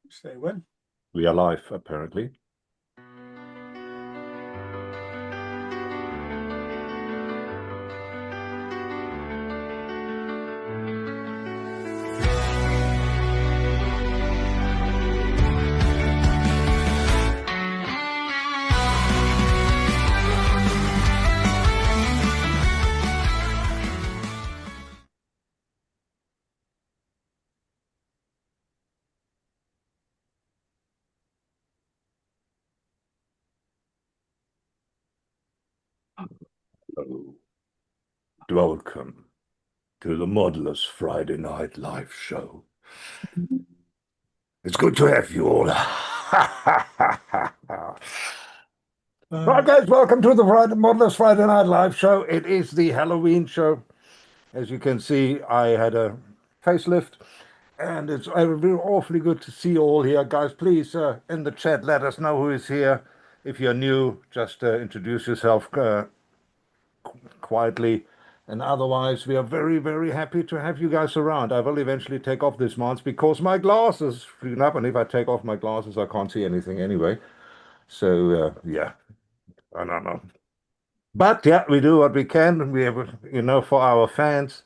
Say when. We are live, apparently. Hello. Welcome to the Modelers Friday Night Live show. It's good to have you all. Right, guys, welcome to the Modelers Friday Night Live show. It is the Halloween show. As you can see, I had a facelift, and it's awfully good to see you all here. Guys, please, in the chat, let us know who is here. If you're new, just introduce yourself quietly. And otherwise, we are very, very happy to have you guys around. I will eventually take off this mask because my glasses freezing up, and if I take off my glasses, I can't see anything anyway. So, yeah, I don't know. But yeah, we do what we can. We have, for our fans,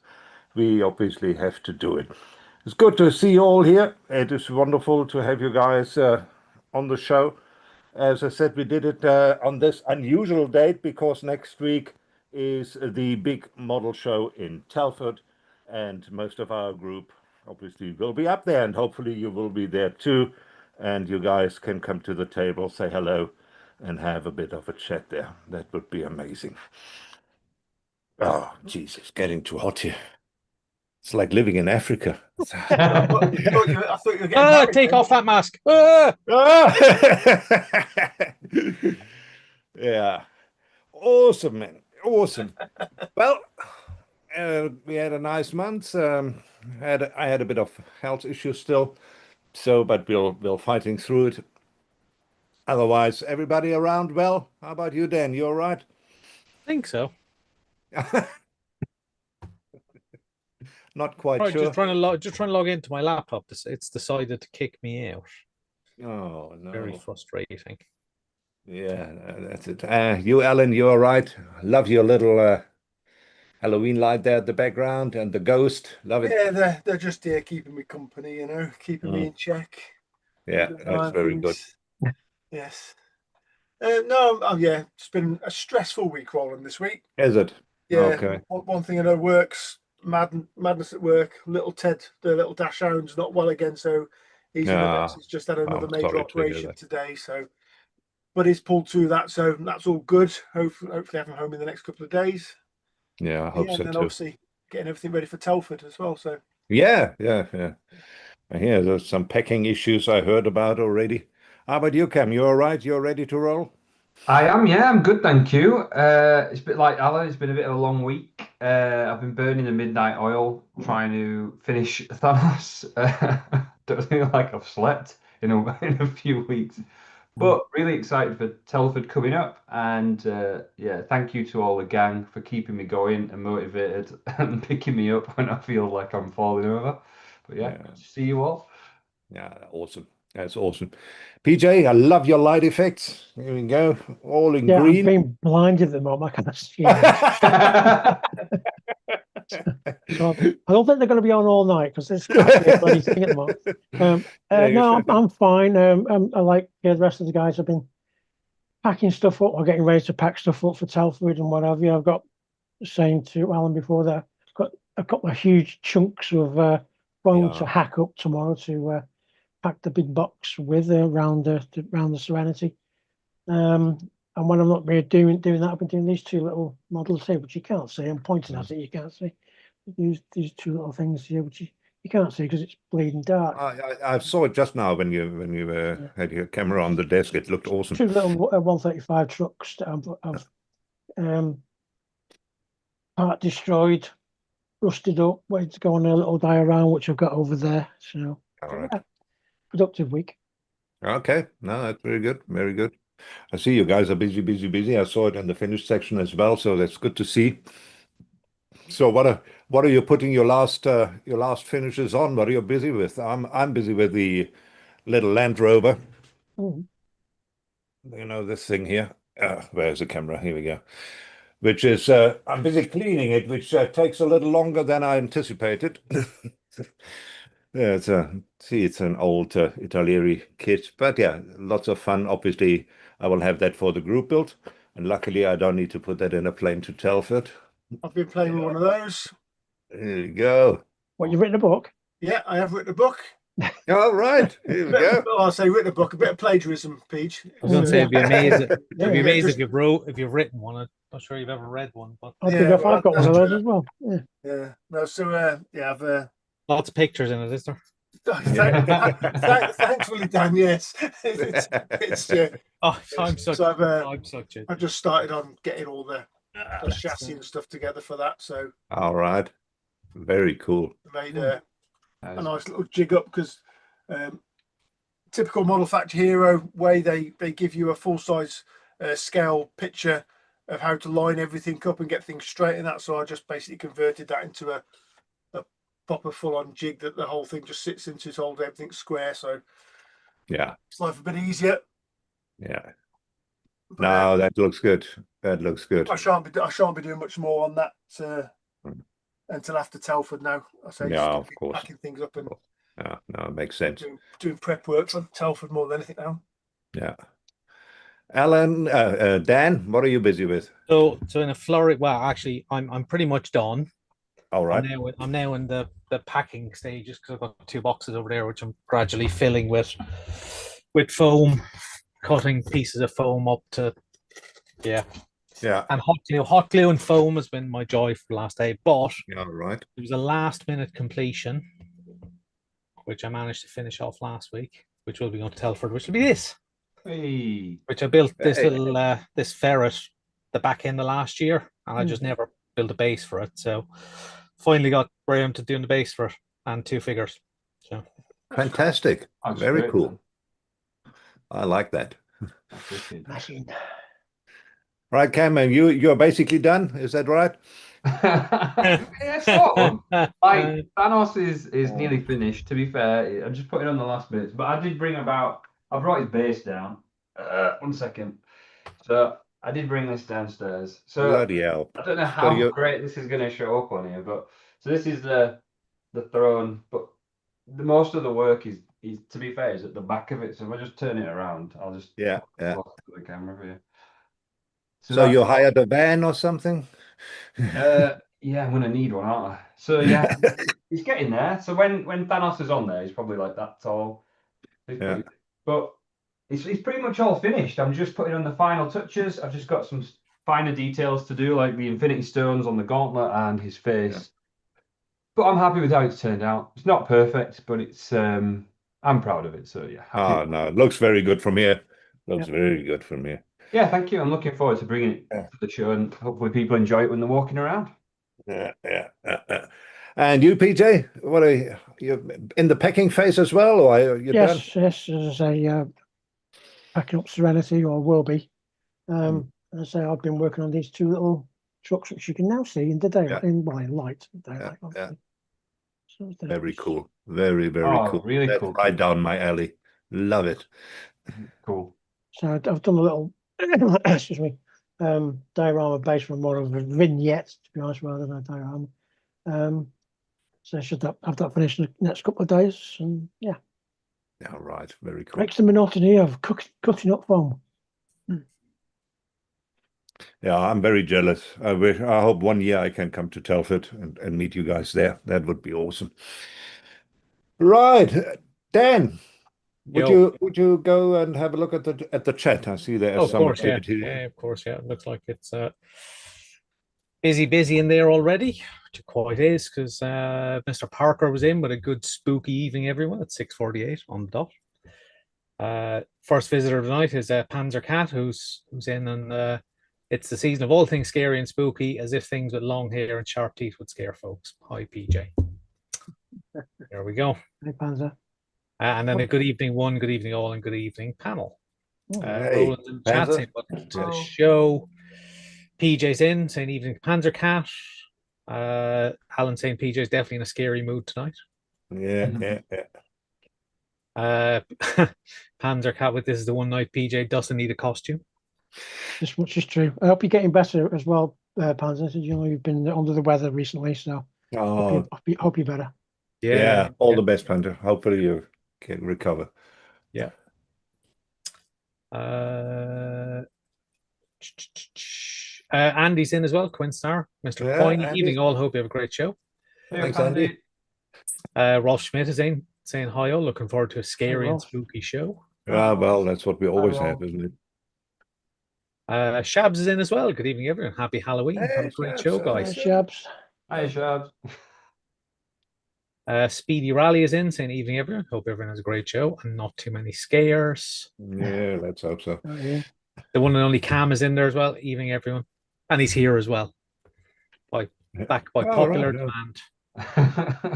we obviously have to do it. It's good to see you all here. It is wonderful to have you guys on the show. As I said, we did it on this unusual date because next week is the big model show in Telford, and most of our group obviously will be up there, and hopefully you will be there too, and you guys can come to the table, say hello, and have a bit of a chat there. That would be amazing. Oh, Jesus, getting too hot here. It's like living in Africa. I thought you were getting married. Take then. off that mask. Ah! Yeah. Awesome, man. Awesome. Well, we had a nice month. I had a bit of health issues still, so but we'll fighting through it. Otherwise, everybody around well. How about you, Dan? You all right? I think so. Not quite Right, sure. just trying to log into my laptop. It's decided to kick me out. Oh Very no. frustrating. Yeah, that's it. You, Alan, you all right? Love your little Halloween light there at the background and the ghost. Love it. Yeah, they're just here keeping me company, keeping me Mm. in check. Yeah, Doing that's my very good. things. Yes. No, yeah, it's been a stressful week rolling this week. Is it? Yeah, Okay. one thing I know works. Madness at work. Little Ted, the little dash hound's not well again, so he's in a mess. Yeah, He's just had another I'm major sorry to hear operation that. today, so but he's pulled through that, so that's all good. Hopefully have him home in the next couple of days. Yeah, I hope Yeah, so and then too. obviously getting everything ready for Telford as well. So Yeah, yeah, yeah. I hear there's some packing issues I heard about already. How about you, Cam? You all right? You're ready to roll? I am, yeah, I'm good, thank you. It's a bit like Alan, it's been a bit of a long week. I've been burning the midnight oil trying to finish Thanos. Don't feel like I've slept in in a few weeks, but really excited for Telford coming up. And yeah, thank you to all the gang for keeping me going and motivated and picking me up when I feel like I'm falling over. But yeah, Yeah, good to see you all. yeah, awesome. That's awesome. PJ, I love your light effects. Here we go. All in Yeah, I'm green. being blinded at the moment. I can't see anything. So I don't think they're going to be on all night because it's can't be a bloody thing at the moment. Yeah, No, I'm fine. I like the rest of the guys have been packing stuff up or getting ready to pack stuff up for Telford and what have you. I've got saying to Alan before that I've got a couple of huge chunks of bone to yeah. hack up tomorrow to pack the big box with around the Serenity. And when I'm not really doing that, I've been doing these two little models here, which you can't see. I'm pointing at it, you can't see. These two little things here, which you can't see because it's bleeding dark. I saw it just now when you Yeah. had your camera on the desk. It looked awesome. Two little 135 trucks that I've part destroyed, rusted up, waiting to go on a little diorama, which I've got over there. So All right. yeah, productive week. Okay. No, that's very good. Very good. I see you guys are busy, busy, busy. I saw it in the finish section as well, so that's good to see. So what are you putting your last finishes on? What are you busy with? I'm busy with the little Land Rover. Mm. You know, this thing here. Where's the camera? Here we go. Which is, I'm busy cleaning it, which takes a little longer than I anticipated. Yeah, it's an old Italieri kit, but yeah, lots of fun. Obviously, I will have that for the group build, and luckily, I don't need to put that in a plane to Telford. I've been playing with one of those. There you go. What, you've written a book? Yeah, I have written a book. All right, here we go. Well, I'll say written a book, a bit of plagiarism, Peach. I was going to say, it'd be amazing. Yeah, It'd be yeah, amazing just- if you've written one. I'm not sure you've ever read one, but I think Yeah, if well, I've got one of that's those as well. Yeah. Yeah. No, so yeah, I've lots of pictures in it, is there? thankfully, Dan, yes. It's yeah. Oh, I'm such. So I'm such a. I've just started on getting all the chassis and stuff together for that. So All right, very cool. I made That a is- nice little jig up because typical Model Factory Hero way they give you a full size scale picture of how to line everything up and get things straight and that. So I just basically converted that into a proper full on jig that the whole thing just sits into, to hold everything square. So Yeah, it's life a bit easier. yeah. But, No, that looks good. That looks good. I shan't be doing much more on that until after Telford now. I say Yeah, just of course. packing things up and Yeah, no, it makes sense. doing prep work for Telford more than anything now. Yeah. Alan, Dan, what are you busy with? So in a flurry. Well, actually, I'm pretty much done. All right. I'm now in the packing stages because I've got 2 boxes over there, which I'm gradually filling with foam, cutting pieces of foam up to Yeah. and hot glue and foam has been my joy for the last day. But All right. it was a last minute completion, which I managed to finish off last week, which will be on Telford, which will be this, Hey. which I built this Hey. little this ferret the back end of last year, and I just never built a base for it. So finally got Graham to doing the base for it and 2 figures. So Fantastic. That's Very great, cool. man. I like that. That's wicked. Machine. Right, Cameron, you're basically done. Is that right? Yeah, sort of. Like Thanos is nearly finished. To be fair, I'm just putting on the last bits, but I did bring about. I brought his base down. 1 second. So I did bring this downstairs. So Bloody hell. I don't know So how you- great this is going to show up on here, but so this is the throne, but the most of the work is to be fair is at the back of it. So if I just turn it around, I'll just Yeah, yeah. look at the camera for you. So you hired a van or something? Yeah, I'm gonna need one, aren't I? So yeah, he's getting there. So when Thanos is on there, he's probably like that tall. Yeah. But it's pretty much all finished. I'm just putting on the final touches. I've just got some finer details to do, like the Infinity Stones on the gauntlet and his face. Yeah. But I'm happy with how it's turned out. It's not perfect, but it's I'm proud of it. So yeah. Oh, no, it looks very good from here. Looks very good from here. Yeah, thank you. I'm looking forward to bringing it to the show, and hopefully people enjoy it when they're walking around. Yeah. And you, PJ, what are you in the packing phase as well, or are you done? Yes, as I say, packing up Serenity, or will be. As I say, I've been working on these 2 little trucks, which you can now see in the daylight, in light. Daylight, Yeah. So Very cool. Very, very Oh, cool. really That's cool. right down my alley. Love it. Cool. So I've done a little, excuse me, diorama based on more of a vignette, to be honest, rather than a diorama. So I should have that finished in the next couple of days, and yeah, All right. Very cool. breaks the monotony of cutting up foam. Yeah, I'm very jealous. I hope one year I can come to Telford and meet you guys there. That would be awesome. Right, Dan, would you go and have a look at the chat? I see there Oh, is of some course, yeah. activity. Yeah, of course, yeah. It looks like it's busy in there already, which it quite is, because Mr. Parker was in with a good spooky evening, everyone, at 6:48 on the dot. First visitor of the night is Panzer Cat, who's in, and it's the season of all things scary and spooky, as if things with long hair and sharp teeth would scare folks. Hi, PJ. There we go. Hey, Panzer. And then a good evening one, good evening all, and good evening panel. Hey, Roland in the chat Panzer. saying welcome to the show. PJ's in saying evening Panzer Cat. Alan saying PJ's definitely in a scary mood tonight. Yeah. Panzer Cat with this is the one night PJ doesn't need a costume. This much is true. I hope you're getting better as well, Panzer. You know, you've been under the weather recently, so Oh, hope you're better. yeah. All the best, Panther. Hopefully you can recover. Yeah. Andy's in as well, Quinn Star, Mr. Yeah, Coyne. Andy. Evening all, hope you have a great show. Thanks, Andy. Rolf Schmidt is in saying hi all, looking forward to a scary and Rolf. spooky show. Yeah, well, that's what we always Rolf. have, isn't it? Shabs is in as well. Good evening, everyone. Happy Halloween. Hey, Have a great Shabs, show, Hi, guys. Shabs. Hi, Shabs. Speedy Rally is in saying evening, everyone. Hope everyone has a great show and not too many scares. Yeah, let's hope so. Oh, yeah. The one and only Cam is in there as well. Evening, everyone. And he's here as well. Back by popular demand.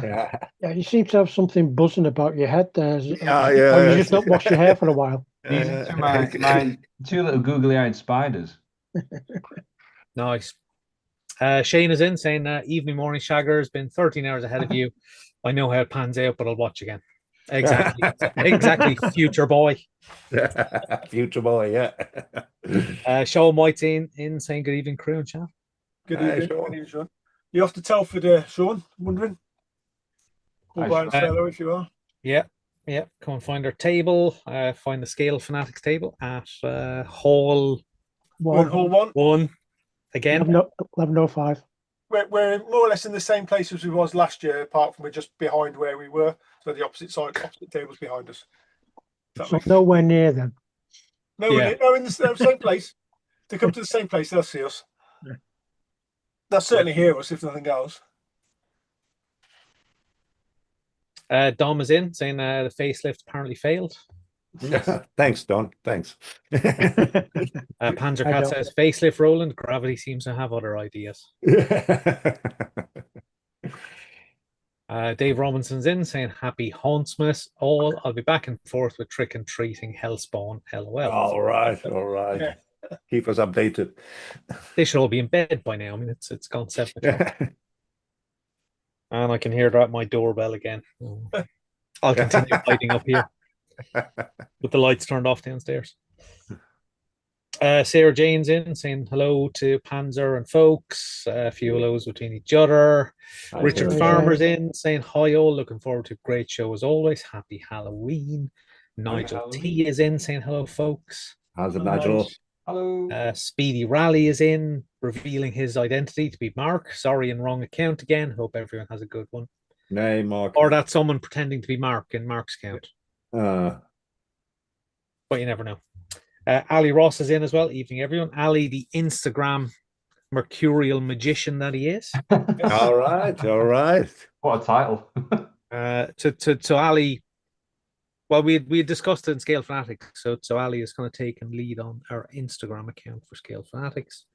Yeah. Yeah, you seem to have something buzzing about your head there. Yeah, Or yeah. you just not wash your hair for a while. These are my two little googly-eyed spiders. Nice. Shane is in saying, evening, morning, Shagger has been 13 hours ahead of you. I know how it pans out, but I'll watch again. Exactly. Exactly, future boy. Future boy, yeah. Sean White's in saying good evening, crew and chat. Good Hi, evening, Sean. good evening, Sean. You off to Telford, Sean? Wondering? Or Hi, by Sean. fellow if you are. Yeah. Come and find our table. Find the Scale Fanatics table at Hall We're in Hall 1. 1 again. 11:05. We're more or less in the same place as we was last year, apart from we're just behind where we were. So the opposite tables behind us. So nowhere near them. No, Yeah. in the same place. To come to the same place, they'll see us. Yeah. They'll certainly hear us if nothing else. Dom is in saying the facelift apparently failed. Thanks, Don. Thanks. Panzer I Cat don't. says facelift Roland. Gravity seems to have other ideas. Dave Robinson's in saying happy Hauntsmas all. I'll be back and forth with trick and treating Hellspawn. LOL. All right. Yeah. Keep us updated. They should all be in bed by now. I mean, it's gone 7 o'clock. And I can hear that my doorbell again. I'll continue hiding up here with the lights turned off downstairs. Sarah Jane's in saying hello to Panzer and folks. A few hellos between each other. Hi, Richard Sarah. Farmer's in saying hi all. Looking forward to a great show as always. Happy Halloween. Nigel Halloween. T is in saying hello, folks. How's it, Nigel? Hello. Speedy Rally is in, revealing his identity to be Mark. Sorry, and wrong account again. Hope everyone has a good one. Nay, Mark. Or that's someone pretending to be Mark in Mark's account. Uh, But you never know. Ali Ross is in as well. Evening, everyone. Ali, the Instagram mercurial magician that he is. all right. What a title. To Ali, well, we discussed it in Scale Fanatics. So Ali is going to take and lead on our Instagram account for Scale Fanatics,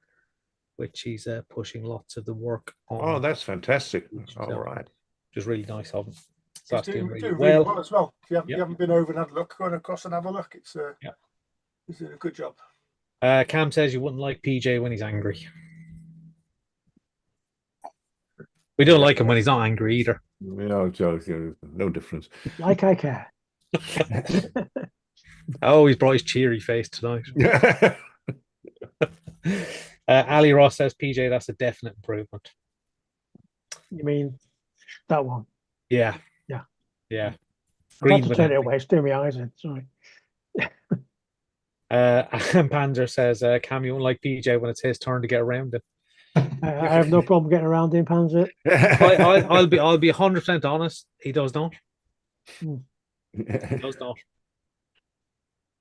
which he's pushing lots of the work on. Oh, that's fantastic. So, All right. Which is really nice of him. So He's that's doing really really well. well as well. If you haven't been over and had a look, go across and have a look. It's he's doing a good job. Cam says you wouldn't like PJ when he's angry. We don't like him when he's not angry either. No, no difference. Like I care. Oh, he's brought his cheery face tonight. Ali Ross says, PJ, that's a definite improvement. You mean that one? Yeah. Yeah. Yeah. I've had to with turn it everything. away. It's doing my eyes in. Sorry. And Panzer says, Cam, you won't like PJ when it's his turn to get around it. I have no problem getting around him, Panzer. I'll be 100% honest. He does not. Hmm. He does not.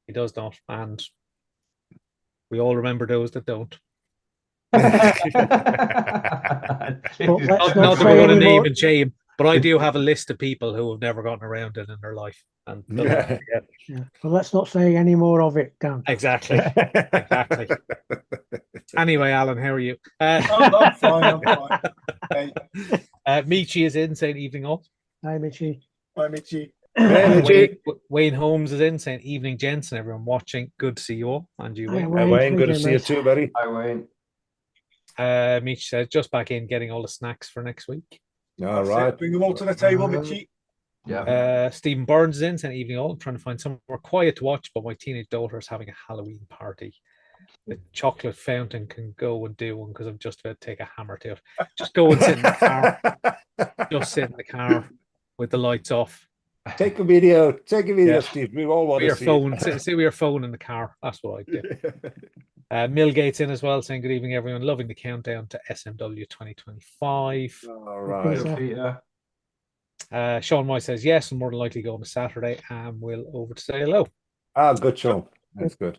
He does not. And we all remember those that don't. But let's Not not that we're say going to any name more. and shame, but I do have a list of people who have never gotten around it in their life. And Yeah. But let's not say any more of it, Dan. exactly. Exactly. Anyway, Alan, how are you? I'm fine. I'm fine. Hey, Michi is in saying evening all. Hi, Mitchie. I'm Itchy. Wayne Holmes is in saying evening, gents, and everyone watching. Good to see you all. And you, Hi, Wayne. Wayne, How good you to doing, see you mate? too, buddy. Hi, Wayne. Mitch says just back in getting all the snacks for next week. All That's right. it. Bring them all to the table, Mitchy. Yeah. Stephen Burns is in, saying evening all. I'm trying to find somewhere quiet to watch, but my teenage daughter is having a Halloween party. The chocolate fountain can go and do one because I'm just about to take a hammer to it. Just go and sit in the car. Just sit in the car with the lights off. Take a video. Take a video, Yeah. Steve. We all want With to your see phone. it. Sit with your phone in the car. That's what I do. Millgate's in as well, saying good evening, everyone. Loving the countdown to SMW 2025. All right. Peter. Sean White says yes, and more than likely go on a Saturday, and we'll over to say hello. Ah, good show. That's good.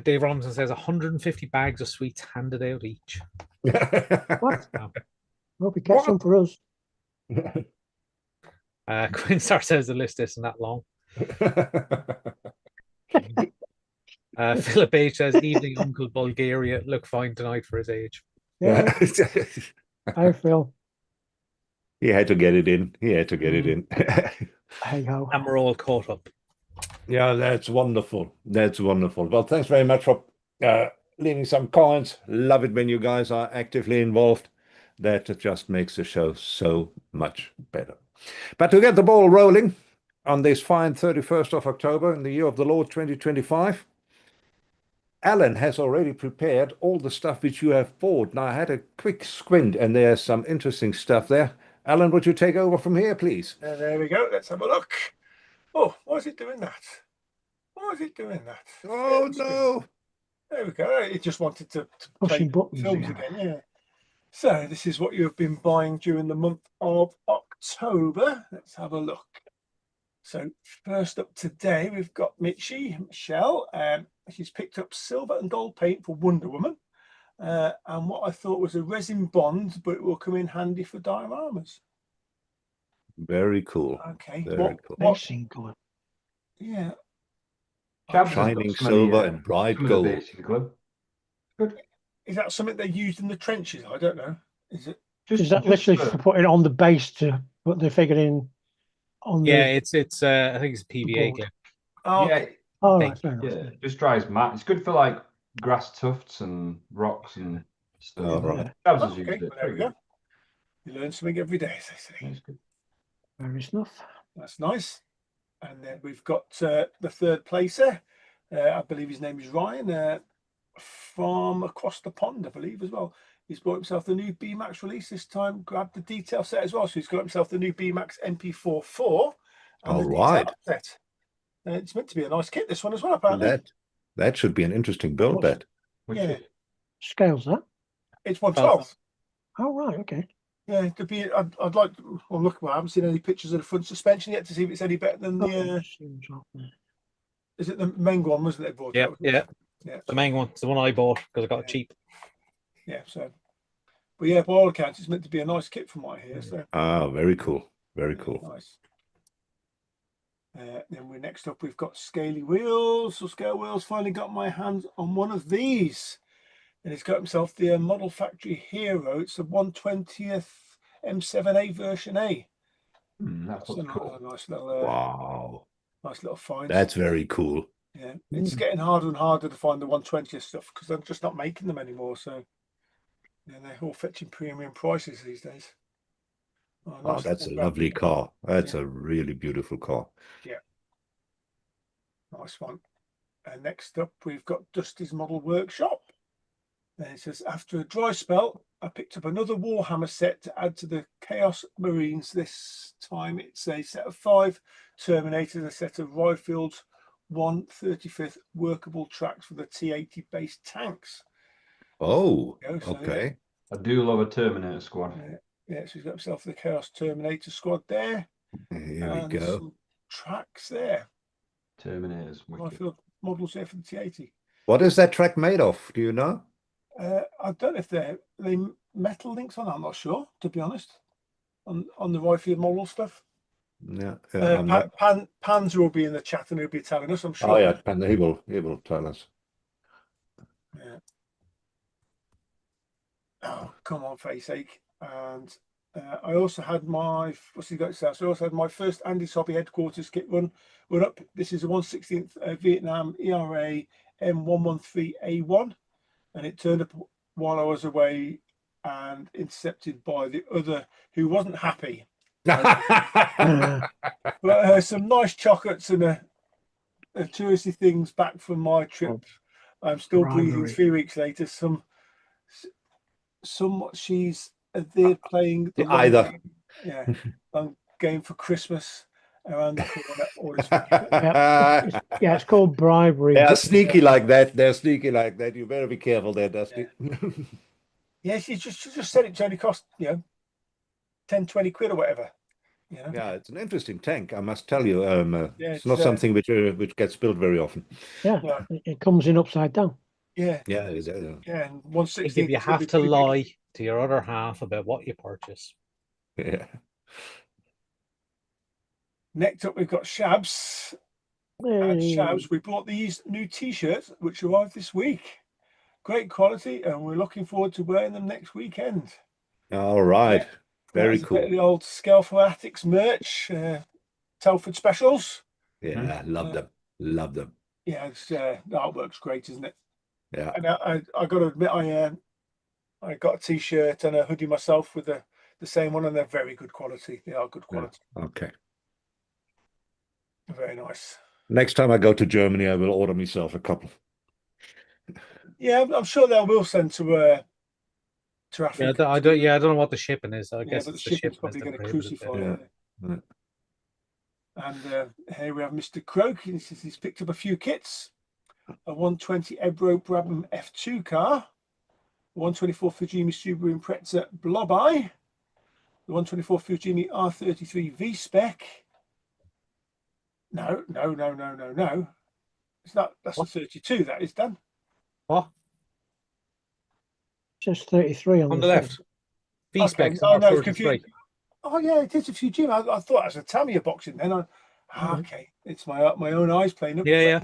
Dave Robinson says 150 bags of sweets handed out each. What? Oh. Hope you catch some for us. Quinstar says the list isn't that long. Philip H says evening, Uncle Bulgaria. Look fine tonight for his age. Yeah. Hi, Phil. He had to get it in. He had to get it in. Hey ho. And we're all caught up. Yeah, that's wonderful. That's wonderful. Well, thanks very much for leaving some comments. Love it when you guys are actively involved. That just makes the show so much better. But to get the ball rolling on this fine 31st of October in the year of the Lord 2025, Alan has already prepared all the stuff which you have bought. Now, I had a quick squint, and there's some interesting stuff there. Alan, would you take over from here, please? There we go. Let's have a look. Oh, why is it doing that? Why is it doing that? Oh, no. There we go. It just wanted to play Pushing buttons films again. again. Yeah. So this is what you've been buying during the month of October. Let's have a look. So first up today, we've got Michelle. She's picked up silver and gold paint for Wonder Woman. And what I thought was a resin bond, but it will come in handy for dioramas. Very cool. Okay. Very cool. Racing colour. Yeah. Shining silver and bright gold. Good. Is that something they used in the trenches? I don't know. Is it? Is that literally for putting it on the base to put the figure in? On Yeah, the, it's I think it's PVA board. glue. Oh, Yeah, oh, right, fair enough. yeah, just dries matte. It's good for like grass tufts and rocks and stuff. Oh, right. Chavs has okay. used it. There we go. You learn something every day, as they say. That's good. Fair enough. That's nice. And then we've got the third placer. I believe his name is Ryan, from across the pond, I believe, as well. He's bought himself the new B-Max release this time, grabbed the detail set as well. So he's got himself the new B-Max MP44 and All the right. detail set. It's meant to be a nice kit, this one as well, apparently. That should be an interesting build, that. Yeah. Scales that? It's 112. Oh, right, okay. Yeah, it could be. I'd like. Well, look, I haven't seen any pictures of the front suspension yet to see if it's any better than the. Is it the main one? Wasn't it? Yeah, yeah. The main one. It's the one I bought because I got it cheap. Yeah. So, but yeah, by all accounts, it's meant to be a nice kit from what I hear. So. Ah, very cool. Very cool. Nice. Then we're next up. We've got scaly wheels. So scale wheels. Finally got my hands on one of these. And he's got himself the Model Factory Hero. It's the 120th M7A version A. That's cool. A nice little, Wow. nice little find. That's very cool. Yeah, it's getting harder and harder to find the 120th stuff because they're just not making them anymore. So, yeah, they're all fetching premium prices these days. Oh, nice. Oh, that's a lovely car. That's a really beautiful car. Yeah, nice one. And next up, we've got Dusty's Model Workshop. And it says, after a dry spell, I picked up another Warhammer set to add to the Chaos Marines. This time it's a set of 5 Terminators and a set of Rifles, 1/35th workable tracks for the T-80 based tanks. Oh, So, okay. I do love a Terminator squad. Yeah, so he's got himself the Chaos Terminator squad there. Here we go. Some tracks there. Terminators. Rifle models there for the T-80. What is that track made of? Do you know? I don't know if they're metal links on. I'm not sure, to be honest. On the Rifle model stuff. Yeah. Panzer will be in the chat and he'll be telling us, I'm sure. Oh yeah, and he will tell us. Yeah. Oh, come on, face ache. And I also had my what's he got? So I also had my first Andy's Hobby headquarters kit run. We're up. This is the 1/16th Vietnam ERA M113A1, and it turned up while I was away and intercepted by the other who wasn't happy. But some nice chocolates and touristy things back from my trip. I'm still breathing bribery. 3 weeks later. She's they're playing the long Either. game. Yeah, I'm going for Christmas around the corner. All this Yeah, it's called bribery. They are but- sneaky like that. They're sneaky like that. You better be careful there, Dusty. Yeah, she just said it only cost 10, 20 quid or whatever. Yeah, it's an interesting tank, I must tell you. Yeah, it's not something which gets built very often. Yeah, Yeah. it comes in upside down. Yeah, Yeah, exactly. yeah, and I 160. think if you have to lie to your other half about what you purchase. Yeah. Next up, we've got Shabs. And Shabs, we bought these new T-shirts which arrived this week. Great quality, and we're looking forward to wearing them next weekend. All right. Very That's a bit cool. of the old Scale Fanatics merch, Telford specials. Yeah, love them. Love them. Yeah, the artwork's great, isn't it? Yeah. And I got to admit, I got a T-shirt and a hoodie myself with the same one, and they're very good quality. They are good quality. Okay. Very nice. Next time I go to Germany, I will order myself a couple. Yeah, I'm sure they will send to Africa. Yeah, I don't know what the shipping is. I guess but the it's the shipping's shipping is probably the going to prohibitive bit. crucify it. Yeah. And here we have Mr. Croak. He's picked up a few kits. A 120 Ebro Brabham F2 car. The 124 Fujimi Subaru Impreza Blob Eye. The 124 Fujimi R33 V-Spec. No. That's a 32, that is done. What? Just 33 On the left. V-Spec. Okay. No, it's 33. confused. Oh yeah, it is a Fujimi. I thought it was a Tamiya boxing then. Okay, it's my own eyes playing up. Yeah.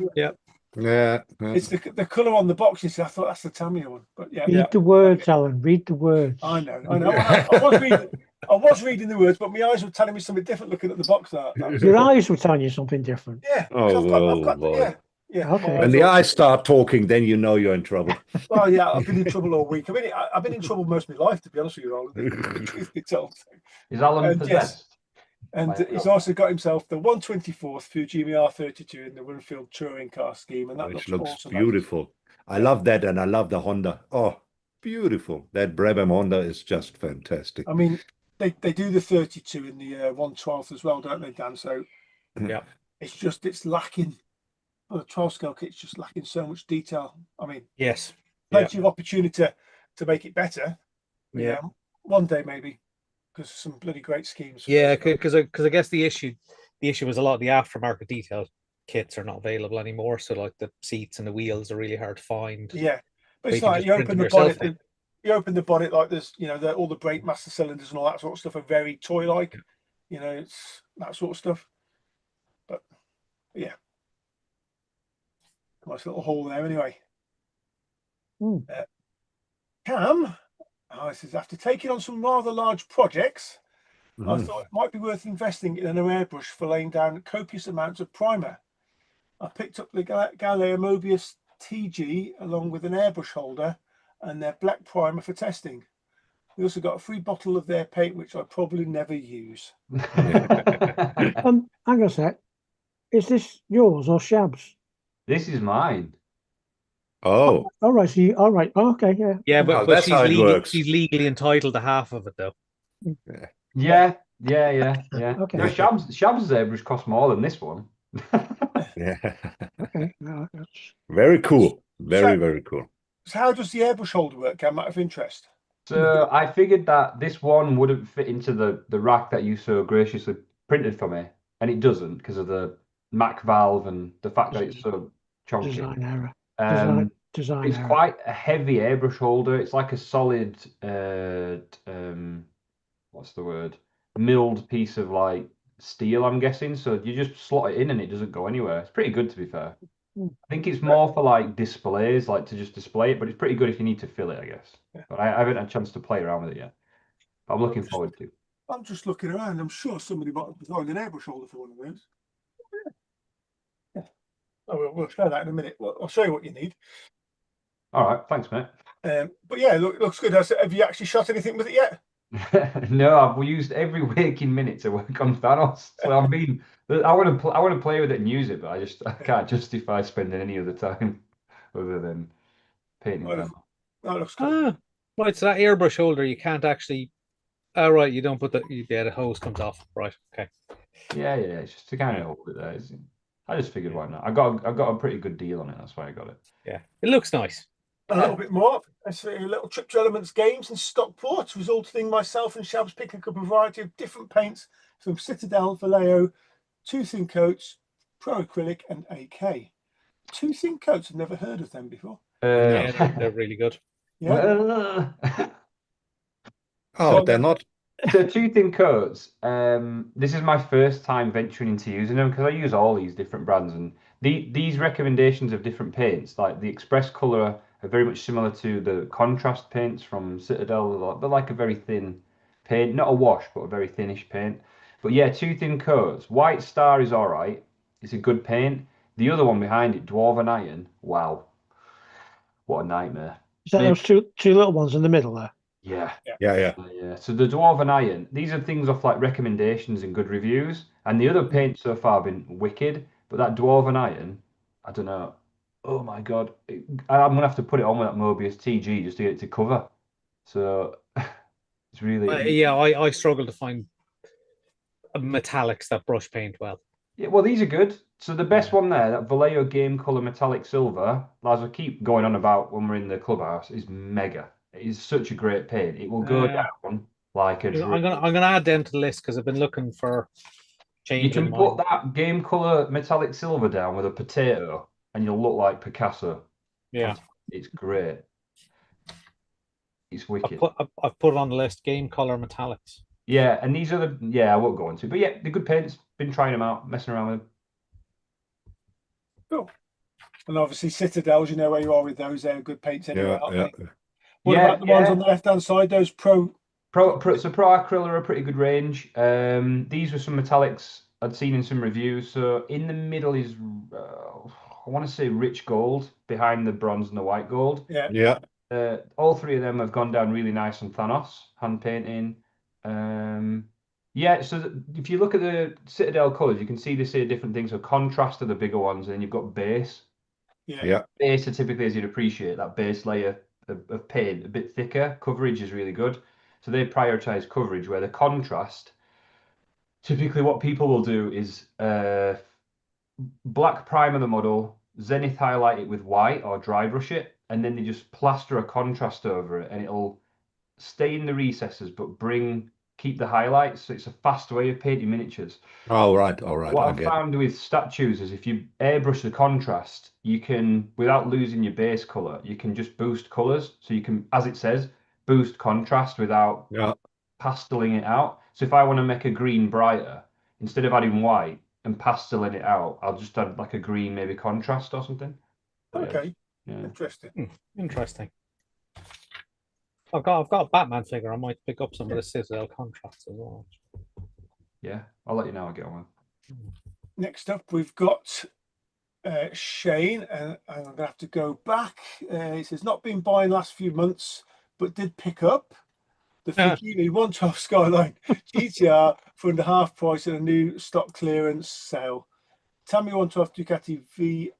Yeah. It's the colour on the box. You see, I thought that's the Tamiya one, but yeah. Read the words, Alan. Read the words. I know. I was reading the words, but my eyes were telling me something different looking at the box art. Your eyes were telling you something different. Yeah. Oh, I've got boy. yeah. Okay. When the eyes start talking, then you know you're in trouble. Oh yeah, I've been in trouble all week. I've been in trouble most of my life, to be honest with you, Roland. The truth be told. Is Alan And possessed? And he's also got himself the 124th Fujimi R32 in the Winfield touring car scheme, and that Which looks looks awesome. beautiful. I love that, and I love the Honda. Oh, beautiful. That Brabham Honda is just fantastic. I mean, they do the 32 in the 112th as well, don't they, Dan? So Yeah. it's lacking. Well, the 12 scale kit's just lacking so much detail. I mean, Yes. plenty of opportunity to make it better. Yeah. One day maybe, because some bloody great schemes. Yeah, because I guess the issue was a lot of the aftermarket detail kits are not available anymore. So like the seats and the wheels are really hard to find. Yeah, but So it's you can like just you print open them the yourself. bonnet. You open the bonnet like there's, all the brake master cylinders and all that sort of stuff are very toy-like. It's that sort of stuff. But yeah, nice little hole there anyway. Cam, it says, after taking on some rather large projects, I thought it might be worth investing in an airbrush for laying down copious amounts of primer. I picked up the Galileo Mobius TG along with an airbrush holder and their black primer for testing. We also got a free bottle of their paint, which I probably never use. Hang on a sec. Is this yours or Shab's? This is mine. Oh, All right. So all right. Okay. Yeah. Yeah, Oh, but that's how it works. she's legally entitled to half of it though. Yeah. Okay. No, Shab's airbrush cost more than this one. yeah. Okay. Very cool. Very cool. So how does the airbrush holder work, Cam, out of interest? So I figured that this one wouldn't fit into the rack that you so graciously printed for me, and it doesn't because of the Mac valve and the fact that it's so chunky. Design error. Design It's error. quite a heavy airbrush holder. It's like a solid, what's the word? Milled piece of like steel, I'm guessing. So you just slot it in and it doesn't go anywhere. It's pretty good, to be fair. I think it's more for like displays, like to just display it, but it's pretty good if you need to fill it, I guess. But I haven't had a chance to play around with it yet. But I'm looking forward to. I'm just looking around. I'm sure somebody might have designed an airbrush holder for one of those. Yeah. Oh, we'll show that in a minute. I'll show you what you need. All right, thanks, mate. But yeah, looks good. Have you actually shot anything with it yet? No, I've used every waking minute to work on Thanos. So I want to play with it and use it, but I can't justify spending any other time other than painting Well, Thanos. that looks cool. Ah, right. So that airbrush holder, you can't actually. Oh, right. You don't put the hose comes off. Right. Okay. Yeah. It's just to kind of hold it there. I just figured why not. I got a pretty good deal on it. That's why I got it. Yeah. It looks nice. A little bit more. I see a little trip to Elements Games in Stockport, resulting myself and Shabs picking up a variety of different paints from Citadel, Vallejo, Two Thin Coats, Pro Acrylic, and AK. Two Thin Coats, I've never heard of them before. Yeah, they're really good. Yeah. Oh, they're not. So Two Thin Coats, this is my first time venturing into using them because I use all these different brands, and these recommendations of different paints, like the Express Colour, are very much similar to the contrast paints from Citadel. They're like a very thin paint, not a wash, but a very thinnish paint. But yeah, Two Thin Coats. White Star is all right. It's a good paint. The other one behind it, Dwarven Iron, wow, what a nightmare. Is that those two little ones in the middle there? Yeah. Yeah. So the Dwarven Iron, these are things off like recommendations and good reviews, and the other paints so far have been wicked, but that Dwarven Iron, I don't know. Oh my God, I'm gonna have to put it on with that Mobius TG just to get it to cover. So it's really Yeah, I struggle to find metallics that brush paint well. yeah. Well, these are good. So the best one there, that Vallejo Game Color Metallic Silver, as I keep going on about when we're in the clubhouse, is mega. It is such a great paint. It will go down like a I'm gonna add them to the list because I've been looking for You changing can mine. put that game color metallic silver down with a potato, and you'll look like Picasso. Yeah, It's great. It's wicked. I've put it on the list. Game color metallics. Yeah, and these are I won't go into, but yeah, the good paints. Been trying them out, messing around with them. Cool. And obviously Citadels, you know where you are with those. They're good paints anyway, aren't they? What about the ones on the left-hand side? Those Pro Acryl are a pretty good range. These were some metallics I'd seen in some reviews. So in the middle is I want to say rich gold behind the bronze and the white gold. Yeah. All three of them have gone down really nice on Thanos hand painting. Yeah, so if you look at the Citadel colours, you can see they say different things. So contrast are the bigger ones, and then you've got base. Yeah. Base are typically, as you'd appreciate, that base layer of paint a bit thicker. Coverage is really good. So they prioritize coverage, where the contrast, typically what people will do is black primer the model, zenith highlight it with white or dry brush it, and then they just plaster a contrast over it, and it'll stay in the recesses but keep the highlights. So it's a fast way of painting miniatures. All right. What I've found with statues is if you airbrush the contrast, you can, without losing your base color, you can just boost colors. So you can, as it says, boost contrast without pasteling it out. So if I want to make a green brighter, instead of adding white and pasteling it out, I'll just add like a green, maybe contrast or something. Okay. Yeah. Interesting. Interesting. I've got a Batman figure. I might pick up some of the Citadel contrasts as well. Yeah, I'll let you know. I'll get on. Next up, we've got Shane, and I'm going to have to go back. He says, not been buying last few months, but did pick up the Figini 112 Skyline GTR for under half price in a new stock clearance sale. Tamiya 112 Ducati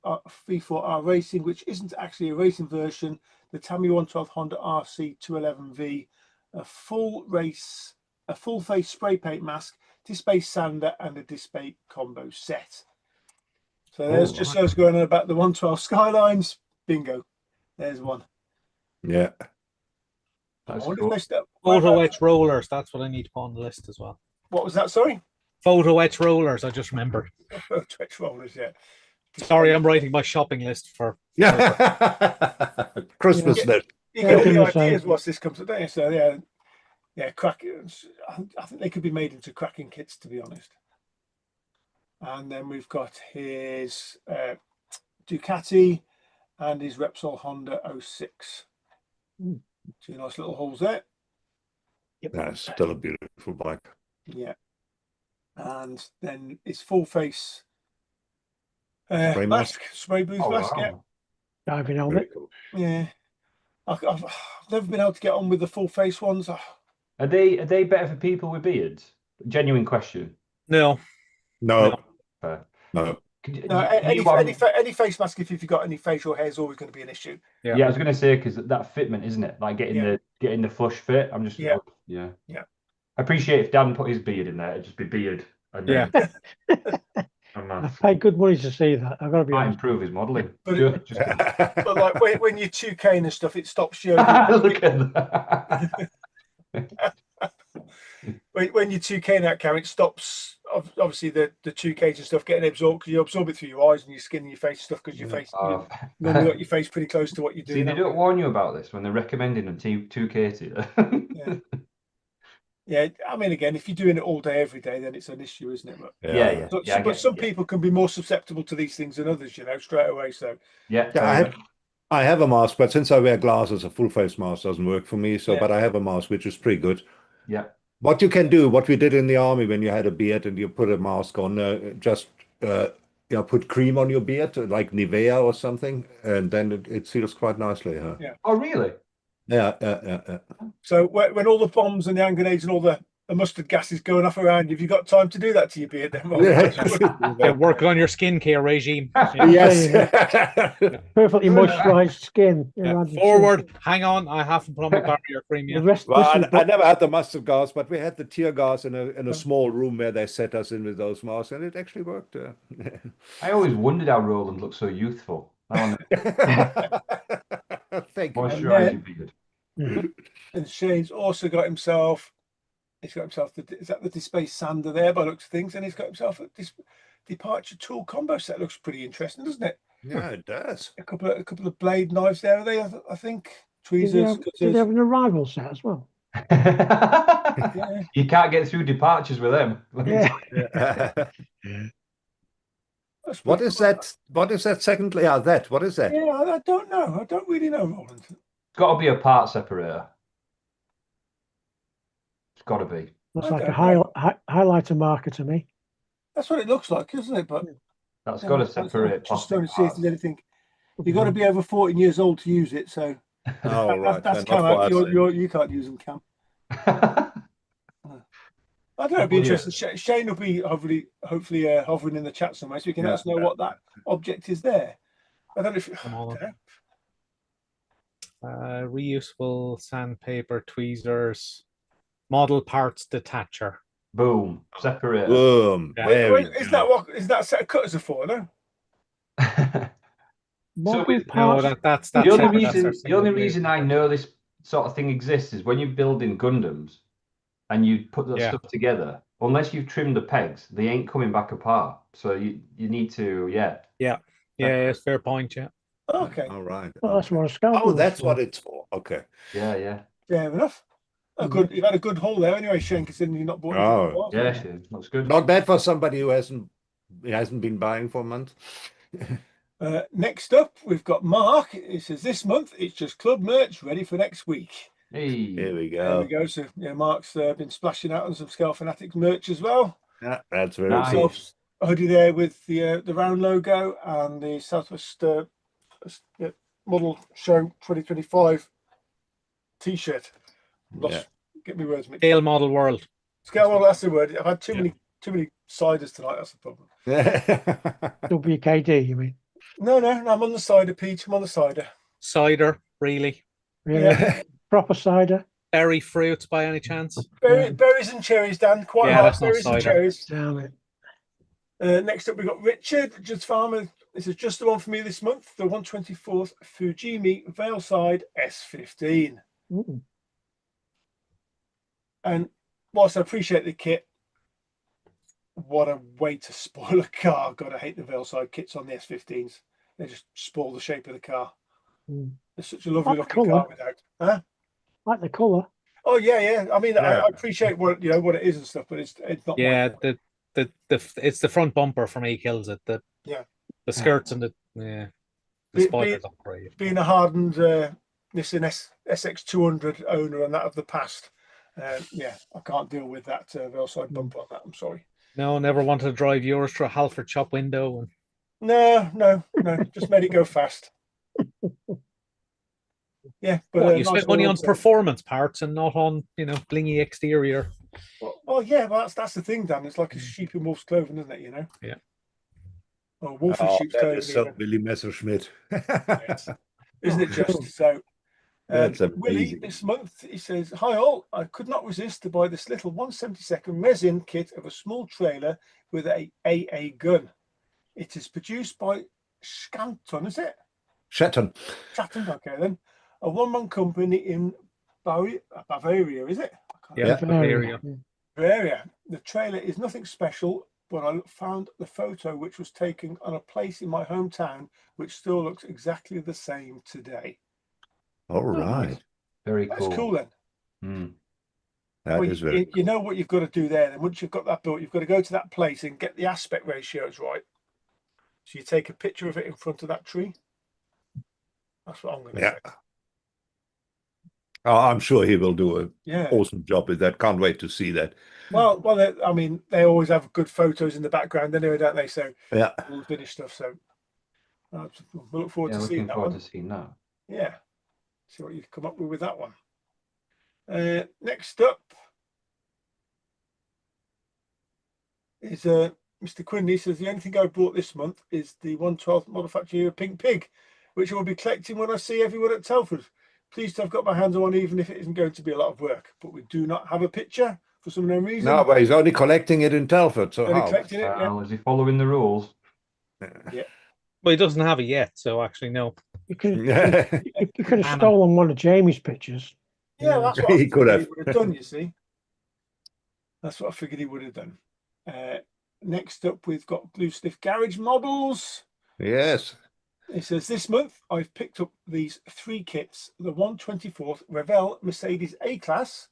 V4R Racing, which isn't actually a racing version. The Tamiya 112 Honda RC 211V, a full face spray paint mask, display sander, and a display combo set. So there's just us going on about the 112 Skylines. Bingo. There's one. Yeah. That's cool. Photo etch rollers. That's what I need to put on the list as well. What was that? Sorry? Photo etch rollers. I just remembered. Photo etch rollers, yeah. Sorry, I'm writing my shopping list for Christmas list. You get all the ideas once this comes today. So yeah, cracking. I think they could be made into cracking kits, to be honest. And then we've got his Ducati and his Repsol Honda 06. Two nice little holes there. That's still a beautiful bike. Yeah. And then his full face spray mask, spray booth mask. Wow. Yeah. Diving helmet. Yeah. I've never been able to get on with the full face ones. Are they better for people with beards? Genuine question. No, No, Fair. no. No, any face mask, if you've got any facial hair, is always going to be an issue. yeah. Yeah, I was going to say because that fitment, isn't it? Like getting the flush fit. I'm just Yeah. yeah. Yeah. I appreciate if Dan put his beard in there, it'd just be beard and Yeah. I paid good money to see that. I've got to be Might honest. improve his modelling. But Just kidding. But like when you're 2K and stuff, it stops you. Look at that. When you're 2K in that camera, it stops obviously the 2Ks and stuff getting absorbed because you absorb it through your eyes and your skin and your face and stuff because your face you normally got your face pretty close to what you're doing. See, they don't warn you about this when they're recommending them 2K to you. Yeah, I mean, again, if you're doing it all day, every day, then it's an issue, isn't it? But Yeah. but some people can be more susceptible to these things than others, straight away. So Yeah, I have a mask, but since I wear glasses, a full face mask doesn't work for me. So, Yeah. but I have a mask, which is pretty good. Yeah. What you can do, what we did in the army when you had a beard and you put a mask on, just put cream on your beard, like Nivea or something, and then it seals quite nicely. Huh? Yeah. Oh, really? Yeah. So when all the bombs and the hand grenades and all the mustard gas is going off around, have you got time to do that to your beard then? Yeah, work on your skincare regime. Yes. Perfectly moisturized skin. Forward. Hang on. I haven't put on my barrier cream yet. The rest, Well, I never had the mustard gas, but we had the tear gas in a small room where they set us in with those masks, and it actually worked. I always wondered how Roland looked so youthful. Thank you. Moisturize your beard. And Shane's also got himself. He's got himself the Dispace sander there by looks of things, and he's got himself a departure tool combo set. Looks pretty interesting, doesn't it? Yeah, it does. A couple of blade knives there. Are they? I think tweezers. Did they have an arrival set as well? You can't get through departures with them. What is that? What is that? Secondly, what is that? Yeah, I don't know. I don't really know, Roland. It's got to be a part separator. It's got to be. Looks like a highlighter marker to me. That's what it looks like, isn't it? But that's got to separate. Just trying to see if there's anything. You've got to be over 14 years old to use it. So that's Cam out. You can't use them, Cam. I don't know. It'd be interesting. Shane will be hopefully hovering in the chat somewhere, so we can let us know what that object is there. I don't know if reusable sandpaper, tweezers, model parts detacher. Boom, separator. Boom. Is that set of cutters are for? No. That's the only reason I know this sort of thing exists is when you're building Gundams and you put that stuff together. Unless you've trimmed the pegs, they ain't coming back apart. So you need to it's fair point. Yeah. Okay. All right. Well, that's what a scalpel. Oh, that's what it's for. Okay. Yeah. Fair enough. Good. You've had a good haul there, anyway, Shane. Considering you've not bought. Oh, yeah, Shane, looks good. Not bad for somebody who hasn't been buying for a month. Next up, we've got Mark. It says this month it's just club merch ready for next week. Hey, here we go. There we go. So Mark's been splashing out on some Scale Fanatics merch as well. Yeah, that's very nice. A hoodie there with the round logo and the Southwest Model Show 2025 T-shirt. Get me words mixed. Scale Model World. Scale Model. That's the word. I've had too many ciders tonight. That's the problem. WKD, you mean? No, I'm on the cider, Pete. I'm on the cider. Cider, really? Yeah. Proper cider. Berry fruits, by any chance? Berries and cherries, Dan. Quite hard. Berries and cherries. Damn it. Next up, we've got Richard Farmer. This is just the one for me this month. The 124th Fujimi Veilside S15. Ooh. And whilst I appreciate the kit, what a way to spoil a car. God, I hate the Veilside kits on the S15s. They just spoil the shape of the car. It's such a lovely looking car without. Huh? Like the colour. Oh yeah. I mean, I appreciate what it is and stuff, but it's not. Yeah, it's the front bumper for me kills it. The skirts and the spoilers are great. Being a hardened Nissan SX200 owner and that of the past, I can't deal with that Veilside bumper on that. I'm sorry. No, never wanted to drive yours through a Halford shop window. And... No, just made it go fast. Yeah, but What, a you nice spent money oil on change. performance parts and not on, blingy exterior. Well, yeah, well, that's the thing, Dan. It's like a sheep in wolf's clothing, isn't it? Yeah. Or a wolf in Oh, sheep's that clothing, is so even. Billy Messerschmidt. Isn't it just? Cool. So, That's Willie, amazing. this month, he says, "Hi all, I could not resist to buy this little 1/72 resin kit of a small trailer with a AA gun. It is produced by Scanton, is it? Shatton. Chatham, okay then. A one-man company in Bavaria, is it? Yeah, Bavaria. Bavaria. The trailer is nothing special, but I found the photo which was taken on a place in my hometown, which still looks exactly the same today." All right. nice. Very That's cool. cool then. Mm. That Well, is very you know what you've got to do there. Then once you've got that built, you've got to go to that place and get the aspect ratios right. So you take a picture of it in front of that tree. That's what I'm going to Yeah. say. Oh, I'm sure he will do an Yeah. awesome job with that. Can't wait to see that. Well, I mean, they always have good photos in the background anyway, don't they? So Yeah. all the finished stuff. So we'll look forward Yeah, to seeing looking that forward one. to seeing that. Yeah. See what you come up with that one. Next up is Mr. Quinley says the only thing I bought this month is the 1/12 manufacturer year Pink Pig, which I will be collecting when I see everyone at Telford. Pleased to have got my hands on one, even if it isn't going to be a lot of work. But we do not have a picture for some unknown reason. No, but he's only collecting it in Telford. So Only how? collecting it, yeah. Well, is he following the rules? Well, he doesn't have it yet, so actually, no. You could have Anna. stolen one of Jamie's pictures. Yeah, that's what I He could figured have. he would have done, you see. That's what I figured he would have done. Next up, we've got Glue Stiff Garage models. Yes. It says, this month I've picked up these 3 kits: the 1/24 Revell Mercedes A-Class,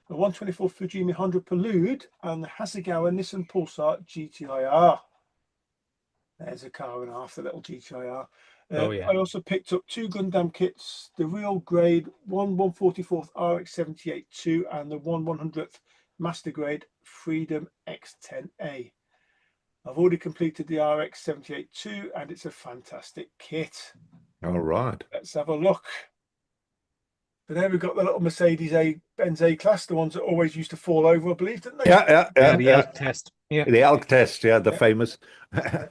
the 1/24 Fujimi Honda Prelude, and the Hasegawa Nissan Pulsar GTIR. There's a car and a half, the little GTIR. Oh, yeah. I also picked up 2 Gundam kits: the real grade 1/144th RX-78-2 and the 1/100th Master Grade Freedom X10A. I've already completed the RX-78-2 and it's a fantastic kit. All right. Let's have a look. But there we've got the little Mercedes-Benz A-Class, the ones that always used to fall over, I believe, didn't they? Yeah. The elk test. Yeah. The elk test. Yeah, the Yeah. famous. The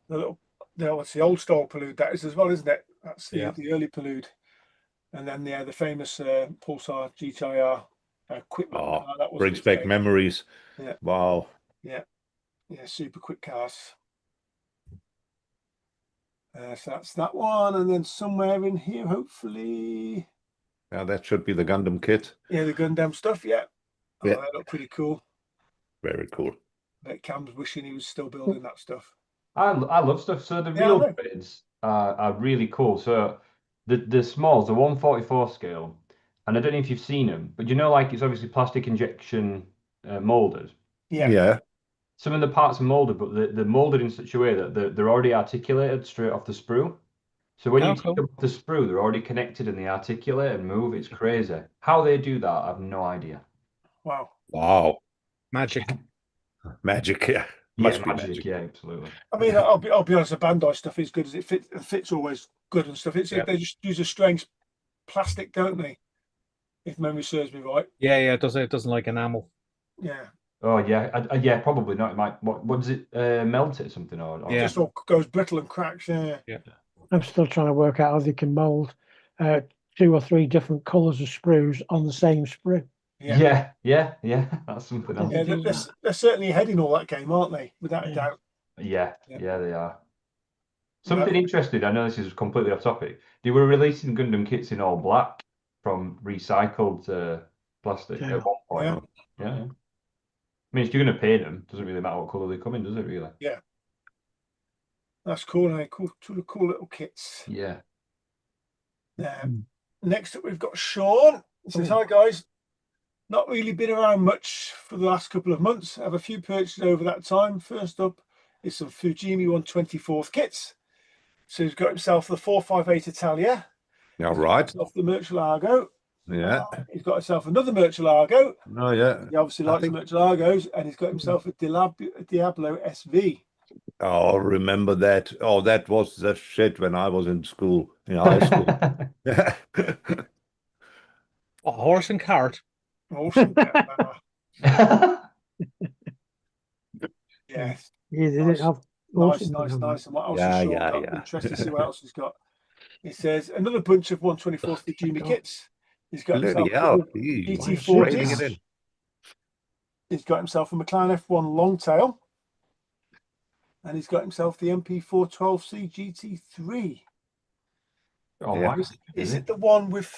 little, it's the old style Prelude that is as well, isn't it? That's the early Prelude. And then the famous Pulsar GTIR equipment Oh, car. That was brings back memories. Yeah. Wow. Yeah, super quick cars. So that's that one, and then somewhere in here, hopefully. Yeah, that should be the Gundam kit. Yeah, the Gundam stuff. Yeah. Oh, Yeah. that looked pretty cool. Very cool. Like Cam's wishing he was still building that stuff. I love stuff. So the Yeah, I real know. grids are really cool. So the smalls, the 1/44 scale, and I don't know if you've seen them, but like it's obviously plastic injection molded. Yeah. Yeah. Some of the parts are molded, but they're molded in such a way that they're already articulated straight off the sprue. So when Oh, you cool. take up the sprue, they're already connected and they articulate and move. It's crazy. How they do that, I have no idea. Wow. Wow. Magic. Magic. Yeah. Yeah, Must be magic. magic. Yeah, absolutely. I mean, I'll be honest. The Bandai stuff is good as it fits. The fit's always good and stuff. It's they just use a strange plastic, don't they? If memory serves me right. Yeah, it doesn't like enamel. Yeah. Oh yeah, yeah, probably not. It might. What does it melt it or something? Or It just all goes brittle and cracks. Yeah. I'm still trying to work out how they can mold 2 or 3 different colours of sprues on the same sprue. Yeah. That's something else. Yeah, they're certainly ahead in all that game, aren't they? Without a doubt. Yeah, they are. Something interesting. I know this is completely off topic. They were releasing Gundam kits in all black from recycled plastic at one point. Yeah. I mean, if you're going to paint them, doesn't really matter what colour they come in, does it? Really? Yeah. That's cool. Cool little kits. Yeah. Next up, we've got Sean. He says, "Hi guys. Not really been around much for the last couple of months. I have a few purchases over that time. First up is some Fujimi 1/24 kits. So he's got himself the 458 Italia. All right. Himself the Murcielago. Yeah. He's got himself another Murcielago. Oh, yeah. He obviously likes Murcielagos, and he's got himself a Diablo SV. Oh, remember that? Oh, that was the shit when I was in school, in high school. A horse and cart. Awesome. Yes. Yeah, they Nice. didn't have Nice, horses, nice, didn't they? nice. And what else Yeah, has Sean yeah, got? I'm yeah. interested to see what else he's got. It says another bunch of 124th junior God. kits. He's got Bloody himself a hell, couple of he's GT40s. trading it GT40s. in. He's got himself a McLaren F1 Longtail. And he's got himself the MP412C GT3. Oh, Yeah. nice. Is it the one with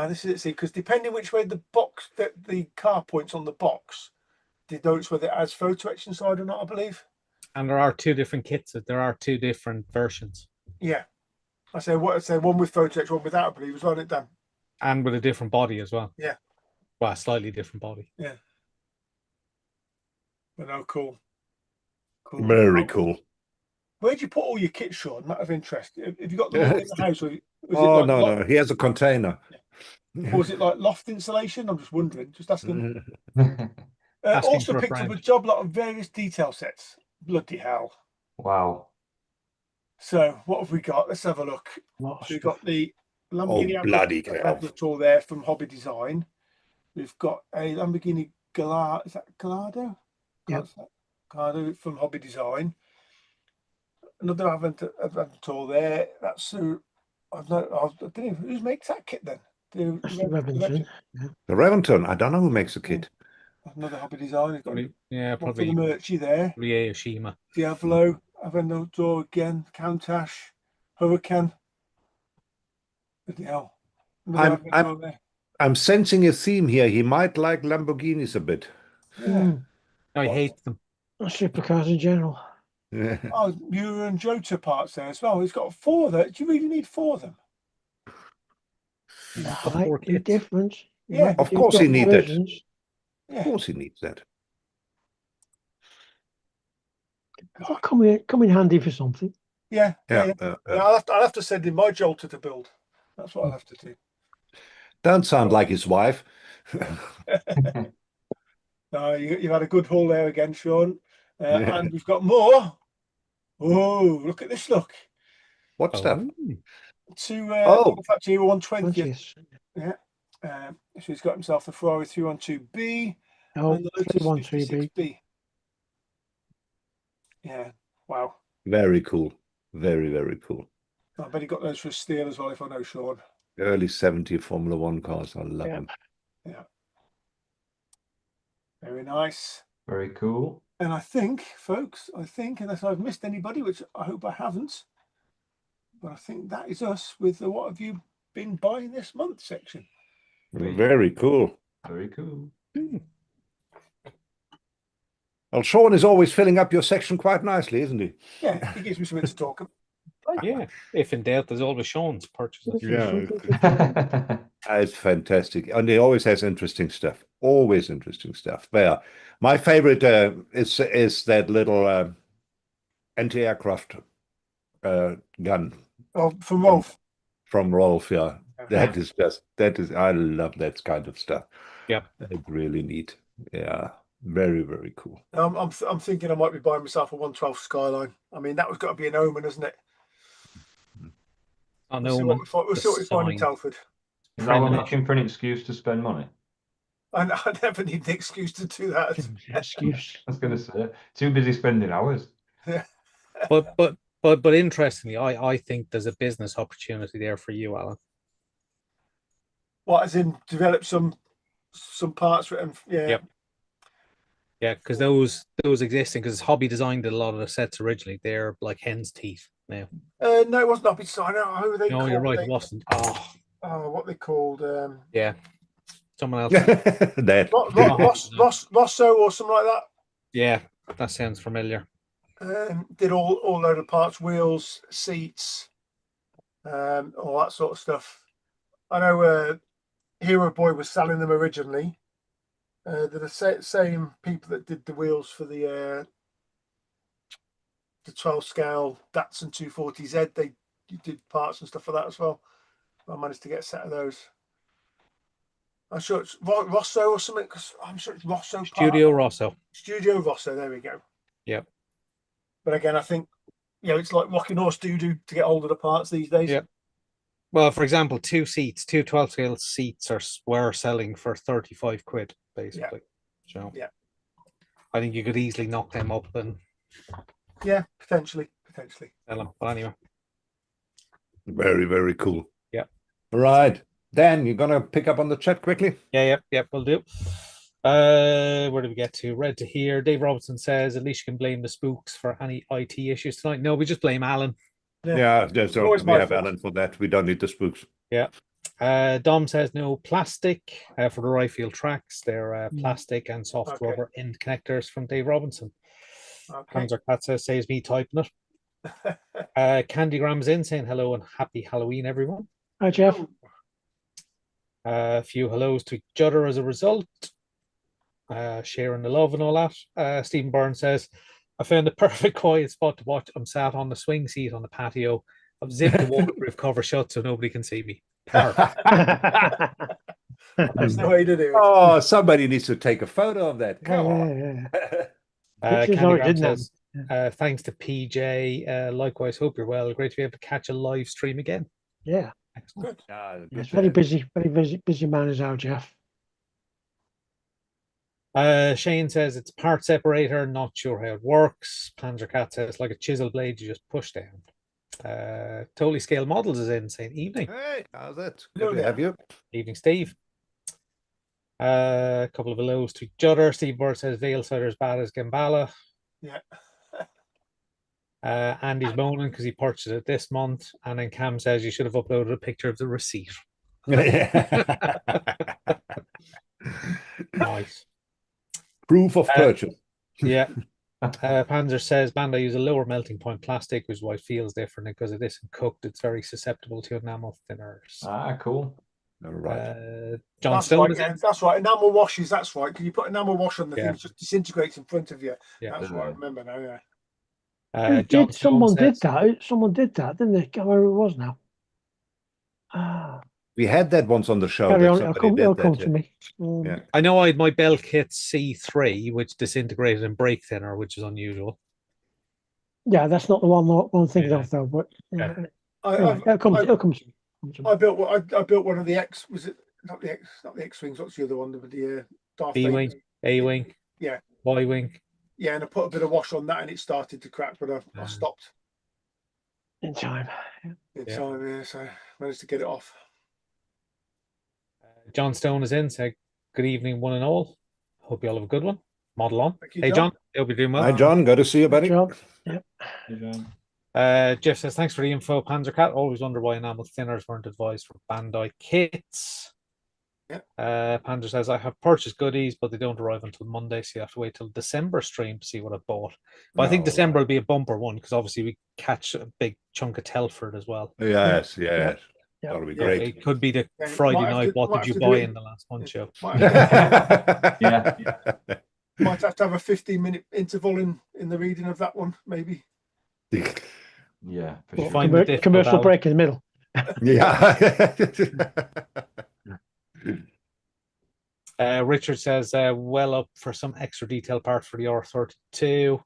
this is it? See, because depending which way the box that the car points on the box, denotes whether it has photo etch inside or not, I believe. And there are two different kits. There are two different versions. Yeah. I say one with photo etch, one without, I believe, as well, it Dan. And with a different body as well. Yeah. Well, a slightly different body. Yeah. But no, cool. Cool. Very cool. Where'd you put all your kits, Sean? Out of interest. Have you got them all in the house? Or was Oh, it like no. He has a container. Or was it like loft insulation? I'm just wondering. Just asking. Asking Also for a picked up friend. a job lot of various detail sets. Bloody hell. Wow. So what have we got? Let's have a look. Lot of So we've stuff. got the Lamborghini bloody hell. Aventador there from Hobby Design. We've got a Lamborghini Gallardo. Is that Gallardo? Yep. Gallardo from Hobby Design. Another Aventador there. That's I don't know who makes that kit then. That's the Remington. Yeah. The Reventon, I don't know who makes the kit. Another Hobby Design. Yeah, One for the probably Merchie there. Shima. Diablo, Aventador again, Countach, Hurricane. Bloody hell. Another Aventador there. I'm sensing a theme here. He might like Lamborghinis a bit. Yeah. I hate them. Supercars in general. Oh, Miura and Jota parts there as well. He's got 4 there. Do you really need 4 of them? You've got Might 4 be kits. different. You Yeah. might be Of doing course he different needs it. versions. Yeah. Of course he needs that. That'll come in handy for something. Yeah. I'll have to send him my Jolter to build. That's what I'll have to do. Don't sound like his wife. No, you've had a good haul there again, Sean. And we've got more. Oh, look at this look. What stuff? To Oh. Factory 120th. 20th. Yeah. So he's got himself the Ferrari 312B Oh, and the Lotus 313B. 56B. Yeah. Wow. Very cool. Very, very cool. I bet he got those for a steal as well, if I know Sean. Early 70 Formula One cars. I love them. Yeah. Very nice. Very cool. And I think, folks, unless I've missed anybody, which I hope I haven't, but I think that is us with the what have you been buying this month section. Very cool. Very cool. Well, Sean is always filling up your section quite nicely, isn't he? Yeah, he gives me something to talk about. Yeah. If in doubt, there's always Sean's purchases. Yeah. It's fantastic. And he always has interesting stuff. Always interesting stuff. But yeah, my favorite is that little anti-aircraft gun. Oh, from Rolf. From Rolf, yeah. That is I love that kind of stuff. Yep. It's really neat. Yeah. Very, very cool. I'm thinking I might be buying myself a 112 Skyline. I mean, that was got to be an omen, hasn't it? I We'll know. see what we find in Telford. Is that one looking for an excuse to spend money? I never need an excuse to do that. Excuse. I was going to say, too busy spending hours. But interestingly, I think there's a business opportunity there for you, Alan. What, as in develop some parts for it? And, yeah. Yep. Yeah, because those existing, because Hobby Design did a lot of the sets originally. They're like hen's teeth now. No, it wasn't Hobby Design. Who were they No, called? you're right. It wasn't. Oh, what they called? yeah, someone else. That Rosso or something like that. Yeah, that sounds familiar. Did all load of parts, wheels, seats, all that sort of stuff. I know Hero Boy was selling them originally. They're the same people that did the wheels for the 12 scale Datsun 240Z. They did parts and stuff for that as well. I managed to get a set of those. I'm sure it's Rosso or something. I'm sure it's Rosso. Studio Rosso. Studio Rosso. There we go. Yep. But again, I think, it's like rocking horse doo-doo to get hold of the parts these days. Yeah. Well, for example, two 12 scale seats were selling for 35 quid, basically. So Yeah. I think you could easily knock them up and Yeah, potentially. sell them. But anyway. Very, very cool. Yeah. Right. Dan, you're gonna pick up on the chat quickly? Yeah, we'll do. Where do we get to? Read to here. Dave Robertson says, at least you can blame the spooks for any IT issues tonight. No, we just blame Alan. Yeah, always we my have fault. Alan for that. We don't need the spooks. Yeah. Dom says no plastic for the right field tracks. They're plastic and soft rubber end connectors from Dave Robinson. Panzer Cat says me typing it. Candygram's in saying hello and happy Halloween, everyone. Hi, Jeff. A few hellos to each other as a result. Sharing the love and all that. Stephen Byrne says, I found the perfect quiet spot to watch. I'm sat on the swing seat on the patio. I've zipped the waterproof cover shut so nobody can see me. Perfect. That's the way to do it. Oh, somebody needs to take a photo of that. Come on. Candygram says, thanks to PJ. Likewise, hope you're well. Great to be able to catch a live stream again. Yeah. Excellent. It's very busy man is our Jeff. Shane says it's a part separator, not sure how it works. Panzer Cat says like a chisel blade you just push down. Totally Scale Models is in saying evening. Hey, how's that? Good to have you. Evening, Steve. A couple of hellos to each other. Steve Bird says Vale Cider as bad as Gambala. Yeah. Andy's moaning because he purchased it this month. And then Cam says you should have uploaded a picture of the receipt. Nice. Proof of purchase. Yeah. Panzer says Bandai use a lower melting point plastic, which is why it feels different because it isn't cooked. It's very susceptible to enamel thinners. Cool. All right. John Stone that's right. Enamel washes. That's right. Can you put enamel wash on the thing? It just disintegrates in front of you. Yeah. That's what I remember now. Yeah. Someone did that, didn't they? I can't remember who it was now. We had that once on the show. Carry on. It'll come to me. Yeah. I know I had my Bell Kit C3, which disintegrated in brake thinner, which is unusual. Yeah, that's not the one thinking of though. But it'll come to me. I built one of the X. Was it not the X wings? What's the other one? The Darth B wing, A wing, yeah, Y wing. Yeah, and I put a bit of wash on that, and it started to crack, but I stopped in time. So I managed to get it off. John Stone is in. Say good evening, one and all. Hope you all have a good one. Model on. Thank you, hey, John. Hope you're doing well. Hi, John. Good to see you, buddy. Yep. Hey, John. Jeff says, thanks for the info, Panzer Cat. Always wonder why enamel thinners weren't advised for Bandai kits. Panzer says, I have purchased goodies, but they don't arrive until Monday, so you have to wait till December stream to see what I bought. But I think December will be a bumper one, because obviously we catch a big chunk of Telford as well. Yes. That'll be great. It could be the Friday night. What did you buy in the last one show? Might have to have a 15-minute interval in the reading of that one, maybe. Yeah, for sure. Commercial break in the middle. Yeah. Richard says, well up for some extra detail parts for the R32.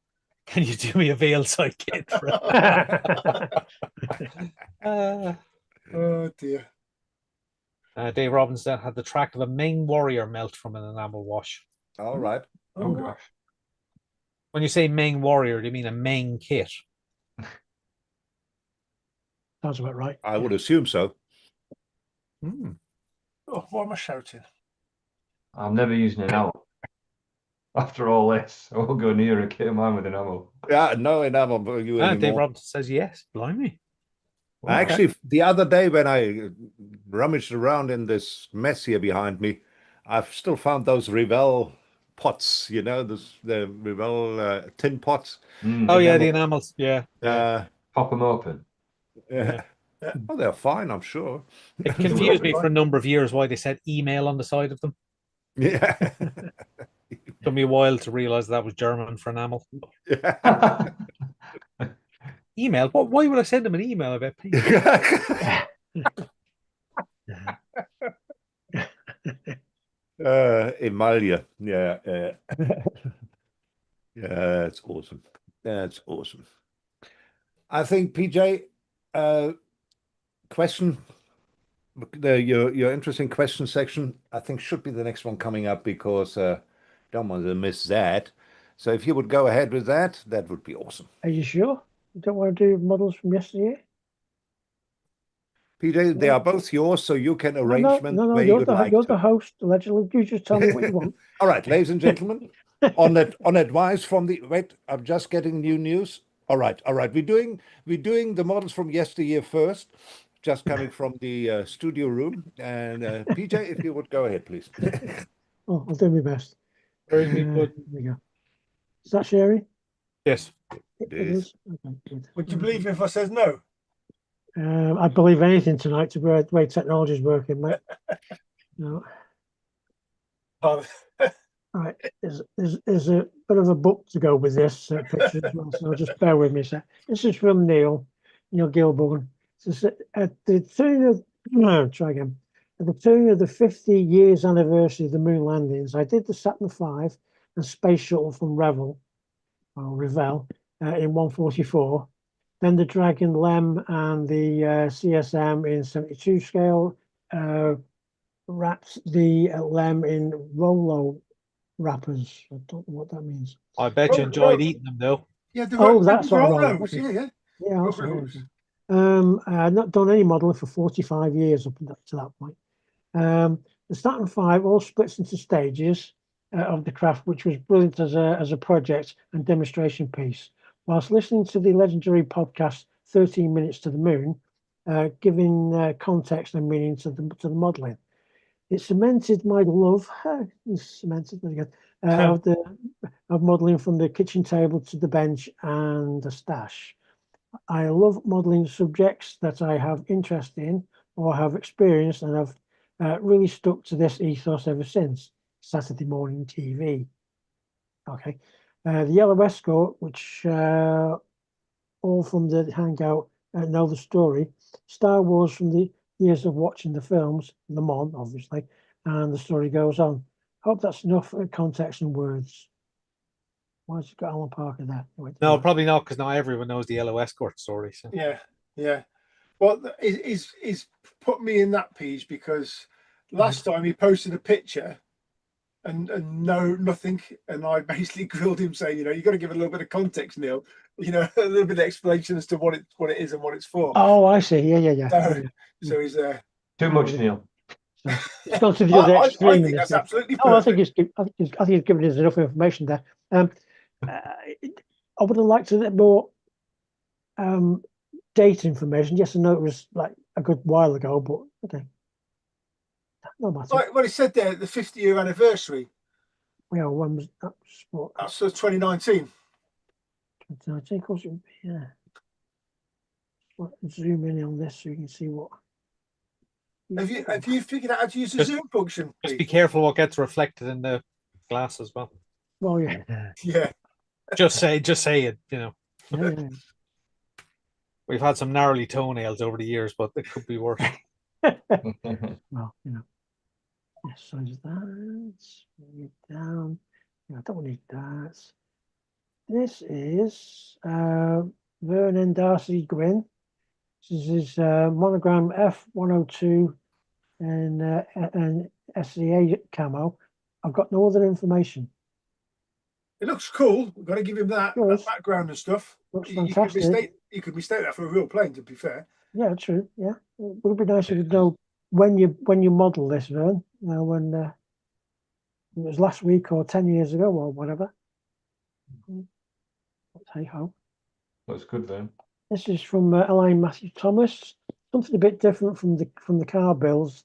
Can you do me a veil side kit? Oh dear. Dave Robinson had the track of a Ming Warrior melt from an enamel wash. All right. Oh gosh. When you say Ming Warrior, do you mean a Ming kit? Sounds about right. I would assume so. Oh, why am I shouting? I'm never using enamel. After all this, I won't go near a kit of mine with enamel. Yeah, no enamel for you anymore. Dave Robinson says yes. Blimey. Okay. Actually, the other day when I rummaged around in this mess here behind me, I've still found those Revell pots, the Revell tin pots. Oh, yeah, the enamels. Yeah. Pop them open. Yeah. Oh, they're fine, I'm sure. It confused me for a number of years why they said email on the side of them. Yeah. Took me a while to realize that was German for enamel. Yeah. Email? Why would I send them an email about paint? Emalia. Yeah. Yeah, it's awesome. That's awesome. I think PJ, question, your interesting question section, I think should be the next one coming up because don't want to miss that. So if you would go ahead with that, that would be awesome. Are you sure? You don't want to do models from yesterday? PJ, they are both yours, so you can arrange them the way you're you'd the like you're to. the host. Allegedly, you just tell me what you want. All right, ladies and gentlemen, on advice from the wait, I'm just getting new news. All right. We're doing the models from yesteryear first, just coming from the studio room. And PJ, if you would go ahead, please. Oh, I'll do my best. Very good. There we go. Is that sharing? Yes. It Yes. is. Okay, good. Would you believe me if I says no? I'd believe anything tonight to the way technology is working, mate. No. Oh, Right, there's a bit of a book to go with this picture as well, so just bear with me a sec. This is from Neil Gilborn. It's at the turn of try again. At the turn of the 50 years anniversary of the moon landings, I did the Saturn V and space shuttle from Revel in 144. Then the Dragon LEM and the CSM in 72 scale. Wrapped the LEM in Rolo wrappers. I don't know what that means. I bet you enjoyed eating them though. yeah, That's all right. Rolos. Yeah. Yeah, that's Rolos. right. I've not done any modeling for 45 years up to that point. The Saturn V all splits into stages of the craft, which was brilliant as a project and demonstration piece. Whilst listening to the legendary podcast 13 Minutes to the Moon, giving context and meaning to the modeling. It cemented my love. Cemented of modeling from the kitchen table to the bench and the stash. I love modeling subjects that I have interest in or have experienced, and I've really stuck to this ethos ever since. Saturday morning TV. Okay, the Yellow Escort, which all from the Hangout know the story. Star Wars from the years of watching the films, Le Mans, obviously, and the story goes on. Hope that's enough context and words. Why has it got Alan Parker there? No, probably not, because not everyone knows the Yellow Escort story. So. Yeah. Well, he's put me in that piece because last time he posted a picture and nothing, and I basically grilled him saying, you got to give a little bit of context, Neil. A little bit of explanation as to what it is and what it's for. Oh, I see. Yeah. So he's Too much, Neil. So it's gone to the other extreme. I think that's absolutely perfect. I think he's given us enough information there. I would have liked a bit more date information. Yes, I know it was like a good while ago, but okay. No matter. Right, well, he said there the 50-year anniversary. Well, when was that? That's 2019. 2019, of course. Yeah. Zoom in on this so you can see what. Have you figured out how to use the zoom function? Just be careful what gets reflected in the glass as well. Well, yeah. Yeah. Just say it. Yeah. We've had some gnarly toenails over the years, but it could be worse. Well, yes, so is that. Bring it down. I don't need that. This is Vernon Darcy Gwynn. This is monogram F102 and SCA camo. I've got no other information. It looks cool. We've got to give him that background and stuff. Looks fantastic. You could mistake that for a real plane, to be fair. Yeah, true. Yeah, it would be nice if you know when you model this, Vern. When it was last week or 10 years ago or whatever. Hey ho. That's good then. This is from Elaine Matthew Thomas. Something a bit different from the car builds.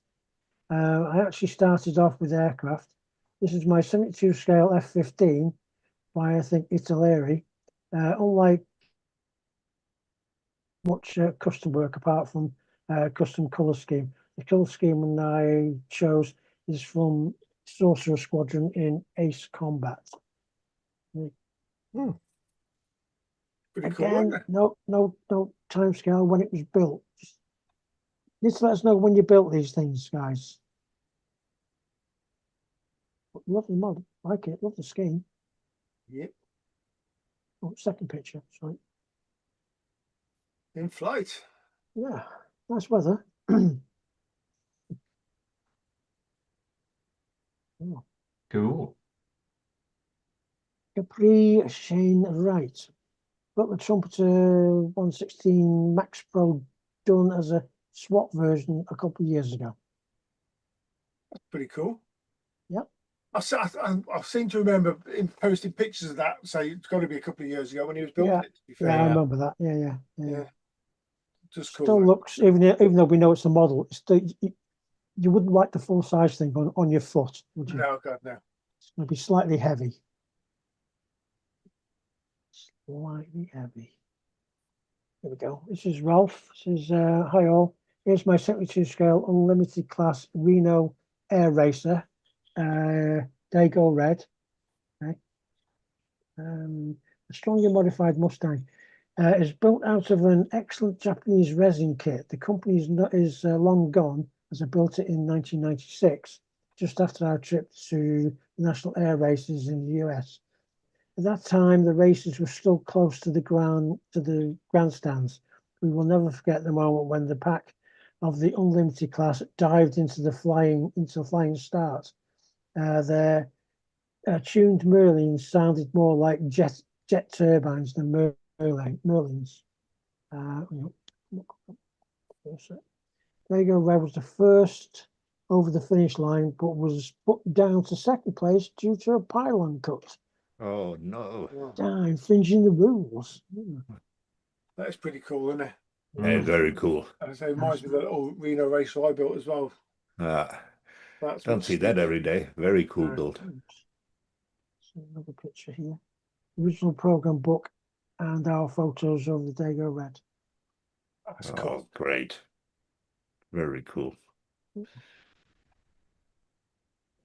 I actually started off with aircraft. This is my 72 scale F-15 by, I think, Italeri. Unlike much custom work apart from custom colour scheme. The colour scheme I chose is from Sorcerer Squadron in Ace Combat. Pretty Again, cool, no time scale when it was built. Just let us know when you built these things, guys. Love the mod, like it, love the scheme. Yep. Oh, second picture, sorry. In flight. Yeah, nice weather. Oh, Cool. Capri Shane Wright. Got the Trumpeter 116 Max Pro done as a swap version a couple of years ago. That's pretty cool. Yep. I seem to remember him posting pictures of that. So it's got to be a couple of years ago when he was building it. To be fair, Yeah, I Yeah. remember that. Yeah. yeah. Just cool. Still looks, even though we know it's a model, it's still, you wouldn't like the full size thing on your foot, would you? No, God, no. It's going to be slightly heavy. Slightly heavy. There we go. This is Ralph. This is hi all. Here's my 72 scale unlimited class Reno Air Racer. Dago red. Okay. A strongly modified Mustang. Is built out of an excellent Japanese resin kit. The company is long gone, as I built it in 1996, just after our trip to the National Air Races in the US. At that time, the races were still close to the grandstands. We will never forget the moment when the pack of the unlimited class dived into the flying start. Their tuned Merlins sounded more like jet turbines than Merlins. Lego Red was the first over the finish line, but was put down to second place due to a pylon cut. Oh no. Infringing the rules. That is pretty cool, isn't it? Yeah, very cool. As I say, it reminds me of the little Reno racer I built as well. That's Don't see that every day. Very cool No. build. Another picture here. Original program book and our photos of the Dago Red. That's Oh, cool. great. Very cool.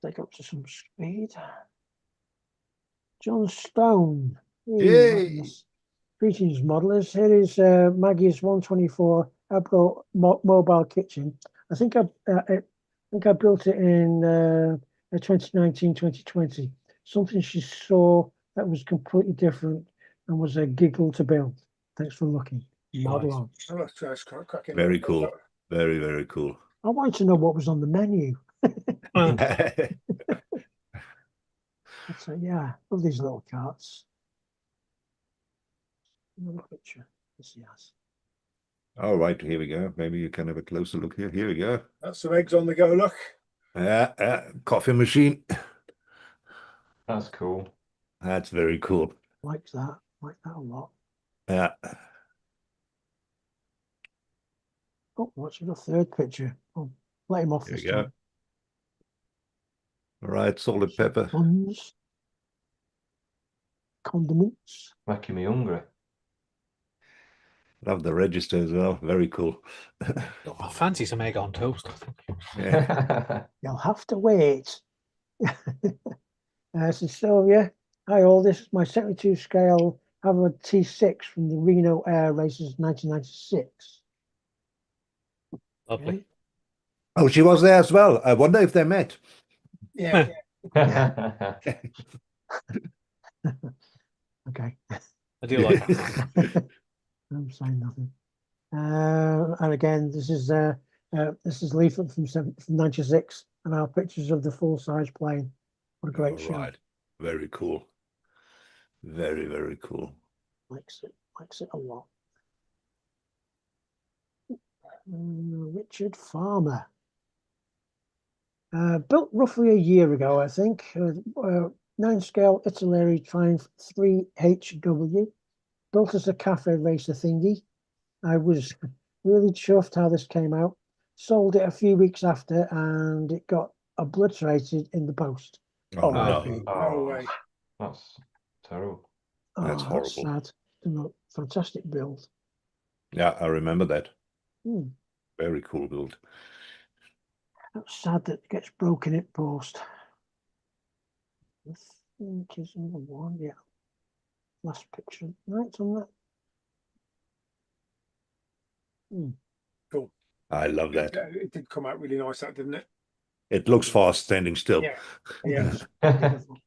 Take up to some speed. John Stone. Yay! Greetings, modelers. Here is Maggie's 124 Abro mobile kitchen. I think I built it in 2019-2020. Something she saw that was completely different and was a giggle to build. Thanks for looking. Model on. Oh, that's cracking. Very cool. Very, very cool. I wanted to know what was on the menu. So yeah, love these little carts. Another picture. Yes. All right, here we go. Maybe you can have a closer look here. Here we go. That's some eggs on the go. Look. Coffee machine. That's cool. That's very cool. Like that a lot. Yeah. Oh, what's the third picture? Oh, let him off Here this we go. time. All right, salt and pepper. Buns. Condiments. Making me hungry. Love the register as well. Very cool. I fancy some egg on toast. Yeah. You'll have to wait. So Sylvia, hi all. This is my 72 scale Harvard T6 from the Reno Air Races 1996. Lovely. Okay. Oh, she was there as well. I wonder if they met. Yeah. Okay. I do like that. I'm saying nothing. And again, this is leaflet from 96, and our pictures of the full size plane. What a great All show! right. Very cool. Very, very cool. Likes it a lot. Richard Farmer. Built roughly a year ago, I think. 9 scale Italeri Triumph 3HW. Built as a cafe racer thingy. I was really chuffed how this came out. Sold it a few weeks after and it got obliterated in the post. Oh, no. no. No way. That's terrible. That's horrible. Sad. Fantastic build. Yeah, I remember that. Hmm. Very cool build. That's sad that it gets broken in post. I think is number 1. Yeah. Last picture. Right on that. Cool. I love that. It did come out really nice, that didn't it? It looks fast standing still. Yeah. Yeah. Beautiful.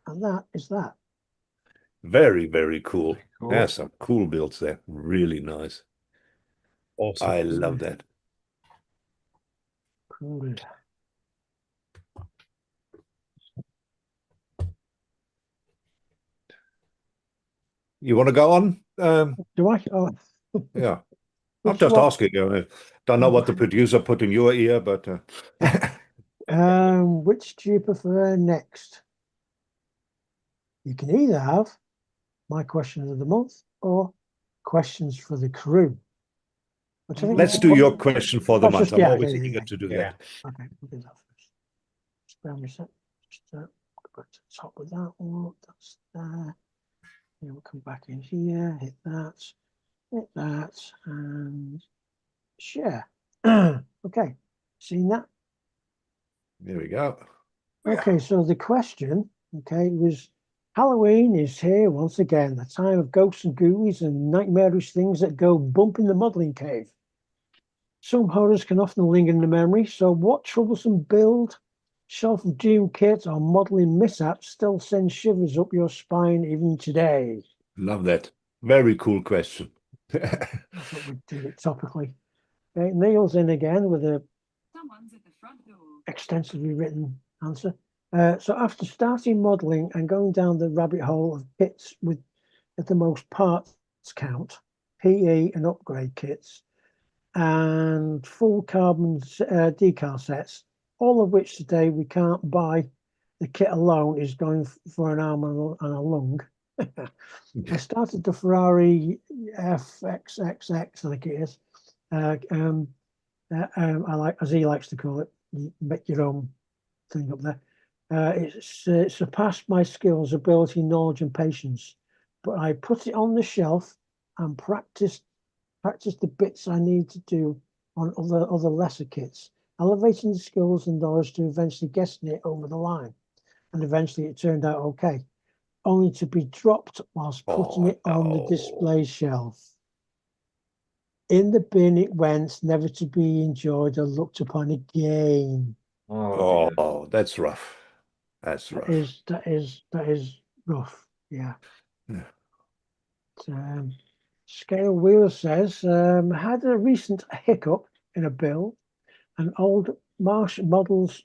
And that is that. Very, very cool. Cool. Yeah, some cool builds there. Really nice. Awesome. I love that. Cool. You want to go on? Do I? Oh, Yeah. I'm which just one? asking you. Don't know what the producer put in your ear, but Which do you prefer next? You can either have my question of the month or questions for the crew. Which I think let's is do your question for the Let's month. just- I'm yeah, always yeah, eager yeah. to do Yeah. that. Okay, we'll do that first. Just bear with me a sec. Just go back to the top with that one. That's there. Yeah, we'll come back in here, hit that, and share. Okay, seen that? There we go. Okay, so the question, was Halloween is here once again, the time of ghosts and ghoulies and nightmarish things that go bump in the modelling cave. Some horrors can often linger in the memory, so what troublesome build, shelf of doom kit or modelling mishaps still send shivers up your spine even today? Love that. Very cool question. I thought we'd do it topically. Okay, Neil's in again with a Someone's at the front door. extensively written answer. So after starting modelling and going down the rabbit hole of kits with at the most parts count, PE and upgrade kits, and full carbon decal sets, all of which today we can't buy. The kit alone is going for an arm and a lung. I started the Ferrari FXXX, I think it is. I like, as he likes to call it, you make your own thing up there. It surpassed my skills, ability, knowledge, and patience. But I put it on the shelf and practiced the bits I need to do on other lesser kits, elevating the skills and knowledge to eventually getting it over the line. And eventually it turned out okay, only to be dropped whilst putting it on the display shelf. In the bin it went, never to be enjoyed or looked upon again. Oh, dear. Oh, that's rough. That's rough. That is rough. Yeah. Yeah. Scale Wheel says, had a recent hiccup in a bill. An old Marsh models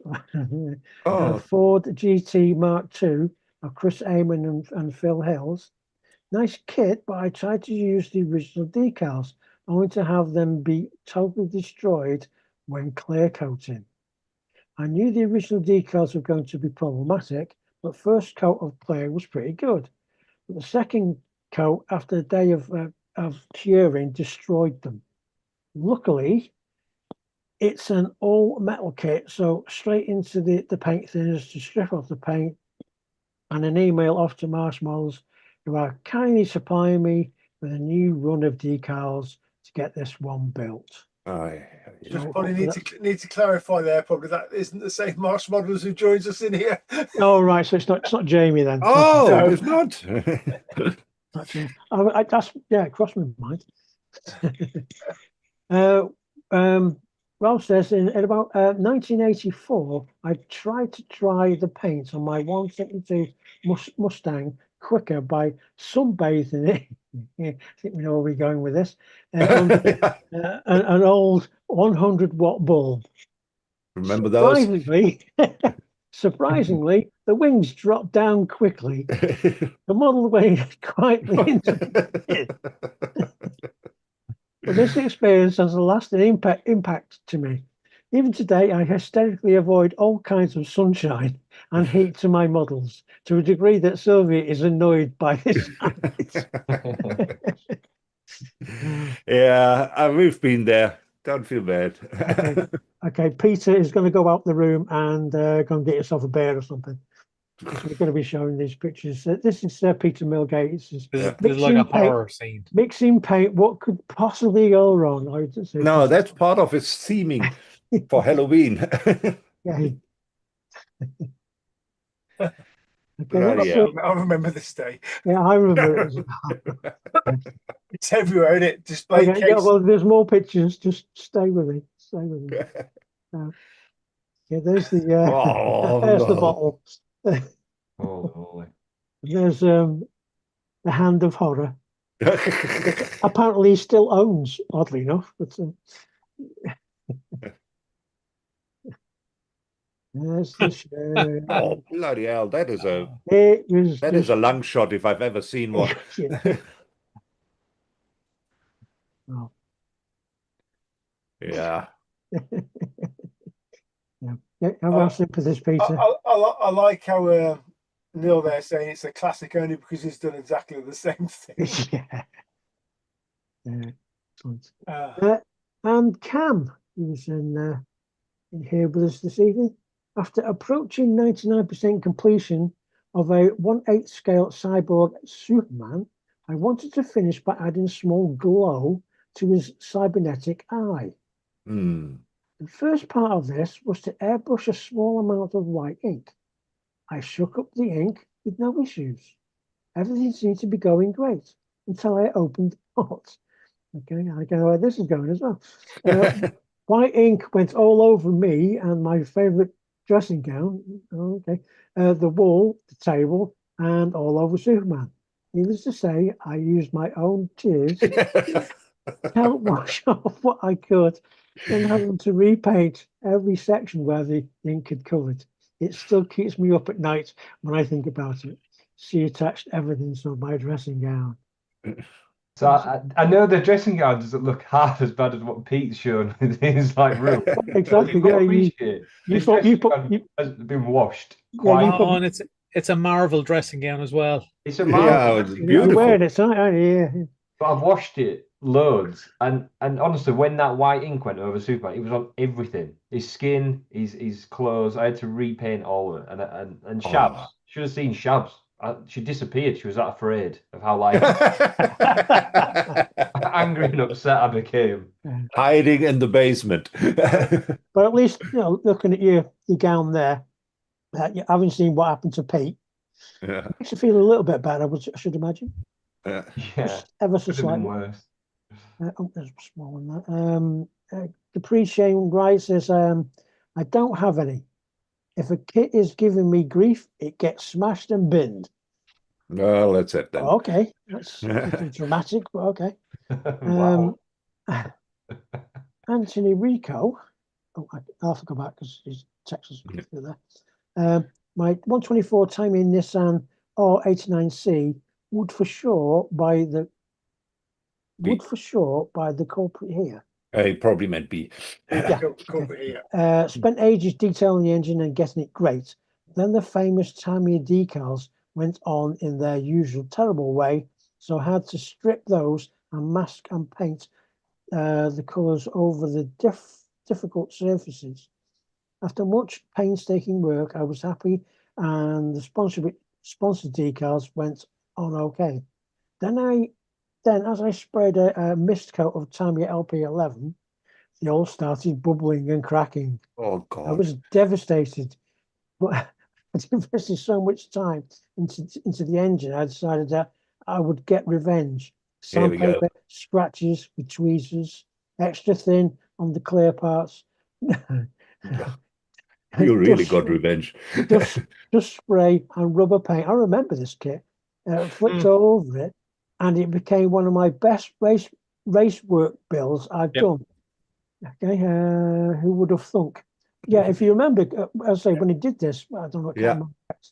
Oh, Ford GT Mark II of Chris Amon and Phil Hills. Nice kit, but I tried to use the original decals, only to have them be totally destroyed when clear coating. I knew the original decals were going to be problematic, but first coat of clear was pretty good. But the second coat, after a day of curing, destroyed them. Luckily, it's an all metal kit, so straight into the paint thinners to strip off the paint, and an email off to Marshmallows, who are kindly supplying me with a new run of decals to get this one built. Just So probably hopefully need to clarify there. Probably that isn't the same Marsh Models who joins us in here. Oh right, so it's not Jamie then. oh, No. it's not. Not Jamie. That's it crossed my mind. Ralph says in about 1984, I tried to dry the paint on my 172 Mustang quicker by sunbathing it. I think we know where we're going with this. Under an old 100-watt bulb. Remember those? Surprisingly, the wings dropped down quickly. The model went quietly into the pit. But this experience has a lasting impact to me. Even today, I hysterically avoid all kinds of sunshine and heat to my models to a degree that Sylvia is annoyed by this habit. Yeah, we've been there. Don't feel bad. Okay, Peter is going to go out the room and go and get yourself a bear or something. Because we're going to be showing these pictures. This is Peter Millgate. This is like a horror scene. Mixing paint, what could possibly go wrong? I would say No, that's part of its theming for Halloween. Yeah. Bloody hell. I remember this day. Yeah, I remember it as well. It's everywhere, isn't it? Display Okay, case. yeah, well, there's more pictures. Just stay with me. Stay with me. Yeah, there's the Oh, there's the no. bottle. Holy, holy. There's The Hand of Horror. Apparently, he still owns, oddly enough. But there's the show. Oh, bloody hell. That is It was a just, lung shot if I've ever seen one. yeah. Oh, Yeah. yeah. Have our sympathies, Peter. I like how Neil there saying it's a classic only because he's done exactly the same thing. Yeah. Excellent. Uh, And Cam, who's in here with us this evening. After approaching 99% completion of a 1/8 scale cyborg Superman, I wanted to finish by adding a small glow to his cybernetic eye. Hmm. The first part of this was to airbrush a small amount of white ink. I shook up the ink with no issues. Everything seemed to be going great until I opened the pot. Okay, I don't know where this is going as well. White ink went all over me and my favourite dressing gown. Okay, the wall, the table, and all over Superman. Needless to say, I used my own tears to help wash off what I could, then having to repaint every section where the ink had covered. It still keeps me up at night when I think about it. She attached evidence of my dressing gown. So I know the dressing gown doesn't look half as bad as what Pete's shown with his like room. Exactly. But Yeah, you this thought you dressing put gown has been washed Yeah, quite. you Oh, and it's a Marvel dressing gown as well. It's a Yeah, marvel. it's you're beautiful. wearing it, aren't you? Yeah. But I've washed it loads, and honestly, when that white ink went over Superman, it was on everything. His skin, his clothes. I had to repaint all of it, and Shabs. Oh. Should have seen Shabs. She disappeared. She was that afraid of how like angry and upset I became. Hiding in the basement. But at least, looking at your gown there, you haven't seen what happened to Pete. Yeah. Makes you feel a little bit better, I should imagine. Yeah. Yeah, Just ever so could have been slightly. worse. Oh, there's a small one there. Capri Shane Wright says, I don't have any. If a kit is giving me grief, it gets smashed and binned. Well, that's it then. Okay, that's something dramatic, but okay. Wow. Anthony Rico. Oh, I'll have to go back because his text was through there. My 124 timing Nissan R89C would for sure by the culprit here. He probably meant B. Yeah. Corporate here. Spent ages detailing the engine and getting it great. Then the famous Tamiya decals went on in their usual terrible way, so I had to strip those and mask and paint the colours over the difficult surfaces. After much painstaking work, I was happy, and the sponsored decals went on okay. Then, as I sprayed a mist coat of Tamiya LP11, they all started bubbling and cracking. Oh, I God. was devastated, but I'd invested so much time into the engine. I decided that I would get revenge. Here we go. Sandpaper, scratches with tweezers, extra thin on the clear parts. You really got revenge. Dust spray and rubber paint. I remember this kit. Flipped all over it, and it became one of my best race work builds I've done. Okay, who would have thunk? Yeah, if you remember, I say when he did this, I don't know what kind of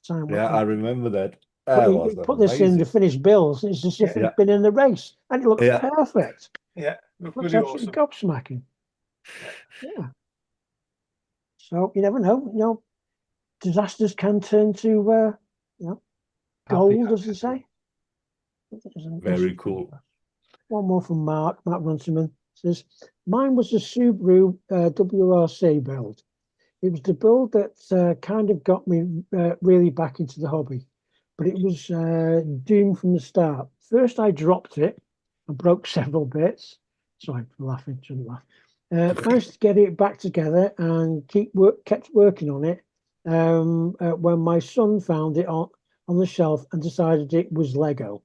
time. Yeah, I remember that. But he put this in the finished bills. It's as if it'd been in the race, and it looks perfect. Yeah, looks really absolutely awesome. gobsmacking. Yeah. So you never know. Disasters can turn to gold, as they say. Very cool. One more from Mark Runciman says, mine was a Subaru WRC build. It was the build that kind of got me really back into the hobby, but it was doomed from the start. First, I dropped it and broke several bits. Sorry for laughing, shouldn't laugh. Managed to get it back together and kept working on it when my son found it on the shelf and decided it was Lego.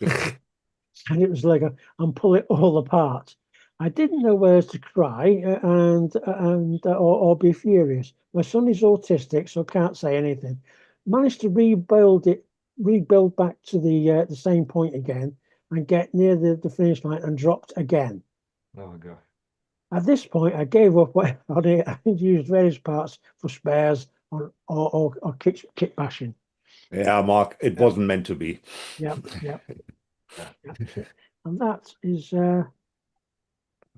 And it was Lego, and pull it all apart. I didn't know whether to cry or be furious. My son is autistic, so can't say anything. Managed to rebuild it rebuild back to the same point again and get near the finish line and dropped again. Oh god. At this point, I gave up on it. I used various parts for spares or kit bashing. Yeah, Mark, it wasn't meant to be. Yep. And that is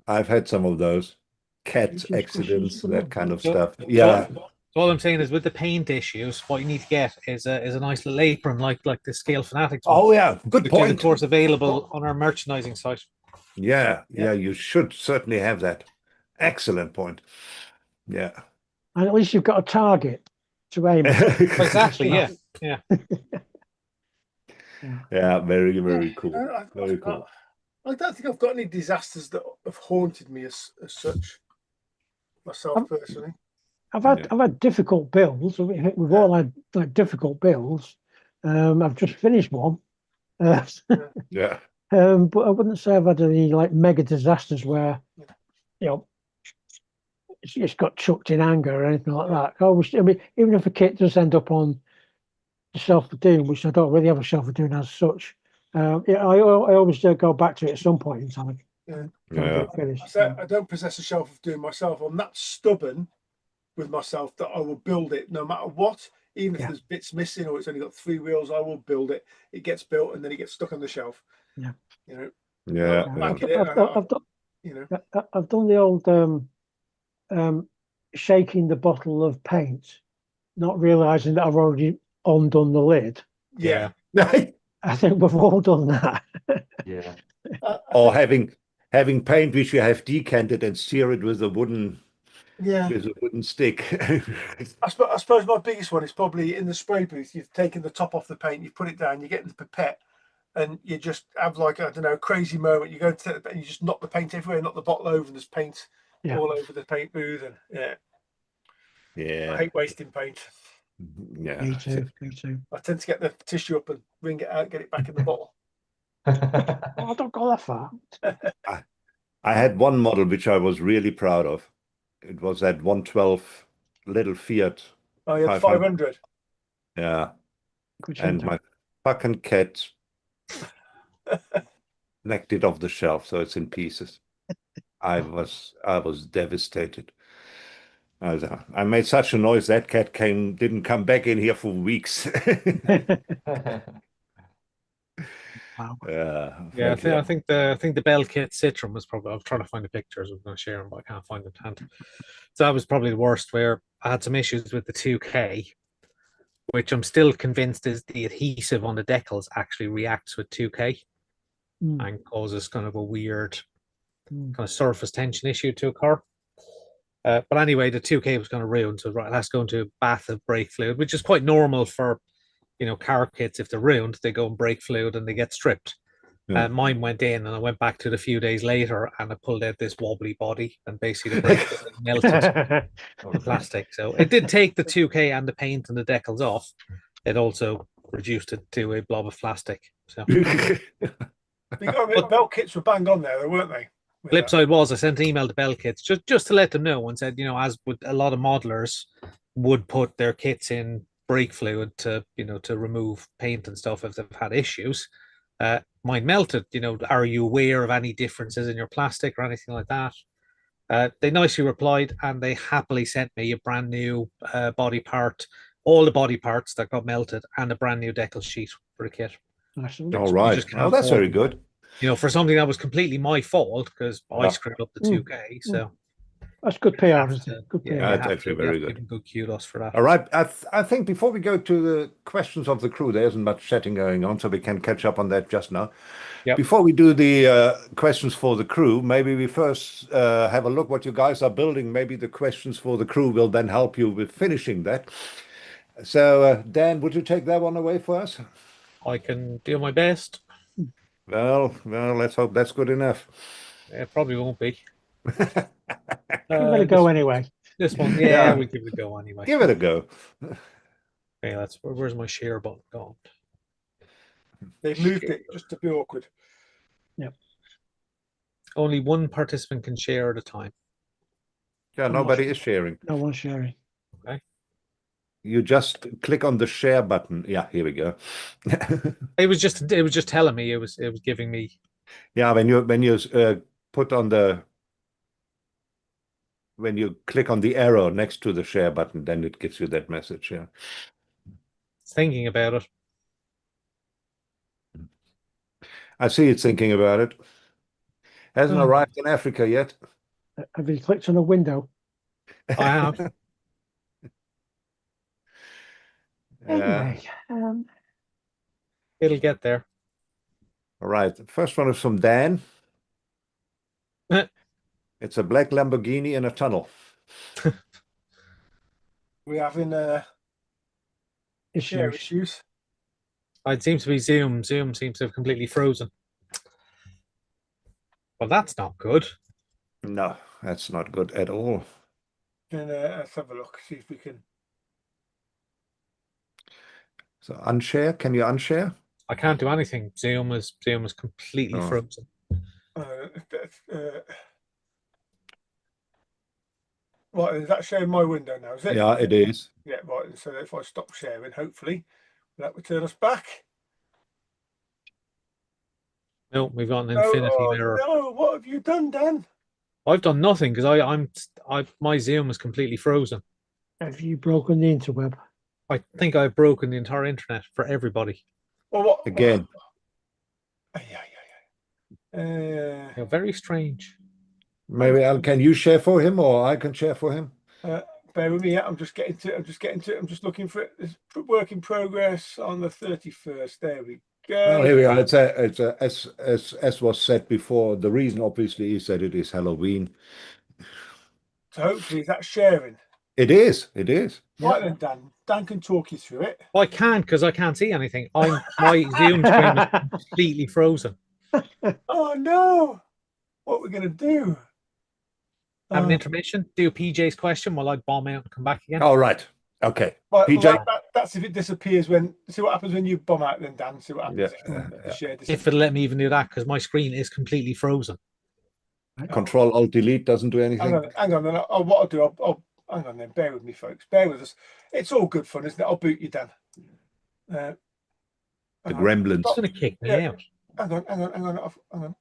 I've had some of those cat Just accidents, questions for that them. kind of So- stuff. So- Yeah, so all I'm saying is with the paint issues, what you need to get is a nice little apron like the Scale Fanatics one, oh yeah, good which is of point. course available on our merchandising site. Yeah, you should certainly have that. Excellent point. Yeah. and at least you've got a target to aim at. Exactly, yeah. Yeah. Yeah, very, very cool. I Very cool. don't think I've got any disasters that have haunted me as such myself personally. I've had difficult builds. We've all had like difficult builds. I've just finished one. Yeah. But I wouldn't say I've had any like mega disasters where, you know, it's got chucked in anger or anything like that. I mean, even if a kit does end up on the shelf for doom, which I don't really have a shelf for doom as such, I always go back to it at some point in time. Yeah. Try and get it finished. I don't possess a shelf of doom myself. I'm that stubborn with myself that I will build it no matter what. Even if there's bits missing or it's only got 3 wheels, I will build it. It gets built and then it gets stuck on the shelf. Yeah. You know. Yeah. I've done the old shaking the bottle of paint, not realizing that I've already undone the lid. Yeah. I think we've all done that. Yeah. Or having paint which you have decanted and steer it with a wooden stick. I suppose my biggest one is probably in the spray booth. You've taken the top off the paint, you've put it down, you get in the pipette, and you just have like I don't know, a crazy moment. You go to and you just knock the paint everywhere, knock the bottle over, and there's paint all over the paint booth, and I hate wasting paint. Yeah, me too. I tend to get the tissue up and wring it out, get it back in the bottle. I don't go that far. I had one model which I was really proud of. It was that 112 little Fiat. Oh, yeah, 500. Yeah. And my fucking cat knocked it off the shelf, so it's in pieces. I was devastated. I made such a noise that cat didn't come back in here for weeks. Wow. Yeah, I think the Bell kit Citron was probably. I was trying to find the pictures. I was going to share them, but I can't find them. So that was probably the worst. Where I had some issues with the 2K, which I'm still convinced is the adhesive on the decals actually reacts with 2K and causes kind of a weird kind of surface tension issue to occur. But anyway, the 2K was kind of ruined, so it has to go into a bath of brake fluid, which is quite normal for, car kits. If they're ruined, they go in brake fluid and they get stripped. Mine went in, and I went back to it a few days later, and I pulled out this wobbly body, and basically the brake fluid melted the plastic. So it did take the 2K and the paint and the decals off. It also reduced it to a blob of plastic. So Bell kits were bang on there, weren't they? Flip side was I sent an email to Bell Kits just to let them know and said, as with a lot of modelers would put their kits in brake fluid to remove paint and stuff if they've had issues. Mine melted. Are you aware of any differences in your plastic or anything like that? They nicely replied, and they happily sent me a brand new body part, all the body parts that got melted, and a brand new decal sheet for the kit. All right. Oh, that's very good. For something that was completely my fault because I screwed up the 2K. So that's good PR, isn't it? Good PR. Yeah, that's actually very good. Good kudos for that. All right. I think before we go to the questions of the crew, there isn't much chatting going on, so we can catch up on that just now. Yep. Before we do the questions for the crew, maybe we first have a look what you guys are building. Maybe the questions for the crew will then help you with finishing that. So, Dan, would you take that one away for us? I can do my best. Well, let's hope that's good enough. It probably won't be. Give it a go anyway. This one, yeah, we give it a go anyway. Give it a go. Okay, where's my share button gone? They've moved it just to be awkward. Yep. Only one participant can share at a time. Yeah, nobody is sharing. No one's sharing. Okay. you just click on the share button. Yeah, here we go. It was just telling me it was giving me. Yeah, when you put on the when you click on the arrow next to the share button, then it gives you that message. Yeah. Thinking about it. I see it's thinking about it. Hasn't Oh. arrived in Africa yet. Have you clicked on a window? I have. Anyway, It'll get there. All right. The first one is from Dan. It's a black Lamborghini in a tunnel. We're having share issues. It seems to be Zoom. Zoom seems to have completely frozen. Well, that's not good. No, that's not good at all. And let's have a look, see if we can. So unshare, can you unshare? I can't do anything. Zoom is completely frozen. Right, is that sharing my window now? Is it? Yeah, it is. Yeah, right. So if I stop sharing, hopefully that will turn us back. No, we've got an infinity mirror. No, what have you done, Dan? I've done nothing because my Zoom is completely frozen. Have you broken the interweb? I think I've broken the entire internet for everybody. Well, what again? Yeah, very strange. Maybe can you share for him, or I can share for him? Bear with me. I'm just getting to it. I'm just looking for it. It's work in progress on the 31st. There we go. Oh, here we are. As was said before. The reason, obviously, is that it is Halloween. So hopefully that's sharing. It is. It is. Right then, Dan. Dan can talk you through it. Well, I can't because I can't see anything. My Zoom screen is completely frozen. Oh no! What we're gonna do? Have an intermission. Do PJ's question while I bomb out and come back again. All right. Okay. Right, PJ. well, that's if it disappears when. See what happens when you bomb out. Then Dan, see what happens. If it'll let me even do that, because my screen is completely frozen. Control Alt Delete doesn't do anything. Hang on. Then what I'll do? I'll hang on. Then bear with me, folks. Bear with us. It's all good fun, isn't it? I'll boot you, Dan. The gremlins. It's going to kick me out. Hang on.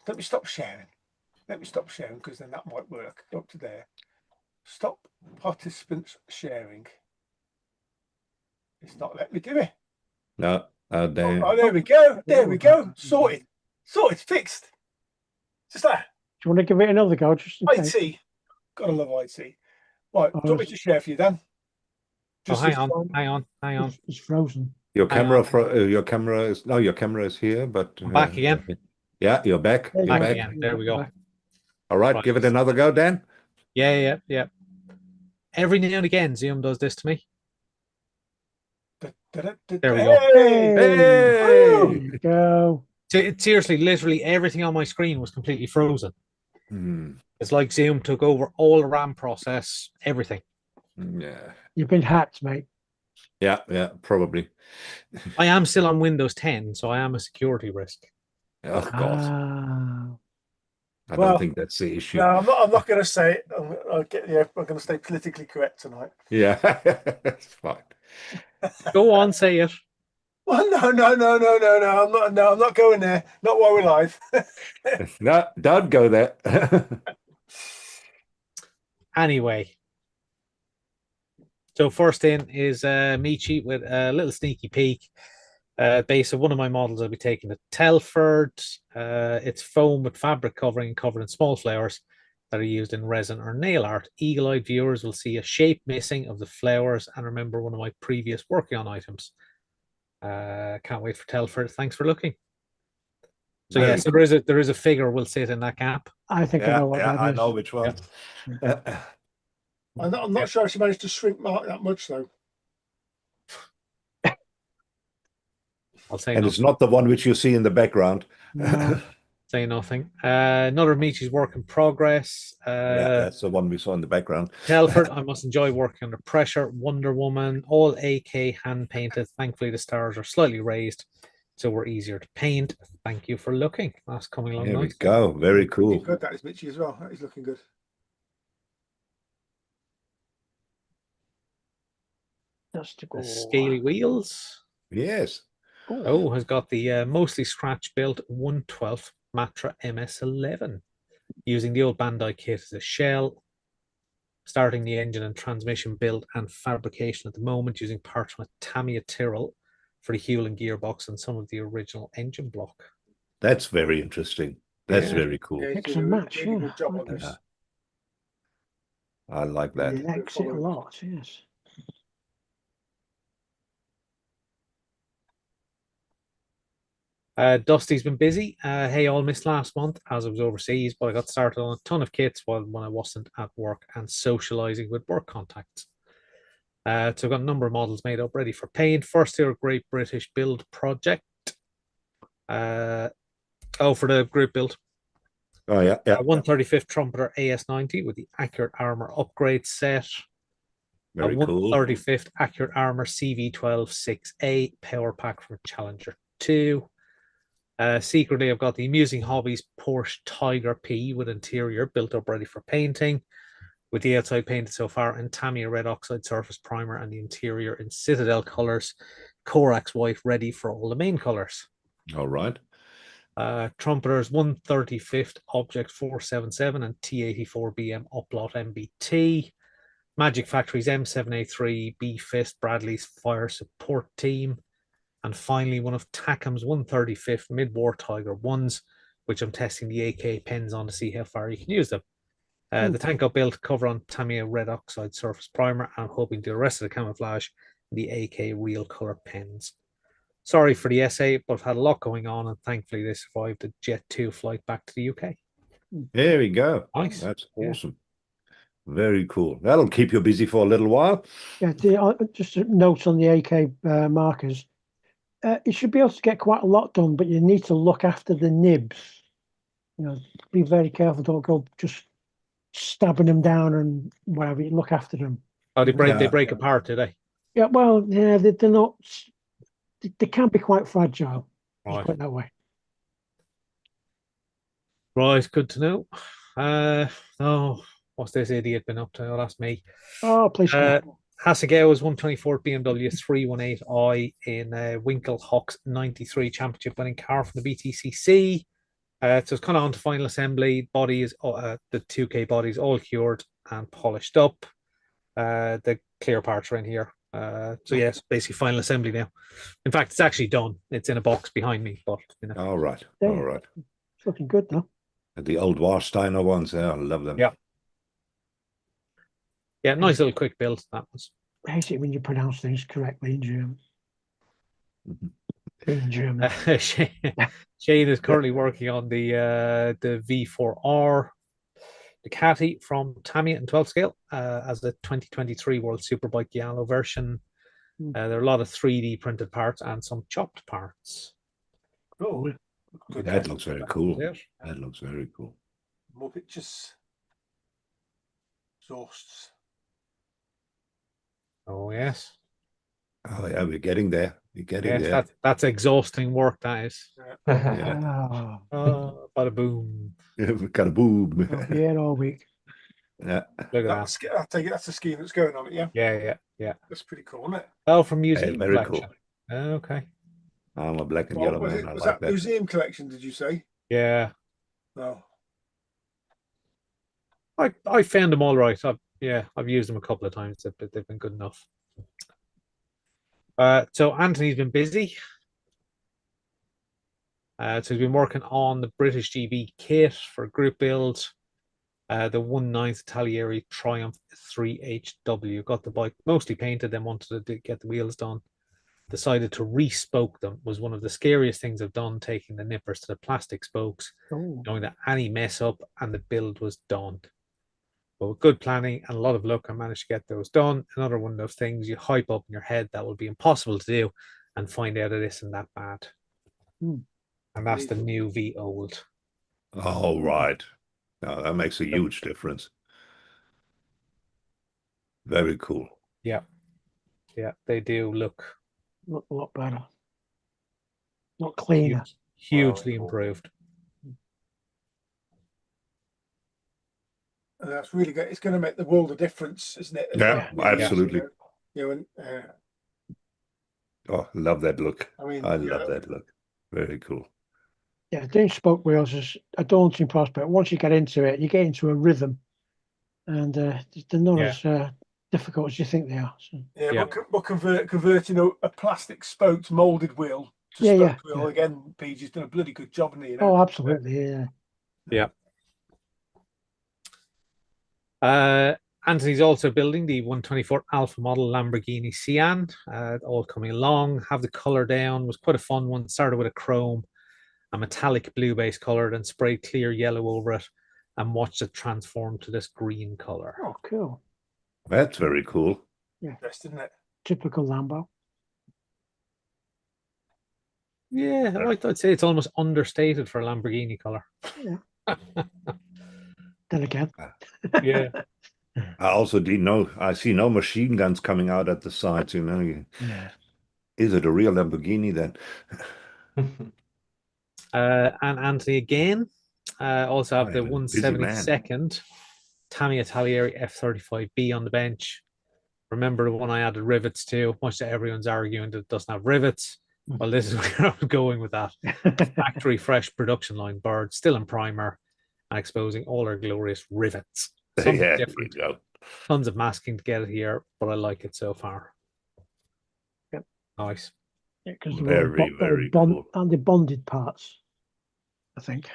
Let me stop sharing. Because then that might work. Up to there. Stop participants sharing. It's not letting me do it. No. There. Oh, there we go. There we go. Sorted. Fixed. Just that. Do you want to give it another go? Just in case? IT. Gotta love IT. Right. Do you want me to share for you, Dan? Hang on. It's frozen. Your camera is here, but I'm back again. Yeah, you're back. There You're Back back. again. There we go. All right, give it another go, Dan. Yeah. Every now and again, Zoom does this to me. There we go. Hey! Hey! There you go. Seriously, literally everything on my screen was completely frozen. Hmm. It's like Zoom took over all the RAM process, everything. Yeah. You've been hacked, mate. Yeah, probably. I am still on Windows 10, so I am a security risk. Oh God. I don't think that's the issue. No, I'm not going to say it. I'm going to stay politically correct tonight. Yeah, that's fine. Go on, say it. Well, no. I'm not going there. Not while we're live. No, don't go there. Anyway. So first in is Michi with a little sneaky peek. Base of one of my models I'll be taking to Telford. It's foam with fabric covering covered in small flowers that are used in resin or nail art. Eagle-eyed viewers will see a shape missing of the flowers and remember one of my previous working on items. Can't wait for Telford. Thanks for looking. So yeah, so there is a figure will sit in that gap. I think I know what that is. I know which one. Yeah. I'm not sure she managed to shrink Mark that much though. I'll say and nothing. It's not the one which you see in the background. No. Say nothing. Another Michi's work in progress. Yeah, that's the one we saw in the background. Telford, I must enjoy working under pressure. Wonder Woman, all AK hand painted. Thankfully, the stars are slightly raised, so we're easier to paint. Thank you for looking. That's coming along There we nicely. go. Very cool. Good, that is Mitchy as well. That is looking good. That's to The go. scaly wheels. Yes. Oh, has got the mostly scratch built 1/12 Matra MS11 using the old Bandai kit as a shell. Starting the engine and transmission build and fabrication at the moment using parts from a Tamiya Tyrrell for the Hewlin gearbox and some of the original engine block. That's very interesting. That's Yeah. very cool. Yeah, he's Mix doing and a match, really yeah. good job on Okay. this. I like that. He likes it a lot, yes. Dusty's been busy. Hey, all missed last month as I was overseas, but I got started on a ton of kits when I wasn't at work and socializing with work contacts. So I've got a number of models made up ready for paint. First, your Great British Build project. For the group build. Oh, yeah. Yeah. 135th Trumpeter AS90 with the Accurate Armor upgrade set. Very cool. 135th Accurate Armor CV12 6A power pack from Challenger 2. Secretly, I've got the Amusing Hobbies Porsche Tiger P with interior built up ready for painting, with the outside painted so far in Tamiya red oxide surface primer and the interior in Citadel colors, Corax white ready for all the main colors. All right. Trumpeter's 135th Object 477 and T84BM Uplot MBT. Magic Factory's M7A3 B Fist Bradley's Fire Support Team. And finally, one of Tacham's 135th Mid-War Tiger 1s, which I'm testing the AK pens on to see how far you can use them. The tank got built cover on Tamiya red oxide surface primer, and I'm hoping to do the rest of the camouflage in the AK real color pens. Sorry for the essay, but I've had a lot going on, and thankfully they survived the Jet 2 flight back to the UK. There we go. Nice. That's Yeah. awesome. Very cool. That'll keep you busy for a little while. Yeah, just a note on the AK markers. You should be able to get quite a lot done, but you need to look after the nibs. You know, be very careful. Don't go just stabbing them down and whatever. You look after them. Oh, they break Yeah. apart, do they? Yeah, well, yeah, they're not. They can be quite fragile. Just Right. put it that way. Right, good to know. What's this idiot been up to? Oh, that's me. Oh, please. Hasegawa's 124 BMW 318i in Winkelhock's 93 championship winning car from the BTCC. So it's kind of on to final assembly. Body is the 2K body is all cured and polished up. The clear parts are in here. So yes, basically final assembly now. In fact, it's actually done. It's in a box behind me. But you know. All right. Yeah. All right. It's looking good now. And the old Warsteiner ones, I love them. Yeah. Yeah, nice little quick build. That was. I hate it when you pronounce things correctly in German. In German. Shane is currently working on the V4R Ducati from Tamiya in 12 scale as the 2023 World Superbike Giallo version. There are a lot of 3D printed parts and some chopped parts. Oh, That looks very cool. Yeah. That looks very cool. More pictures. Exhausts. Oh yes. Oh yeah, we're getting there. We're getting there. That's exhausting work. That is. Yeah. Oh, Bada boom. We've got a boom. I'll be here all week. Yeah. Look at that. I take it that's the scheme that's going on it, yeah? Yeah. That's pretty cool, isn't it? Oh, from museum very collection. cool. Okay. I'm a black and yellow man. I Was like that museum collection, did you say? Yeah. No. I found them all right. I've used them a couple of times. They've been good enough. So Anthony's been busy. So he's been working on the British GB kit for group build. The 1/9 Taglieri Triumph 3HW. Got the bike mostly painted, then wanted to get the wheels done. Decided to re-spoke them. Was one of the scariest things I've done, taking the nippers to the plastic spokes, knowing that any mess up and the build was done. But with good planning and a lot of luck, I managed to get those done. Another one of those things you hype up in your head that will be impossible to do and find out it isn't that bad. And that's the new V old. Oh, right. No, that makes a huge difference. Very cool. Yeah, they do look A lot better. A lot cleaner. hugely improved. And that's really good. It's going to make the world a difference, isn't it? Yeah, absolutely. You know, and Oh, love that look. I mean, I yeah, love that look. Very cool. Yeah, doing spoke wheels is a daunting prospect. Once you get into it, you get into a rhythm, and they're not Yeah. as difficult as you think they are. So, yeah, Yeah. but converting a plastic spoked molded wheel to Yeah, spoke yeah, wheel again. PG's done a bloody good job in it. You oh, know. absolutely, yeah. Anthony's also building the 124 Alpha model Lamborghini Sian, all coming along. Have the color down. Was quite a fun one. Started with a chrome, a metallic blue base color, then sprayed clear yellow over it, and watched it transform to this green color. Oh, cool. That's very cool. Best, isn't it? Typical Lambo. Yeah, I'd say it's almost understated for a Lamborghini color. Yeah. Then again. Yeah. I also didn't know. I see no machine guns coming out at the sides. Yeah. Is it a real Lamborghini then? And Anthony again. Also have I the am a busy man. 172nd Tamiya Taglieri F35B on the bench. Remember the one I added rivets to? Much that everyone's arguing that it doesn't have rivets. Well, this is where I'm going with that. Factory fresh production line bird, still in primer, and exposing all our glorious rivets. Something Yeah, different. there you go. Tons of masking to get it here, but I like it so far. Yep. Nice. Yeah, because Very cool. And the bonded parts, I think.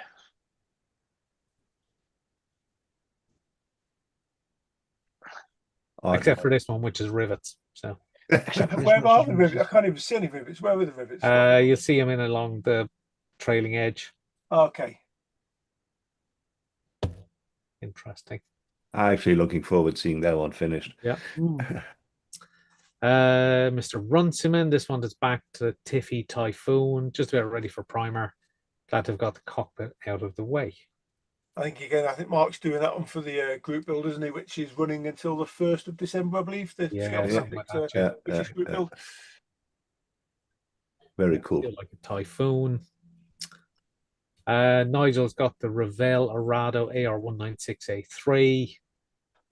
Except for this one, which is rivets. So Where are the rivets? I can't even see any rivets. Where were the rivets? you'll see them in along the trailing edge. Okay. Interesting. I'm actually looking forward to seeing that one finished. Yeah. Mm. Mr. Runciman, this one is back to the Tiffy Typhoon, just about ready for primer. Glad to have got the cockpit out of the way. I think Mark's doing that one for the group build, isn't he? Which is running until the 1st of December, I believe. The Something like that, British group build. Very cool. Feel like a Typhoon. Nigel's got the Revell Arado AR196A3.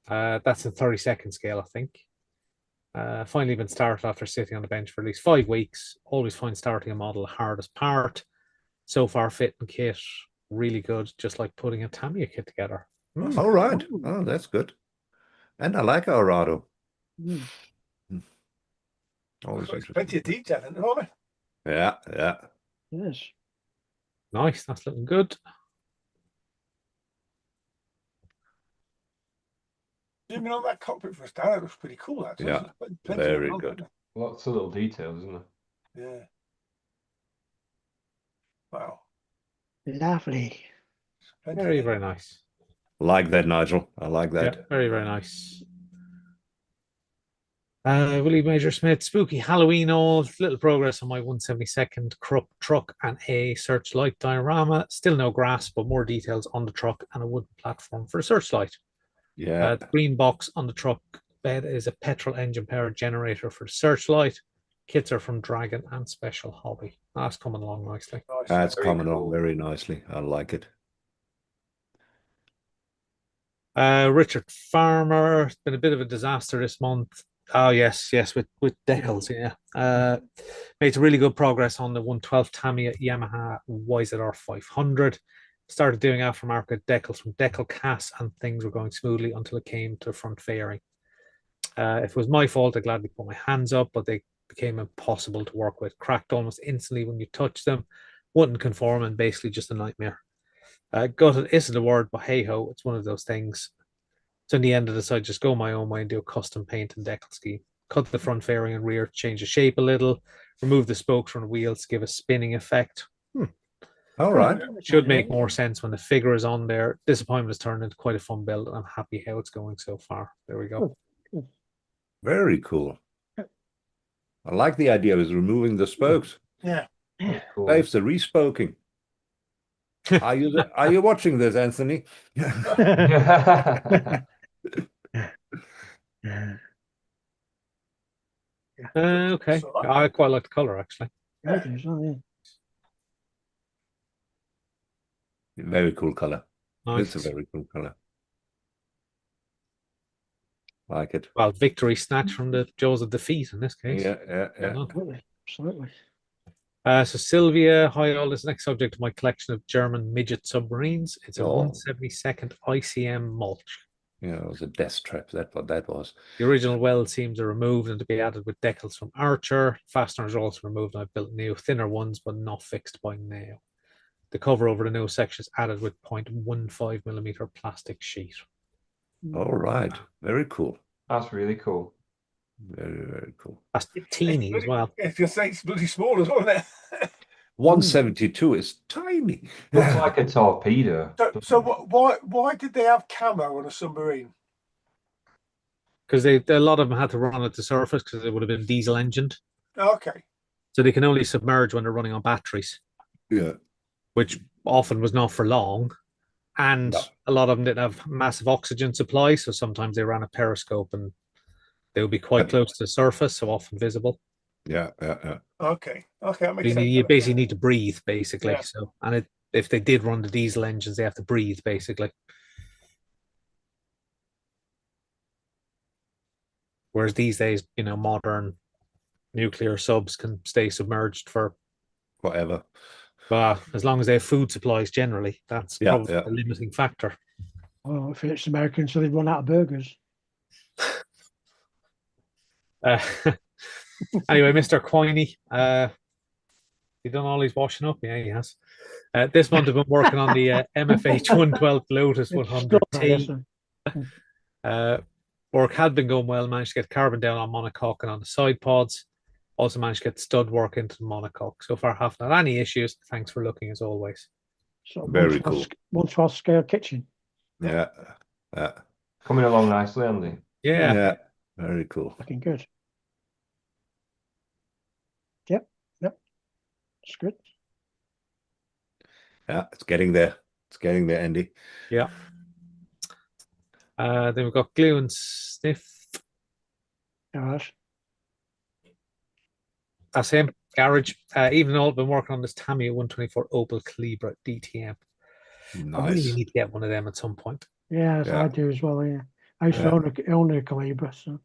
That's a 32nd scale, I think. Finally been started after sitting on the bench for at least 5 weeks. Always find starting a model the hardest part. So far, fit and kit, really good, just like putting a Tamiya kit together. All right. Oh, that's good. And I like Arado. Mm. Always There's interesting. plenty of detail in there, aren't there? Yeah. Yes. Nice, that's looking good. Zooming on that cockpit for us, Dan, it looks pretty cool. Actually. Yeah, Plenty very on, good. Lots of little details, isn't there? Yeah. Wow. Lovely. Plenty Very, there. very nice. Like that, Nigel. I like that. Yeah, very, very nice. Willie Major Smith, spooky Halloween all. Little progress on my 172nd Krupp truck and a searchlight diorama. Still no grass, but more details on the truck and a wooden platform for a searchlight. Yeah. The green box on the truck bed is a petrol engine powered generator for the searchlight. Kits are from Dragon and Special Hobby. That's coming along nicely. Nice. That's Very coming cool. along very nicely. I like it. Richard Farmer, it's been a bit of a disaster this month. Oh yes, with decals, yeah. Made some really good progress on the 112 Tamiya Yamaha YZR 500. Started doing aftermarket decals from Decal Cass, and things were going smoothly until it came to front fairing. If it was my fault, I gladly put my hands up, but they became impossible to work with. Cracked almost instantly when you touch them. Wouldn't conform, and basically just a nightmare. Gutted isn't a word, but hey ho, it's one of those things. So in the end, I decided just go my own way and do a custom paint and decal scheme. Cut the front fairing and rear, change the shape a little, remove the spokes from the wheels to give a spinning effect. All right. Should make more sense when the figure is on there. Disappointment has turned into quite a fun build, and I'm happy how it's going so far. There we go. Very cool. I like the idea of removing the spokes. Yeah. Cool. Saves the respoking. Are you watching this, Anthony? Okay. I quite like the color actually. Very cool color. Nice. It's a very cool color. Like it. Well, victory snatch from the jaws of defeat in this case. Yeah. Well Absolutely. So Sylvia, hi all. This next subject of my collection of German midget submarines. It's a Oh. 1/72 ICM mulch. Yeah, it was a death trap. That's what that was. The original well seams are removed and to be added with decals from Archer. Fasteners are also removed and I've built new, thinner ones, but not fixed by now. The cover over the new section is added with 0.15mm plastic sheet. All right. Very cool. That's really cool. Very, very cool. That's teeny as well. If you say it's bloody small as well, isn't it? 172 is tiny. Looks like a torpedo. So why did they have camo on a submarine? Because a lot of them had to run at the surface because it would have been diesel engined. Okay. So they can only submerge when they're running on batteries, Yeah. which often was not for long. And No. a lot of them didn't have massive oxygen supply. So sometimes they ran a periscope and they would be quite close to the surface, so often visible. Yeah. Okay, that makes sense. You basically need to breathe, basically. Yeah. So, and if they did run the diesel engines, they have to breathe, basically. Whereas these days, modern nuclear subs can stay submerged for Forever. as long as they have food supplies. Generally, that's probably the limiting factor. Oh, if it's American, so they'd run out of burgers. Anyway, Mr. Quiney, he done all his washing up? Yeah, he has. This month I've been working on the MFH 112 Lotus 100T. Work had been going well. Managed to get carbon down on monocoque and on the side pods. Also managed to get stud work into the monocoque. So far, haven't had any issues. Thanks for looking as always. So Very cool. 112 scale kitchen. Yeah. Coming along nicely, Andy. Yeah. Very cool. Looking good. Yep. It's good. Yeah, it's getting there. Andy. Yeah. Then we've got glue and sniff. All right. That's him. Garage. Even though I've been working on this Tamiya 124 Opel Calibra DTM. Nice. I really need to get one of them at some point. Yeah, I do as well. Yeah, I used to own a Calibra. So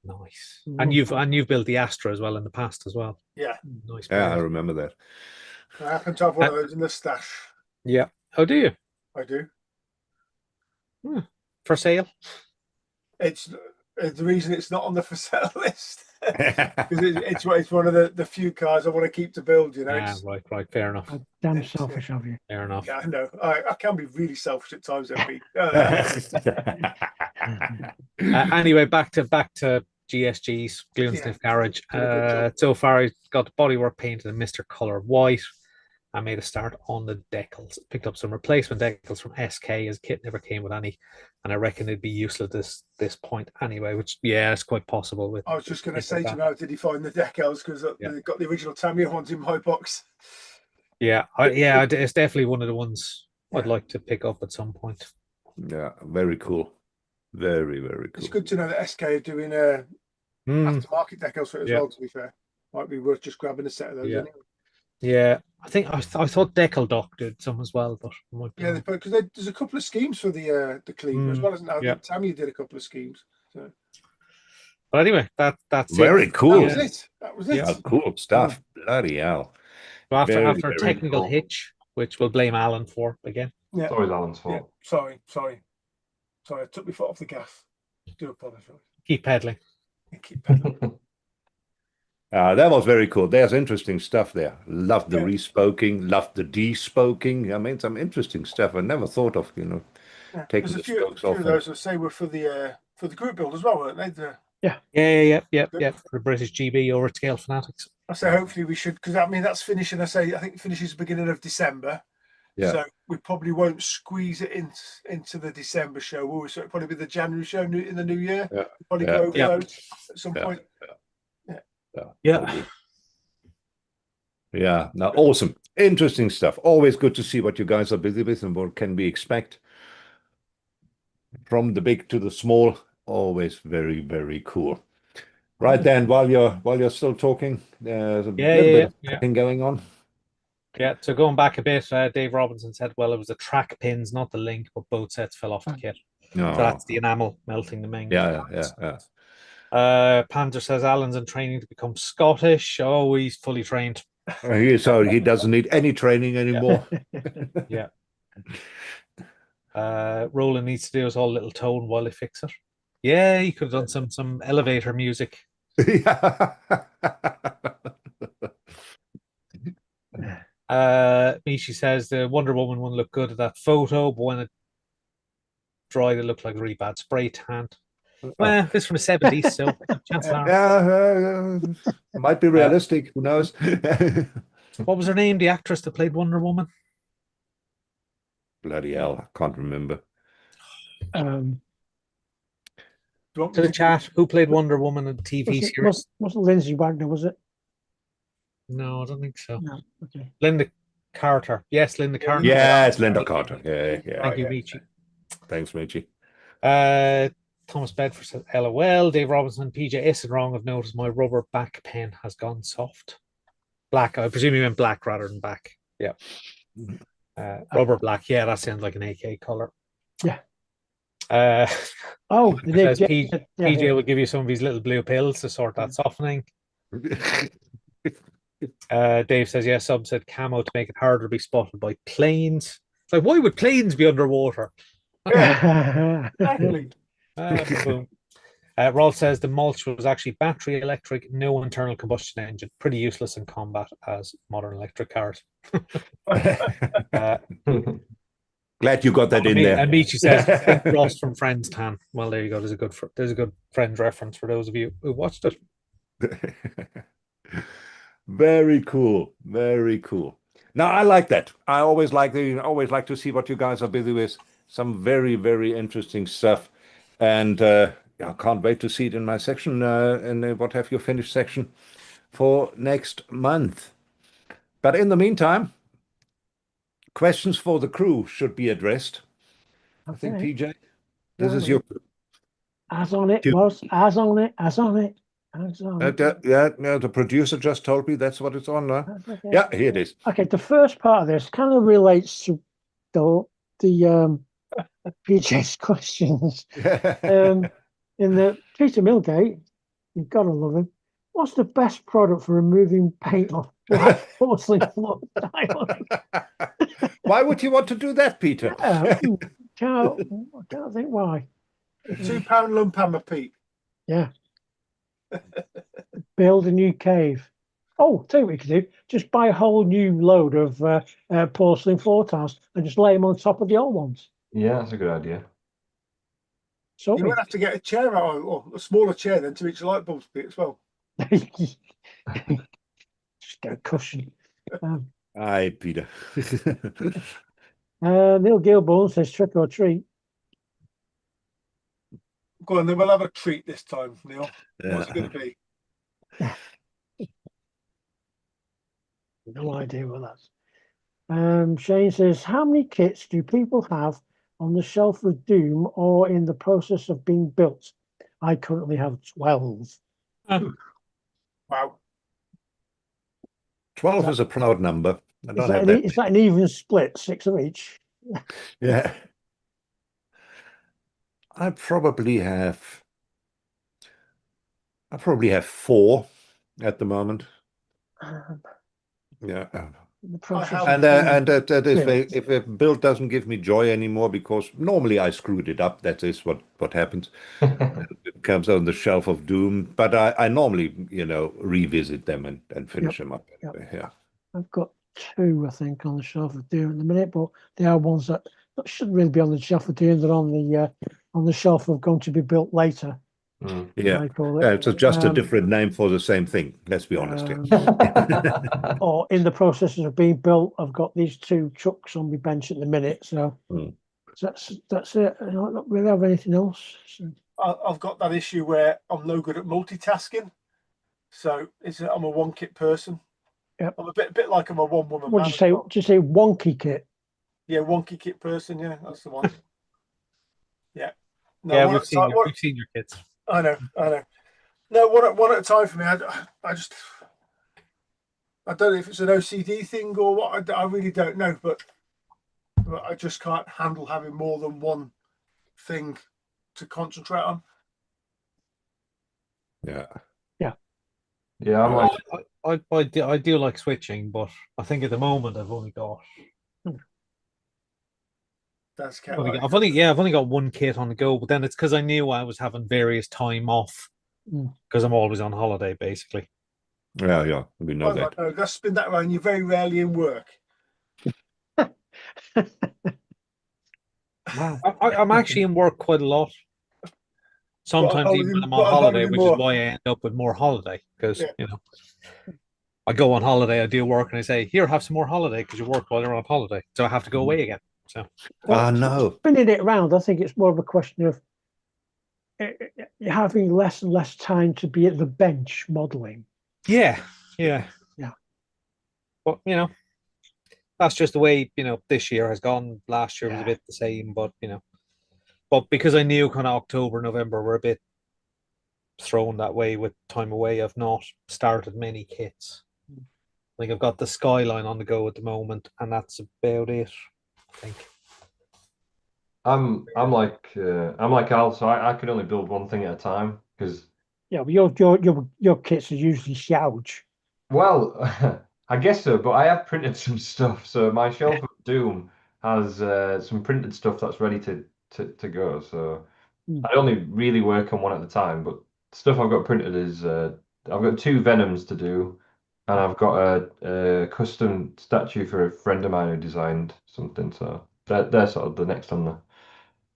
nice. And you've built the Astra as well in the past as well. Yeah. Nice. Yeah, I remember that. I happen to have one of those in the stash. Yeah. Oh, do you? I do. For sale? It's the reason it's not on the for sale list because it's one of the few cars I want to keep to build. Yeah, right. Fair enough. Damn selfish of you. Fair enough. Yeah, I know. I can be really selfish at times. Anyway, back to GSG's Glue and Sniff Garage. So far, I got the bodywork painted in Mr. Color White. I made a start on the decals. Picked up some replacement decals from SK as kit never came with any, and I reckon it'd be useless this point anyway. Which it's quite possible. I was just going to say to you, how did he find the decals? Because they've got the original Tamiya ones in my box. It's definitely one of the ones I'd like to pick up at some point. Yeah, very cool. Very, very cool. It's good to know that SK are doing aftermarket decals for it as well, to be fair. Might be worth just grabbing a set of those anyway. Yeah, I think I thought Decal Doc did some as well, but because there's a couple of schemes for the Cleaver as well, isn't there? I think Tamiya did a couple of schemes. So. But anyway, that's very cool. That was it. Yeah, cool stuff. Bloody hell. So after a technical hitch, which we'll blame Alan for again. Yeah. Sorry, Alan's fault. Yeah. Sorry. I took my foot off the gas. Do apologise. Keep pedaling. Keep pedaling. That was very cool. There's interesting stuff there. Loved the respoking, loved the despoking. I mean, some interesting stuff I never thought of, taking the spokes off. A few of those, I say, were for the group build as well, weren't they? Yeah. For the British GB over at Scale Fanatics. I say hopefully we should, because that's finishing. I think it finishes the beginning of December. Yeah. So we probably won't squeeze it into the December show, will we? So it'll probably be the January show in the new year. Yeah. Probably go over those at some point. Yeah. Now, awesome. Interesting stuff. Always good to see what you guys are busy with and what can we expect from the big to the small. Always very, very cool. Right then, while you're still talking, there's a little bit of going on. Yeah, so going back a bit, Dave Robinson said, well, it was the track pins, not the link, but both sets fell off the kit. No. So that's the enamel melting the main. Yeah. Panzer says Alan's in training to become Scottish. Oh, he's fully trained. So he doesn't need any training anymore. Yeah. Roland needs to do his whole little tone while they fix it. Yeah, he could have done some elevator music. Yeah. Michi says the Wonder Woman one looked good at that photo, but when it dried, it looked like a really bad spray tan. Well, this from the 70s, so chances are. Yeah, might be realistic. Who knows? What was her name? The actress that played Wonder Woman? Bloody hell, I can't remember. Um, Do you want To me the chat, who played Wonder Woman in the TV series? wasn't Lindsay Wagner, was it? No, I don't think so. No. Okay. Linda Carter. Yes, Linda Carter. Yeah, it's Linda Carter. Yeah. Thank you, Michi. Thanks, Michi. Thomas Bedford says LOL. Dave Robinson, PJ isn't wrong. I've noticed my rubber back pen has gone soft. Black. I presume you meant black rather than back. Yeah. Rubber black. Yeah, that sounds like an AK color. Yeah. Oh, says PJ will give you some of these little blue pills to sort that softening. Dave says, yeah, Sub said camo to make it harder to be spotted by planes. It's like, why would planes be underwater? exactly. Boom. Rolf says the mulch was actually battery electric, no internal combustion engine. Pretty useless in combat as modern electric cars. Glad you got that in there. And Michi says, think Ross from Friends tan. Well, there you go. There's a good Friends reference for those of you who watched it. Very cool. Very cool. Now I like that. I always like to see what you guys are busy with. Some very, very interesting stuff. And I can't wait to see it in my section, in the What Have You Finished section for next month. But in the meantime, questions for the crew should be addressed. Okay. I think, PJ, this is your... As on it, boss. As on it. As on it. The producer just told me that's what it's on now. Okay. Yeah, here it is. Okay, the first part of this kind of relates to the PJ's questions. In the Peter Millgate, you've got to love him. What's the best product for removing paint off black porcelain floor tiles? Why would you want to do that, Peter? I can't think why. £2 lump hammer, Pete. Yeah. Build a new cave. Oh, tell you what you could do. Just buy a whole new load of porcelain floor tiles and just lay them on top of the old ones. Yeah, that's a good idea. So you might have to get a chair out, or a smaller chair then to each light bulbs, Pete, as well. Just get a cushion. Aye, Peter. Neil Gilbourne says trick or treat. Go on, then we'll have a treat this time, Neil. What's it going to be? No idea what that's. Shane says, how many kits do people have on the shelf of Doom or in the process of being built? I currently have 12. Wow. 12 is a proud number. Is that an even split, 6 of each? Yeah. I probably have 4 at the moment. Yeah. And that is, if a build doesn't give me joy anymore, because normally I screwed it up. That is what happens. It comes on the shelf of Doom, but I normally, revisit them and finish them up. Yeah. I've got 2, I think, on the shelf of Doom at the minute, but they are ones that shouldn't really be on the shelf of Doom. They're on the shelf of going to be built later. Yeah, it's just a different name for the same thing. Let's be honest. Or in the process of being built, I've got these 2 trucks on my bench at the minute. So, that's it. I don't really have anything else. So. I've got that issue where I'm no good at multitasking. So I'm a one kit person. Yep. I'm a bit like I'm a one woman. What did you say? Did you say wonky kit? Yeah, wonky kit person. Yeah, that's the one. Yeah. No, yeah, we've seen your kids. I know. No, one at a time for me. I don't know if it's an OCD thing or what. I really don't know, but I just can't handle having more than one thing to concentrate on. Yeah. Yeah, I'm like, I do like switching, but I think at the moment I've only got That's I've only got one kit on the go, but then it's because I knew I was having various time off because I'm always on holiday basically. Yeah, we know that. No, let's spin that around. You're very rarely in work. Wow. I'm actually in work quite a lot. Sometimes even when I'm on holiday, which is why I end up with more holiday because I go on holiday, I do work, and I say, "Here, have some more holiday because you work while you're on holiday." So I have to go away again. So No. Spinning it around, I think it's more of a question of having less and less time to be at the bench modeling. yeah. But that's just the way this year has gone. Last year was a bit the same, but but because I knew kind of October, November were a bit thrown that way with time away, I've not started many kits. Like I've got the Skyline on the go at the moment, and that's about it. I think. I'm like Al, so I can only build one thing at a time because But your kits are usually Xiaoj. well, I guess so, but I have printed some stuff. So my shelf of doom has some printed stuff that's ready to go. So I only really work on one at a time, but stuff I've got printed is I've got 2 Venoms to do, and I've got a custom statue for a friend of mine who designed something. So they're sort of the next on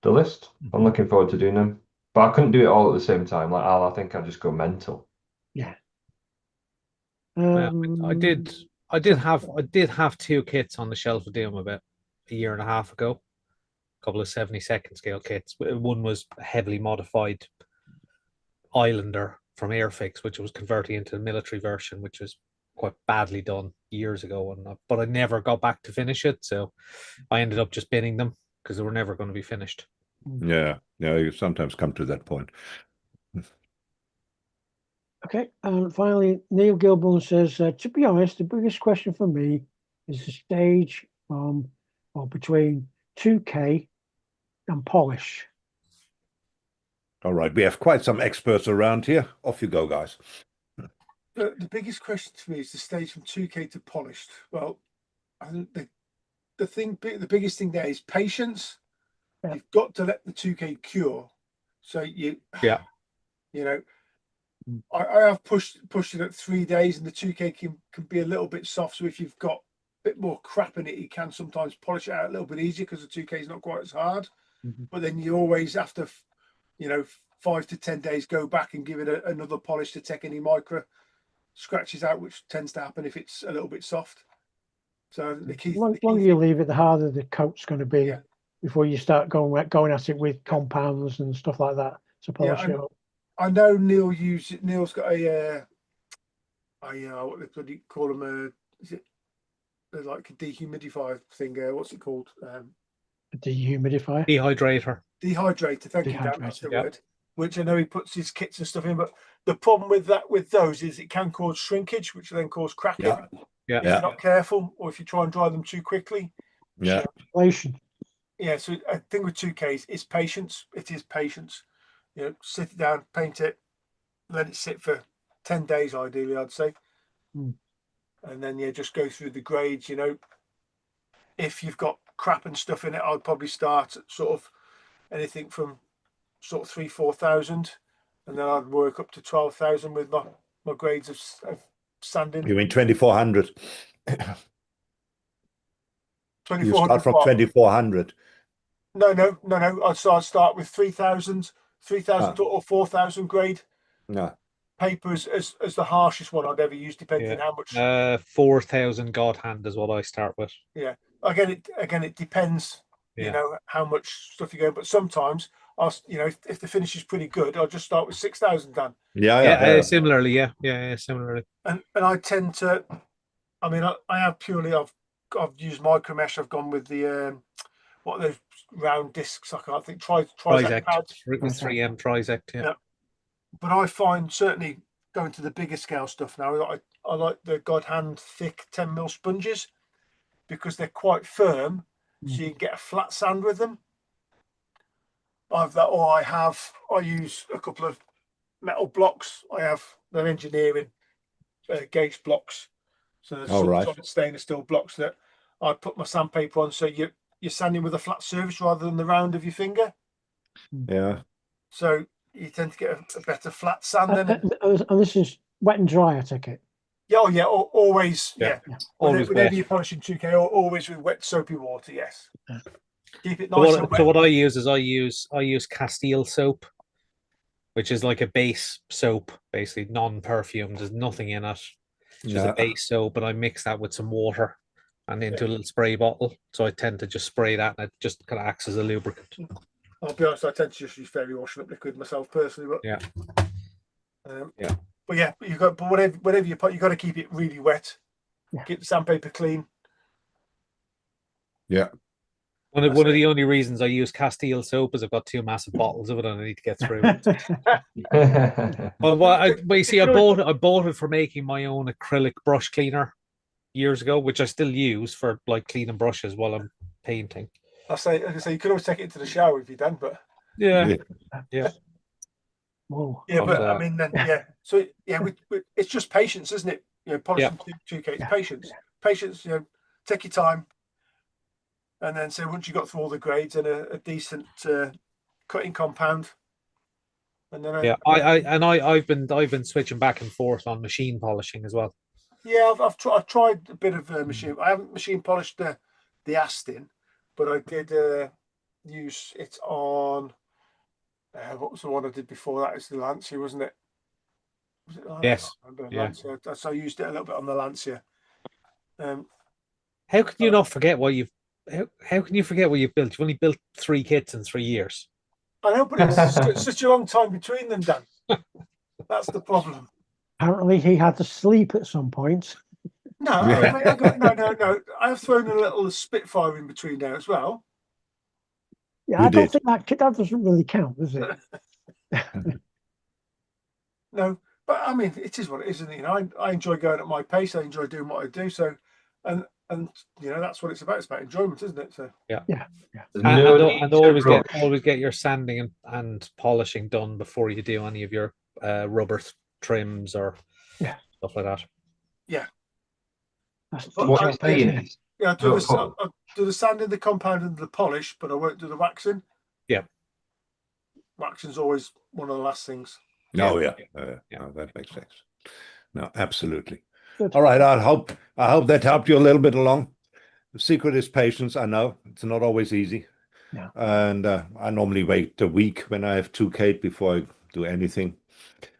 the list. I'm looking forward to doing them, but I couldn't do it all at the same time. Like Al, I think I'd just go mental. Yeah. I did have 2 kits on the shelf of Doom about a year and a half ago. A couple of 72nd scale kits. One was a heavily modified Islander from Airfix, which was converting into the military version, which was quite badly done years ago, but I never got back to finish it, so I ended up just binning them because they were never going to be finished. Yeah, you sometimes come to that point. Okay, and finally, Neil Gilborn says, to be honest, the biggest question for me is the stage between 2K and polish. All right, we have quite some experts around here. Off you go, guys. The biggest question to me is the stage from 2K to polished. Well, I think the biggest thing there is patience. Yeah. You've got to let the 2K cure. So I have pushed it at 3 days, and the 2K can be a little bit soft. So if you've got a bit more crap in it, you can sometimes polish it out a little bit easier because the 2K is not quite as hard. But then you always have to, 5 to 10 days, go back and give it another polish to take any micro scratches out, which tends to happen if it's a little bit soft. So the key, the longer you leave it, the harder the coat's going to be before you start going at it with compounds and stuff like that to polish it up. I know Neil's got a what do you call them? Is it like a dehumidifier thing? What's it called? A dehumidifier. Dehydrator. Thank you, Dan. That's the word. Which I know he puts his kits and stuff in, but the problem with those is it can cause shrinkage, which then cause cracking. If you're not careful, or if you try and dry them too quickly. Yeah. So I think with 2Ks, it's patience. It is patience. Sit it down, paint it, let it sit for 10 days, ideally, I'd say. And then just go through the grades. If you've got crap and stuff in it, I'd probably start at sort of anything from sort of 3,000-4,000, and then I'd work up to 12,000 with my grades of sanding. You mean 2,400? 2,400. You start from 2,400. No. I'd start with 3,000 or 4,000 grade. No. Paper as the harshest one I'd ever use, depending on how much. 4,000 God hand is what I start with. Yeah. Again, it depends. How much stuff you go. But sometimes if the finish is pretty good, I'll just start with 6,000 done. Similarly, similarly. And I tend to. I mean, I have purely. I've used micro mesh. I've gone with the what are those round discs? I can't think. Trizect pads. 3M Trizect. Yeah. But I find certainly going to the bigger scale stuff now. I like the God hand thick 10mm sponges because they're quite firm, so you can get a flat sand with them. I use a couple of metal blocks. I have they're engineering gauge blocks. So there's All some right. solid stainless steel blocks that I put my sandpaper on. So you're sanding with a flat surface rather than the round of your finger. Yeah. So you tend to get a better flat sand. And this is wet and dry, I take it. Yeah, oh yeah, always. Yeah. Yeah. Always Whenever wet. you're polishing 2K, always with wet soapy water. Yes. Yeah. Keep it So nice and wet. what I use is I use Castile soap, which is like a base soap, basically non-perfumed. There's nothing in it. It's just a Yeah. base soap, but I mix that with some water and into a little spray bottle. So I tend to just spray that, and it just kind of acts as a lubricant. I'll be honest, I tend to just use fairy washing up liquid myself personally, but Yeah. Yeah. But yeah, whatever you put, you got to keep it really wet. Yeah. Keep the sandpaper clean. Yeah. One of the only reasons I use Castile soap is I've got 2 massive bottles of it and I need to get through it. But you see, I bought it for making my own acrylic brush cleaner years ago, which I still use for like cleaning brushes while I'm painting. I say you could always take it into the shower if you done, but Yeah. Whoa. yeah, but After I mean, then yeah. So yeah, it's just patience, isn't it? You know, polishing 2K, it's Yeah. patience. Patience. You know, take your time, and then so once you got through all the grades and a decent cutting compound, and then I've been switching back and forth on machine polishing as well. yeah, I've tried a bit of machine. I haven't machine polished the Aston, but I did use it on what was the one I did before that? It's the Lancia, wasn't it? Was it Lancia? Yes. I can't remember. Yeah. Lancia. So I used it a little bit on the Lancia. How can you not forget what you've how can you forget what you've built? You've only built 3 kits in 3 years. I know, but it's such a long time between them, Dan. That's the problem. Apparently, he had to sleep at some point. No, no. I have thrown a little Spitfire in between there as well. Yeah, You I don't did. think that doesn't really count, does it? No, but I mean, it is what it is, isn't it? You know, I enjoy going at my pace. I enjoy doing what I do. So, and you know, that's what it's about. It's about enjoyment, isn't it? So Yeah. And always get your sanding and polishing done before you do any of your rubber trims or stuff like that. Yeah. What you're saying is, Yeah, I'll do the sanding, the compound, and the polish, but I won't do the waxing. Yeah. Waxing's always one of the last things. Oh yeah. Yeah. No, that makes sense. No, absolutely. Good. All right. I hope that helped you a little bit along. The secret is patience. I know it's not always easy. Yeah. And I normally wait a week when I have 2K before I do anything.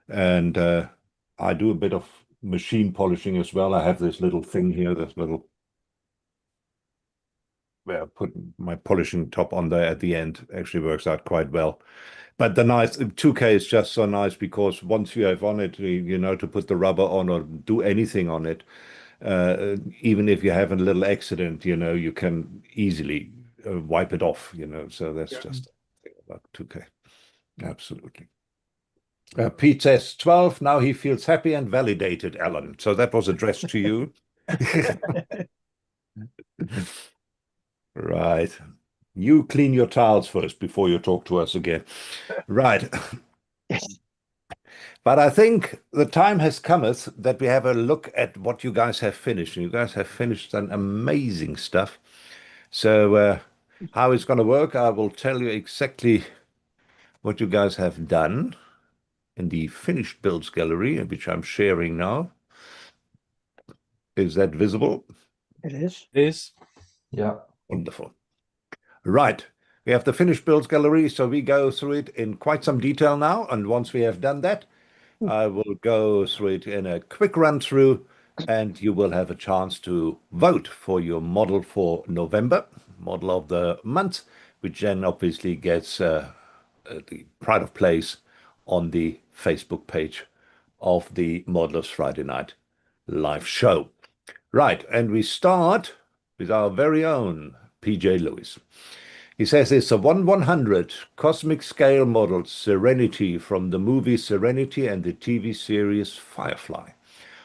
And I do a bit of machine polishing as well. I have this little thing here, this little where I put my polishing top on there at the end. Actually works out quite well. But the nice 2K is just so nice because once you have on it, you know, to put the rubber on or do anything on it, even if you have a little accident, you know, you can easily wipe it off, you know. So that's just the thing about 2K. Absolutely. Pete says 12. Now he feels happy and validated, Alan. So that was addressed to you. Right. You clean your tiles first before you talk to us again. Right. But I think the time has cometh that we have a look at what you guys have finished. You guys have finished some amazing stuff. So how it's going to work, I will tell you exactly what you guys have done in the finished builds gallery, which I'm sharing now. Is that visible? It is. It is. yeah. Wonderful. Right. We have the finished builds gallery, so we go through it in quite some detail now. And once we have done that, I will go through it in a quick run through, and you will have a chance to vote for your model for November, model of the month, which then obviously gets the pride of place on the Facebook page of the Modelers Friday Night live show. Right, and we start with our very own PJ Lewis. He says it's a 1/100 cosmic scale model Serenity from the movie Serenity and the TV series Firefly.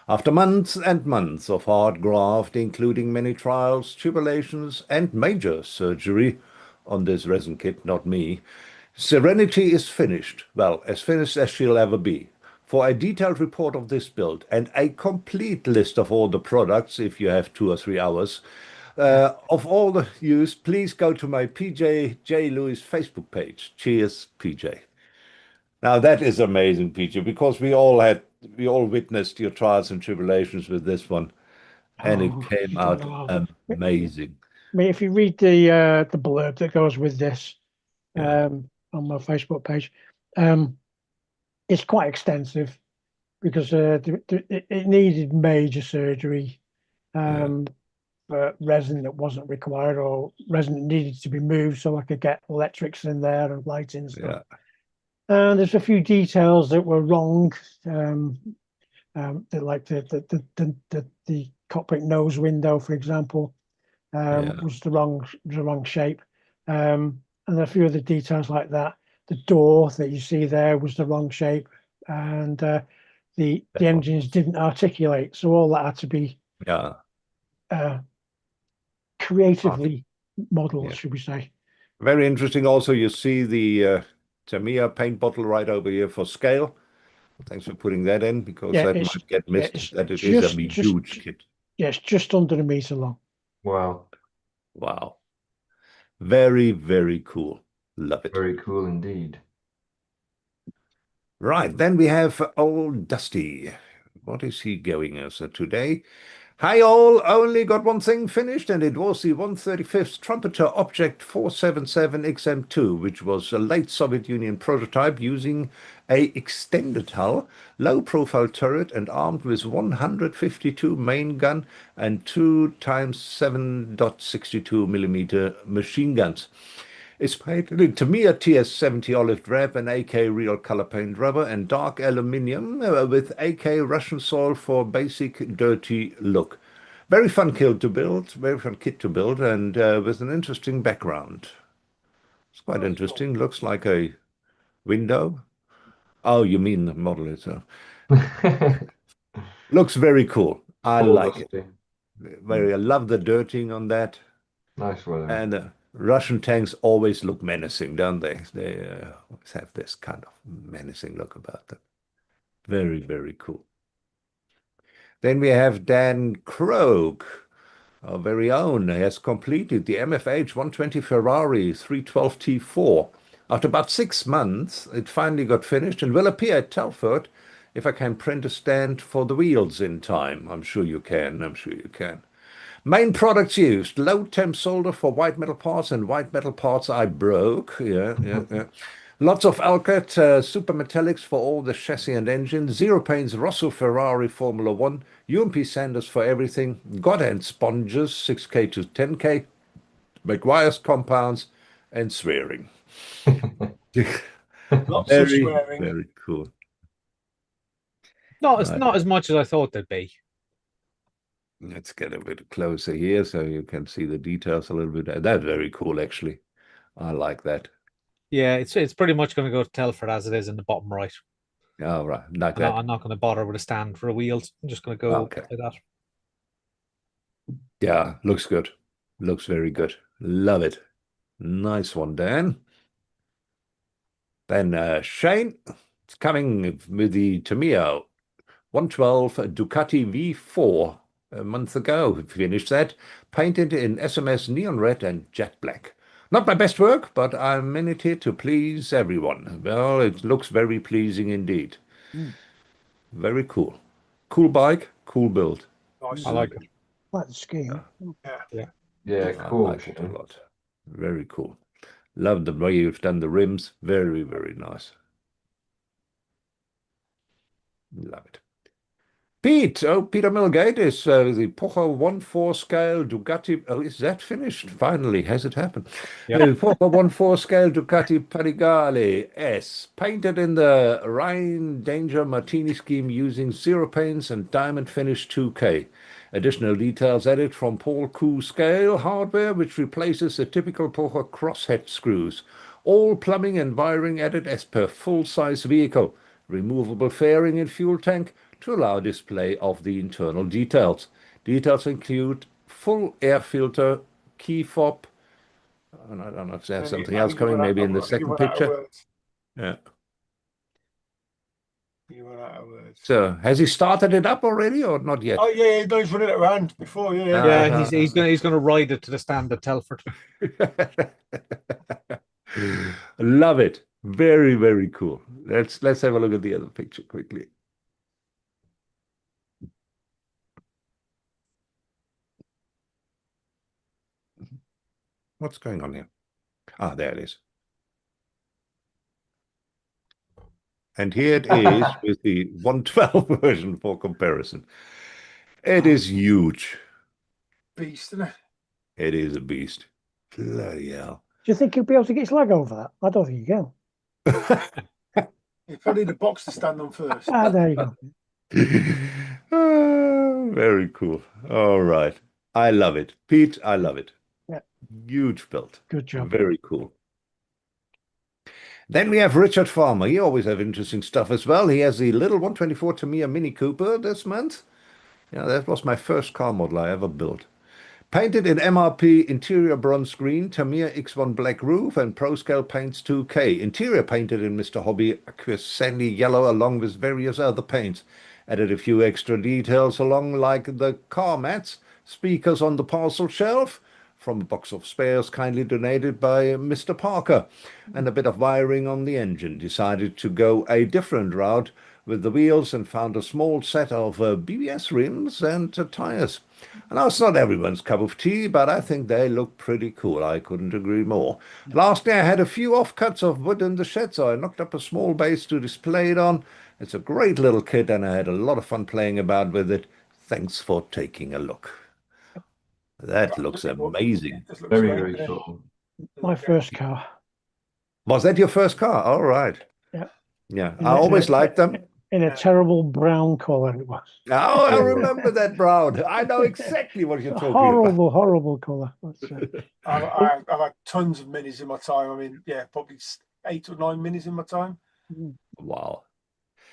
After months and months of hard graft, including many trials, tribulations, and major surgery on this resin kit, not me, Serenity is finished. Well, as finished as she'll ever be. For a detailed report of this build and a complete list of all the products, if you have 2 or 3 hours, of all the use, please go to my PJ J. Lewis Facebook page. Cheers, PJ. Now that is amazing, PJ, because we all witnessed your trials and tribulations with this one, and it Oh, came you don't out know. amazing. I mean, if you read the blurb that goes with this Yeah, on my Facebook page, it's quite extensive because it needed major surgery yeah, for resin that wasn't required or resin that needed to be moved so I could get electrics in there and lighting and stuff. yeah, And there's a few details that were wrong. That like the cockpit nose window, for example, yeah. was the wrong shape, and a few other details like that. The door that you see there was the wrong shape, and the That one engines was. didn't articulate. So all that had to be Yeah. uh, Ah, creatively modeled, yeah. should we say? Very interesting. Also, you see the Tamiya paint bottle right over here for scale. Thanks for putting that in because Yeah, that might get missed. it's That it is a huge just kit. yeah, it's just under a meter long. Wow, Wow. Very, very cool. Love it. very cool indeed. Right, then we have old Dusty. What is he going as today? Hi all, only got one thing finished and it was the 135th Trumpeter Object 477XM2, which was a late Soviet Union prototype using a extended hull, low-profile turret and armed with 152 main gun and 2 times 7.62 millimeter machine guns. It's painted in Tamiya TS70 olive drab and AK real color paint rubber and dark aluminium with AK Russian soil for basic dirty look. Very fun kit to build, and with an interesting background. It's quite interesting. Looks like a window. Oh, you mean the model itself. Looks very cool. I All like it. dusty. I love the dirting on that. Nice weather. And Russian tanks always look menacing, don't they? They always have this kind of menacing look about them. Very, very cool. Then we have Dan Krog, our very own. He has completed the MFH 120 Ferrari 312 T4. After about 6 months, it finally got finished and will appear at Telford if I can print a stand for the wheels in time. I'm sure you can. I'm sure you can. Main products used: low temp solder for white metal parts and white metal parts I broke. Yeah. Lots of Alcat super metallics for all the chassis and engine. Zero paints Rosso Ferrari Formula One. UMP sanders for everything. Godhand sponges 6K to 10K. McGuire's compounds and swearing. Lots of Very, swearing. very cool. Not as much as I thought there'd be. Let's get a bit closer here so you can see the details a little bit. That's very cool, actually. I like that. Yeah, it's pretty much going to go to Telford as it is in the bottom right. Oh, right. Like that. I'm not going to bother with a stand for the wheels. I'm just going to go Okay. like that. Yeah, looks good. Looks very good. Love it. Nice one, Dan. Then Shane, it's coming with the Tamiya 112 Ducati V4 a month ago. Finished that. Painted in SMS neon red and jet black. Not my best work, but I'm in it here to please everyone. Well, it looks very pleasing indeed. Very cool. Cool bike, cool build. Nice. I like it. Like the scheme. Yeah. Yeah, I cool. like it a Shane. lot. Very cool. Love the way you've done the rims. Very, very nice. Love it. Peter Milgate is the Pocher 1/4 scale Ducati. Oh, is that finished? Finally, has it happened? Yep. The Pocher 1/4 scale Ducati Panigale S, painted in the Rhine Danger Martini scheme using zero paints and diamond finish 2K. Additional details added from Paul Koo scale hardware, which replaces the typical Pocher crosshead screws. All plumbing and wiring added as per full-size vehicle. Removable fairing and fuel tank to allow display of the internal details. Details include full air filter, key fob, And I don't know if there's And something I else think you coming, run out maybe in the I think you second run out of picture. words. Yeah. You run out of words. So has he started it up already or not yet? Oh yeah, no, he's running it around before. Yeah. Yeah, he's gonna ride it to the stand at Telford. Love it. Very, very cool. Let's have a look at the other picture quickly. What's going on here? Ah, there it is. And here it is with the 112 version for comparison. It is huge. Beast, isn't it? It is a beast. Bloody hell. Do you think he'll be able to get his leg over that? I don't think he can. You probably need a box to stand on first. Ah, there you go. Very cool. All right. I love it. Pete, I love it. Yeah. Huge build. Good job. Very cool. Then we have Richard Farmer. He always have interesting stuff as well. He has the little 124 Tamiya Mini Cooper this month. Yeah, that was my first car model I ever built. Painted in MRP interior bronze green, Tamiya X1 black roof, and ProScale paints 2K. Interior painted in Mr. Hobby aqueous sandy yellow along with various other paints. Added a few extra details along like the car mats, speakers on the parcel shelf, from a box of spares kindly donated by Mr. Parker, and a bit of wiring on the engine. Decided to go a different route with the wheels and found a small set of BBS rims and tires. And now it's not everyone's cup of tea, but I think they look pretty cool. I couldn't agree more. Lastly, I had a few offcuts of wood in the shed, so I knocked up a small base to display it on. It's a great little kit, and I had a lot of fun playing about with it. Thanks for taking a look. That looks amazing. This looks Very, great, very doesn't it? cool. My first car. Was that your first car? All right. Yeah. Yeah, In I a- always in a- liked them. In a terrible brown colour it was. Oh, I remember that brown. I know exactly what you're A talking about. horrible, horrible colour. I've had tons of minis in my time. I mean, yeah, probably 8 or 9 minis in my time. Wow.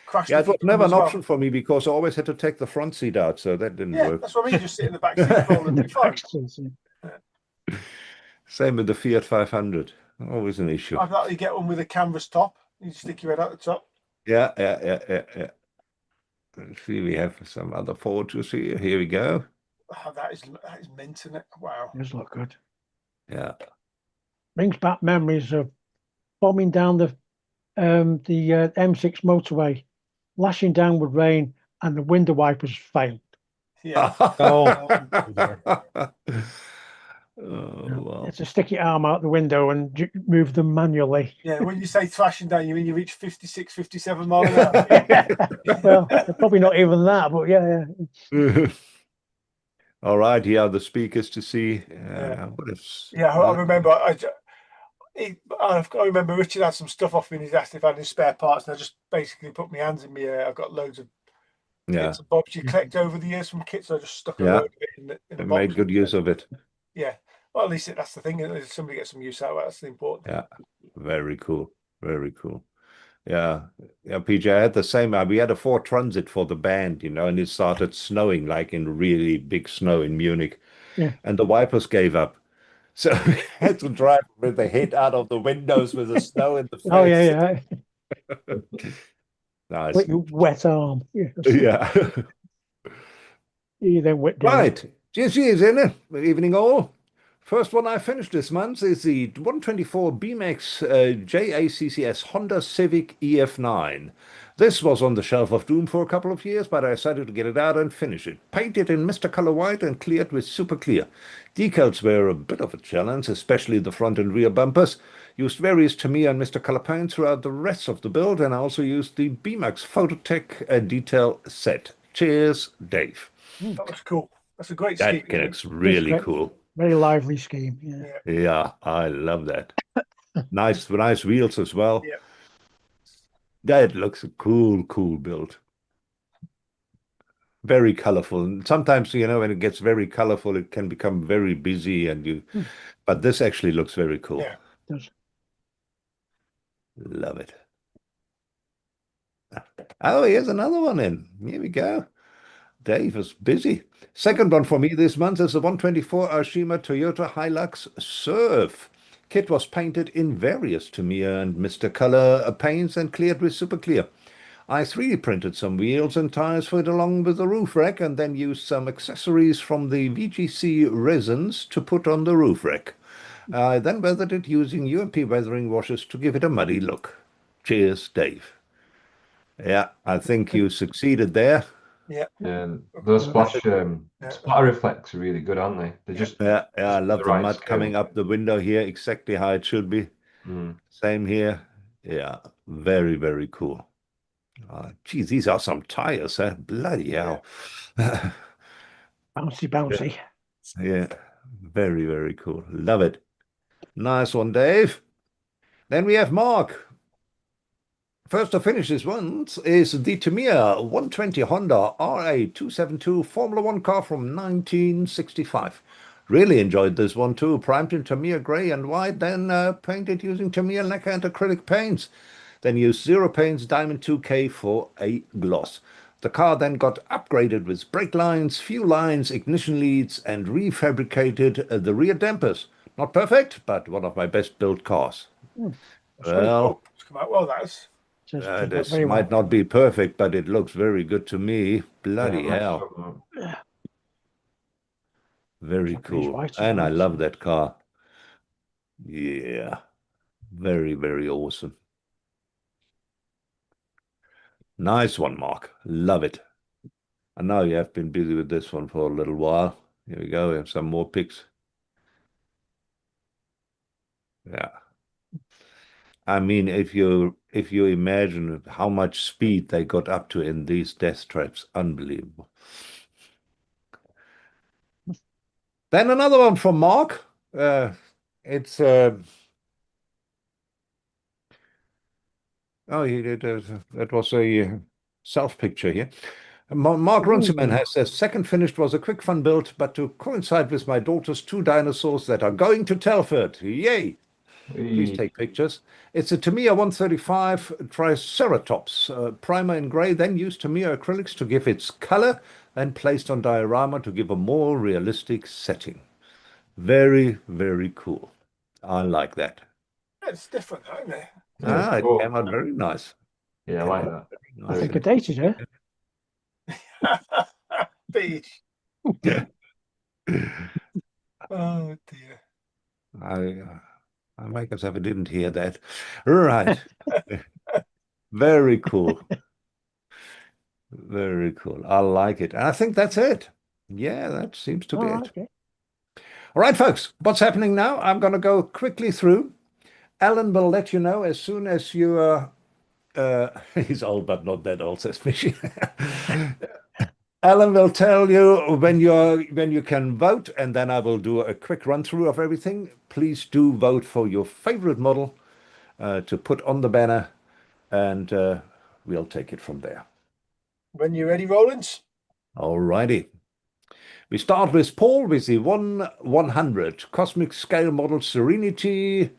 Crashed Yeah, a it was few never as an well. option for me because I always had to take the front seat out, so that didn't Yeah, work. that's what I mean. Just sit in the back seat, roll and The be fine. back seats, yeah. Same with the Fiat 500. Always an issue. I've got to get one with a canvas top. You stick your head out the top. Yeah. Let's see, we have some other photos here. Here we go. Oh, that is mint, isn't it? Wow. It does look good. Yeah. Brings back memories of bombing down the M6 motorway, lashing down with rain, and the window wipers failed. Yeah. Oh, wow. It's to stick your arm out the window and move them manually. Yeah, when you say thrashing down, you mean you reach 56, 57 miles an hour? Well, probably not even that, but yeah. All right, here are the speakers to see. Yeah. What is, Yeah, I remember. I remember Richard had some stuff off me and he's asked if I had any spare parts, and I just basically put my hands in my I've got loads of bits and bobs you collect over the years from kits. So I just stuck a load of it in the box. Made good use of it. Yeah. Well, at least that's the thing. If somebody gets some use out of it, that's the important thing. Yeah. Very cool. Very cool. Yeah. Yeah, PJ, I had the same. We had a Ford Transit for the band, and it started snowing, like in really big snow in Munich. Yeah. And the wipers gave up. So we had to drive with the head out of the windows with the snow in the face. Oh, yeah. Nice. With your wet arm. Yeah. You then wet down. Right. GSG's in it. Good evening, all. First one I finished this month is the 124 BMX JACCS Honda Civic EF9. This was on the shelf of doom for a couple of years, but I decided to get it out and finish it. Painted in Mr. Color White and cleared with Super Clear. Decals were a bit of a challenge, especially the front and rear bumpers. Used various Tamiya and Mr. Color paint throughout the rest of the build, and I also used the BMAX Phototech detail set. Cheers, Dave. That was cool. That's a great scheme. That looks really cool. Very lively scheme. Yeah, I love that. Nice wheels as well. Yeah. That looks a cool build. Very colorful. And sometimes, when it gets very colorful, it can become very busy but this actually looks very cool. Yeah. It does. Love it. Oh, here's another one in. Here we go. Dave is busy. Second one for me this month is the 124 Ashima Toyota Hilux Surf. Kit was painted in various Tamiya and Mr. Color paints and cleared with super clear. I 3D printed some wheels and tires for it along with the roof rack and then used some accessories from the VGC resins to put on the roof rack. I then weathered it using UMP weathering washes to give it a muddy look. Cheers, Dave. Yeah, I think you succeeded there. Yeah. And those splash splatter reflects are really good, aren't they? They're just Yeah, I love the right mud scale. coming up the window here, exactly how it should be. Same here. Yeah, very, very cool. Geez, these are some tires, huh? Bloody hell. Bouncy, bouncy. Yeah, very, very cool. Love it. Nice one, Dave. Then we have Mark. First to finish this one is the Tamiya 120 Honda RA272 Formula One car from 1965. Really enjoyed this one too. Primed in Tamiya grey and white, then painted using Tamiya lacquer and acrylic paints. Then used Zero Paints Diamond 2K for a gloss. The car then got upgraded with brake lines, fuel lines, ignition leads, and refabricated the rear dampers. Not perfect, but one of my best built cars. That's very cool. It's come out well, that is. This might not be perfect, but it looks very good to me. Bloody hell. Very cool. And I love that car. Yeah. Very, very awesome. Nice one, Mark. Love it. I know you have been busy with this one for a little while. Here we go. We have some more pics. Yeah. I mean, if you imagine how much speed they got up to in these death traps, unbelievable. Then another one from Mark. It's oh, he did. That was a self picture here. Mark Runciman has says, second finished was a quick fun build, but to coincide with my daughter's 2 dinosaurs that are going to Telford. Yay! Please take pictures. It's a Tamiya 135 Triceratops primer in grey, then used Tamiya acrylics to give its color, and placed on diorama to give a more realistic setting. Very, very cool. I like that. It's different, isn't it? Yeah, it came out very nice. Yeah, I like that. I think I dated her. Beach. Oh dear. I make as if I didn't hear that. Right. Very cool. Very cool. I like it. And I think that's it. Yeah, that seems to be it. Okay. All right, folks, what's happening now? I'm going to go quickly through. Alan will let you know as soon as you he's old, but not that old, says Fishy. Alan will tell you when you can vote, and then I will do a quick run through of everything. Please do vote for your favorite model to put on the banner, and we'll take it from there. When you're ready, Rollins. All righty. We start with Paul with the 100 Cosmic Scale Model Serenity,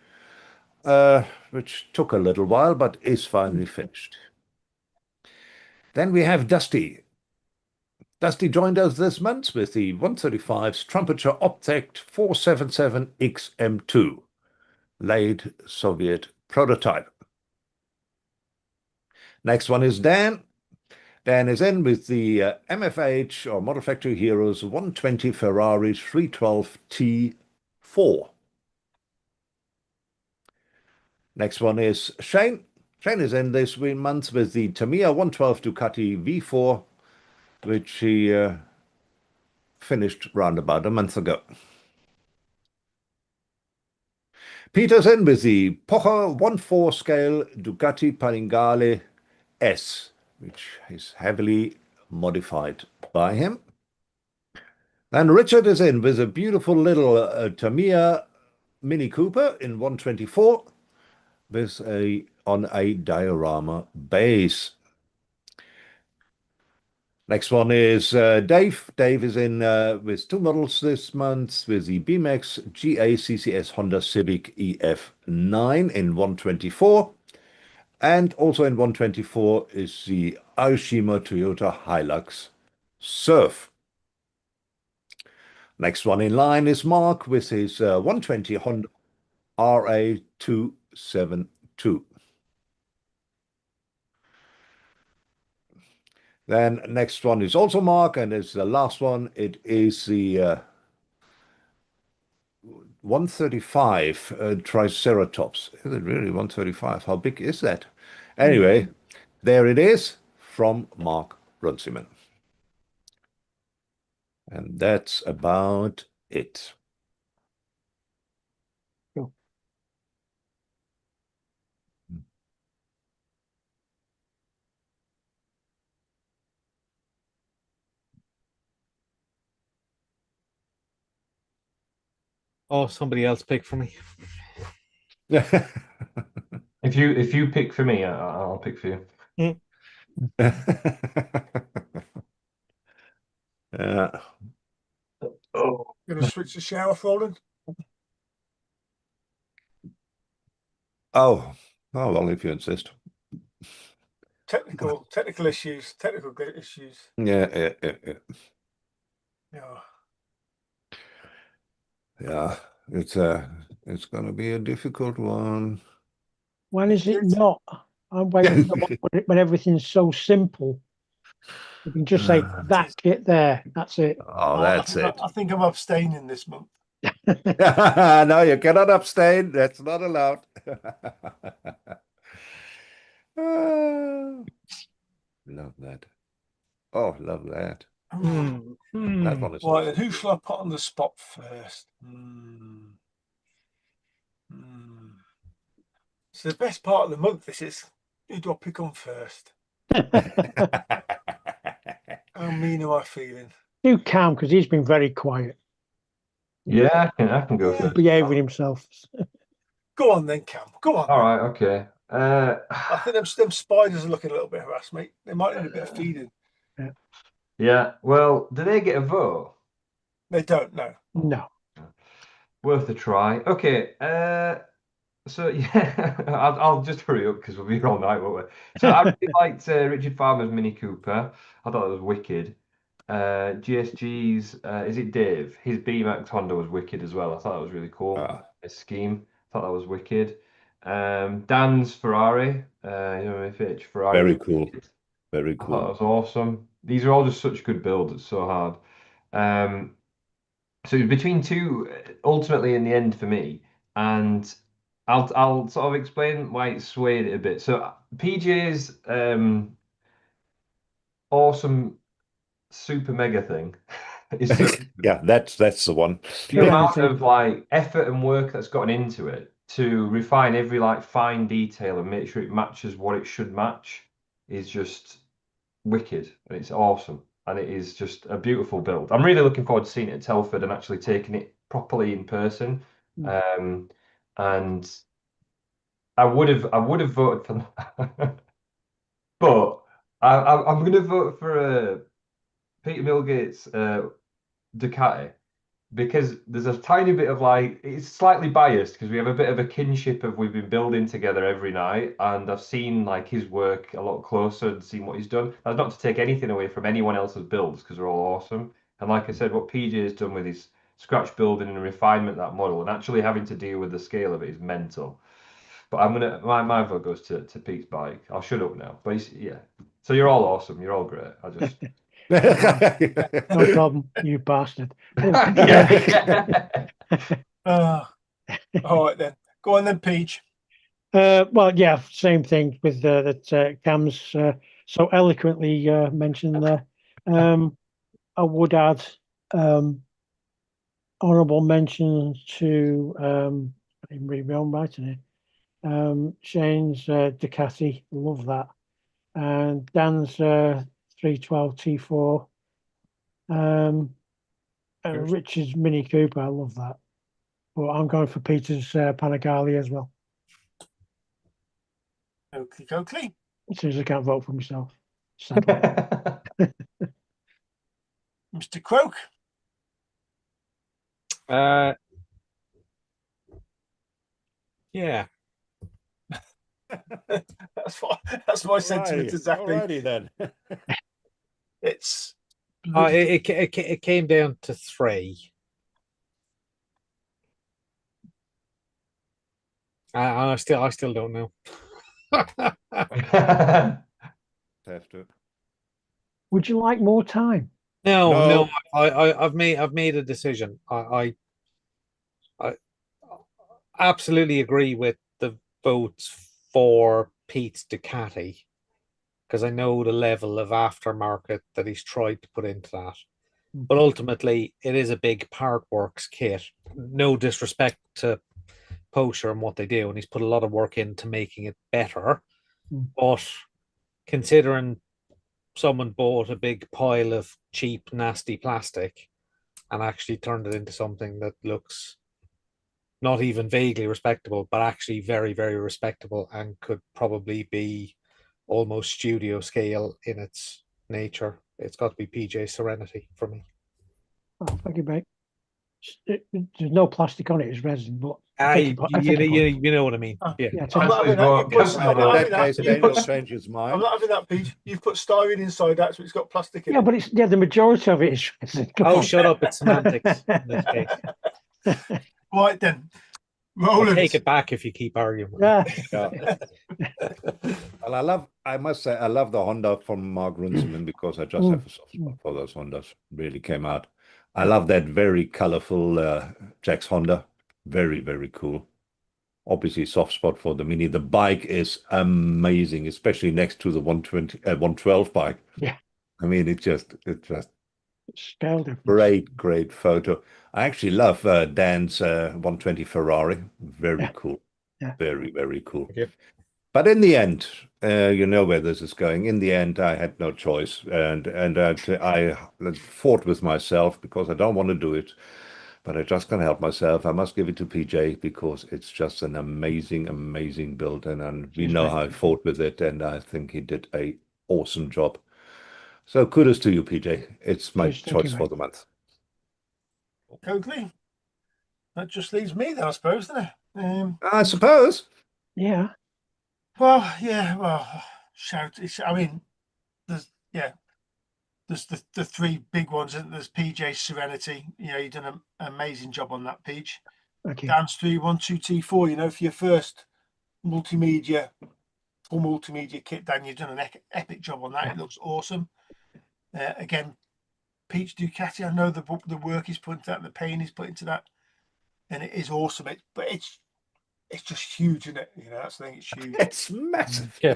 which took a little while, but is finally finished. Then we have Dusty. Dusty joined us this month with the 135's Trumpeter Optect 477 XM2, late Soviet prototype. Next one is Dan. Dan is in with the MFH, or Model Factory Heroes 120 Ferrari 312 T4. Next one is Shane. Shane is in this month with the Tamiya 112 Ducati V4, which he finished round about a month ago. Peter's in with the Pocher 1/4 scale Ducati Panigale S, which is heavily modified by him. Then Richard is in with a beautiful little Tamiya Mini Cooper in 124 with on a diorama base. Next one is Dave. Dave is in with 2 models this month with the BMX GA CCS Honda Civic EF9 in 124. And also in 124 is the Aoshima Toyota Hilux Surf. Next one in line is Mark with his 120 Honda. RA272. Then next one is also Mark, and it's the last one. It is the 135 Triceratops. Is it really 135? How big is that? Anyway, there it is from Mark Runciman. And that's about it. Cool. Oh, somebody else pick for me. If you pick for me, I'll pick for you. Yeah. Oh, Gonna switch the shower, Roland? Oh, well, if you insist. Technical issues. Yeah. Yeah. Yeah. It's gonna be a difficult one. When is it not? I'm waiting for the one when everything's so simple. You can just say that kit there. That's it. Oh, that's it. I think I'm abstaining this month. No, you cannot abstain. That's not allowed. Love that. Oh, love that. That one is Right, awesome. then who shall I put on the spot first? So the best part of the month, this is who do I pick on first? How mean am I feeling? Do Cam, because he's been very quiet, yeah, I can go first. behaving himself. Go on then, Cam. Go on. All right, okay. I think them spiders are looking a little bit harassed, mate. They might need a bit of feeding. Yeah. Well, do they get a vote? They don't know. No. Worth a try. Okay. So yeah, I'll just hurry up because we'll be here all night, won't we? So I really liked Richard Farmer's Mini Cooper. I thought it was wicked. GSG's is it Dave? His B-Max Honda was wicked as well. I thought that was really cool. His scheme. I thought that was wicked. Dan's Ferrari, FH Ferrari. Very cool. Very I thought cool. that was awesome. These are all just such good builds. It's so hard. So between two, ultimately in the end for me, and I'll sort of explain why it swayed it a bit. So PJ's awesome super mega thing is so Yeah, that's the one. the amount of like effort and work that's gotten into it to refine every like fine detail and make sure it matches what it should match is just wicked, and it's awesome, and it is just a beautiful build. I'm really looking forward to seeing it at Telford and actually taking it properly in person. And I would have voted for that. But I'm going to vote for Peter Milgate's Ducati, because there's a tiny bit of like, it's slightly biased because we have a bit of a kinship of we've been building together every night, and I've seen like his work a lot closer and seen what he's done. That's not to take anything away from anyone else's builds because they're all awesome. And like I said, what PJ has done with his scratch building and refinement of that model and actually having to deal with the scale of it is mental. But my vote goes to Pete's bike. I'll shut up now. But yeah. So you're all awesome. You're all great. I just No problem, you bastard. All right then. Go on then, Peach. Well, yeah, same thing with that Cam's so eloquently mentioned there. I would add honourable mention to I didn't read my own writing here. Shane's Ducati, love that, and Dan's 312 T4. And Richard's Mini Cooper, I love that. But I'm going for Peter's Panigale as well. Okay. As soon as I can't vote for myself. Sadly. Mr. Croak. Yeah. That's my sentiment exactly. Alrighty then. It's It came down to three. I still don't know. Have to. Would you like more time? No, No. I've made a decision. I absolutely agree with the votes for Pete's Ducati because I know the level of aftermarket that he's tried to put into that. But ultimately, it is a big Parkworks kit. No disrespect to Porsche and what they do, and he's put a lot of work into making it better. But considering someone bought a big pile of cheap, nasty plastic and actually turned it into something that looks not even vaguely respectable, but actually very, very respectable and could probably be almost studio scale in its nature, it's got to be PJ Serenity for me. Oh, thank you, mate. There's no plastic on it, it's resin, but You know what I mean. Oh, Yeah. yeah, I'm not having that. In that case, Dane will change his I'm mind. not having that, Pete. You've put styrene inside that, so it's got plastic in yeah, it. but it's the majority of it is resin. Come Oh, on. shut up! It's semantics in this case. Right then, I'll Roland. take it back if you keep arguing. Yeah. Yeah. Well, I must say, I love the Honda from Mark Runciman because I just have a soft spot for those Hondas. Really came out. I love that very colorful Jack's Honda. Very, very cool. Obviously, soft spot for the Mini. The bike is amazing, especially next to the 112 bike. Yeah. I mean, it's just Scale difference. great photo. I actually love Dan's 120 Ferrari. Very cool. Yeah. Very, very cool. Thank you. But in the end, you know where this is going. In the end, I had no choice, and I fought with myself because I don't want to do it, but I just can't help myself. I must give it to PJ because it's just an amazing build, and we know how I fought with it, and I think he did a awesome job. So kudos to you, PJ. It's my choice for the month. Totally. That just leaves me then, I suppose, doesn't it? I suppose. Yeah. Well, yeah. Well, shout. I mean, there's the three big ones. Isn't there? There's PJ Serenity. You know, you've done an amazing job on that, Peach. Okay. Dan's 312 T4. You know, for your first full multimedia kit, Dan, you've done an epic job on that. It looks awesome. Again, Peach Ducati. I know the work he's put into that, and the pain he's put into that, and it is awesome. But it's just huge, isn't it? You know, that's the thing. It's huge. It's massive. Yeah.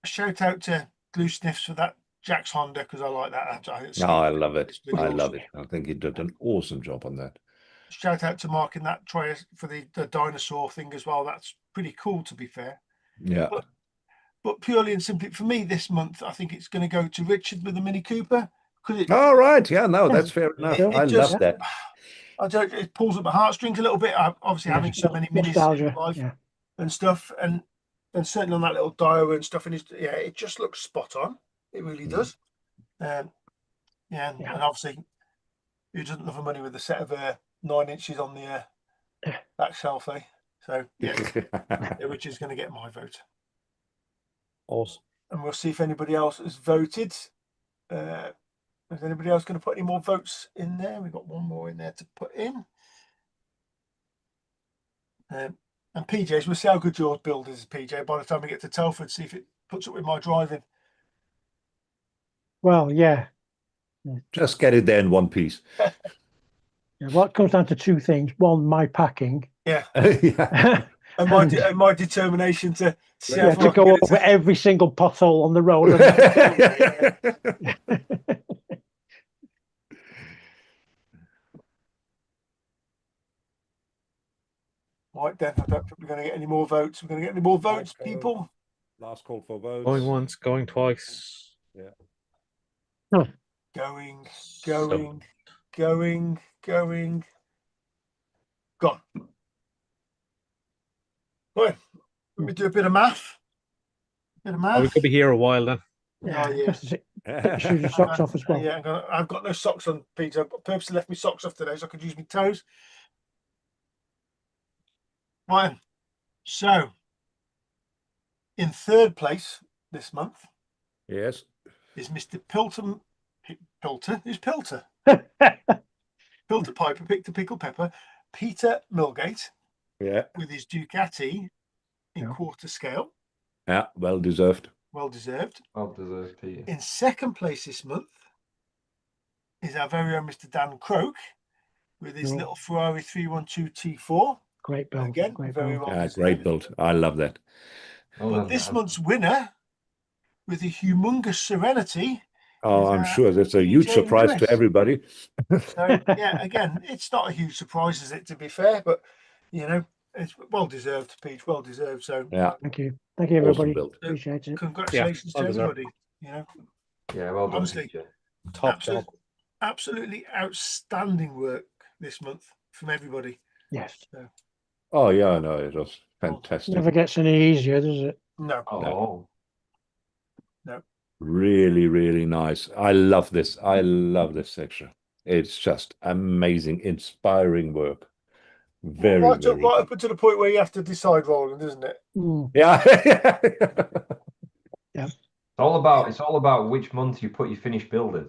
Shout out to Glue Sniffs for that Jack's Honda because I like that. I love it. Really I awesome. love it. I think he did an awesome job on that. Shout out to Mark in that try for the dinosaur thing as well. That's pretty cool, to be fair. Yeah. But purely and simply for me this month, I think it's going to go to Richard with the Mini Cooper because All right. Yeah, no, that's fair enough. I love that. It pulls at my heartstrings a little bit. Obviously, having so many minis in my life and stuff, and certainly on that little dial and stuff, and it just looks spot on. It really does. And obviously, who doesn't love a money with a set of 9 inches on the back shelf, eh? So yeah, Richard's going to get my vote. Awesome. And we'll see if anybody else has voted. Is anybody else going to put any more votes in there? We've got one more in there to put in. And PJ's, we'll see how good your build is, PJ, by the time we get to Telford, see if it puts up with my driving. Well, yeah. Just get it there in one piece. Yeah, well, it comes down to two things. One, my packing. Yeah. Yeah. and my determination to go over every single pothole on the road. Right then, I don't think we're going to get any more votes. We're going to get any more votes, people. Last call for votes. Going once, going twice. Yeah. Going. Gone. Right. Let me do a bit of math. We could be here a while then. Shoot your socks off as well. Yeah, I've got no socks on, Peter. I've purposely left my socks off today so I could use my toes. Right. So, in third place this month, yes, is Mr. Pilter. Who's Pilter? Pilter Piper, Pick the Pickle Pepper, Peter Milgate Yeah, with his Ducati in Yeah. quarter scale. yeah, well deserved. Well deserved. Well deserved, Peter. In second place this month is our very own Mr. Dan Croak with his Oh. little Ferrari 312 T4. Great build. Again, Great very build. well Yeah, deserved. great build. I love that. Well But done, this Dan. month's winner with a humongous Serenity. Oh, is, I'm sure that's a huge PJ surprise Lewis. to everybody. So yeah, again, it's not a huge surprise, is it? To be fair, but you know, it's well deserved, Peach. Well deserved. So Yeah, Thank you. Thank you, awesome everybody. build. Appreciate it. congratulations well to deserved. everybody. You know, Yeah, well done, Honestly. Peter. Top Absolute- job. absolutely outstanding work this month from everybody. Yes. Oh yeah, no, it was fantastic. Never gets any easier, does it? No, Oh, Really, really nice. I love this. I love this section. It's just amazing, inspiring work. Very, right, very right good. up to the point where you have to decide, Roland, isn't it? Mm. Yeah. it's all about which month you put your finished building.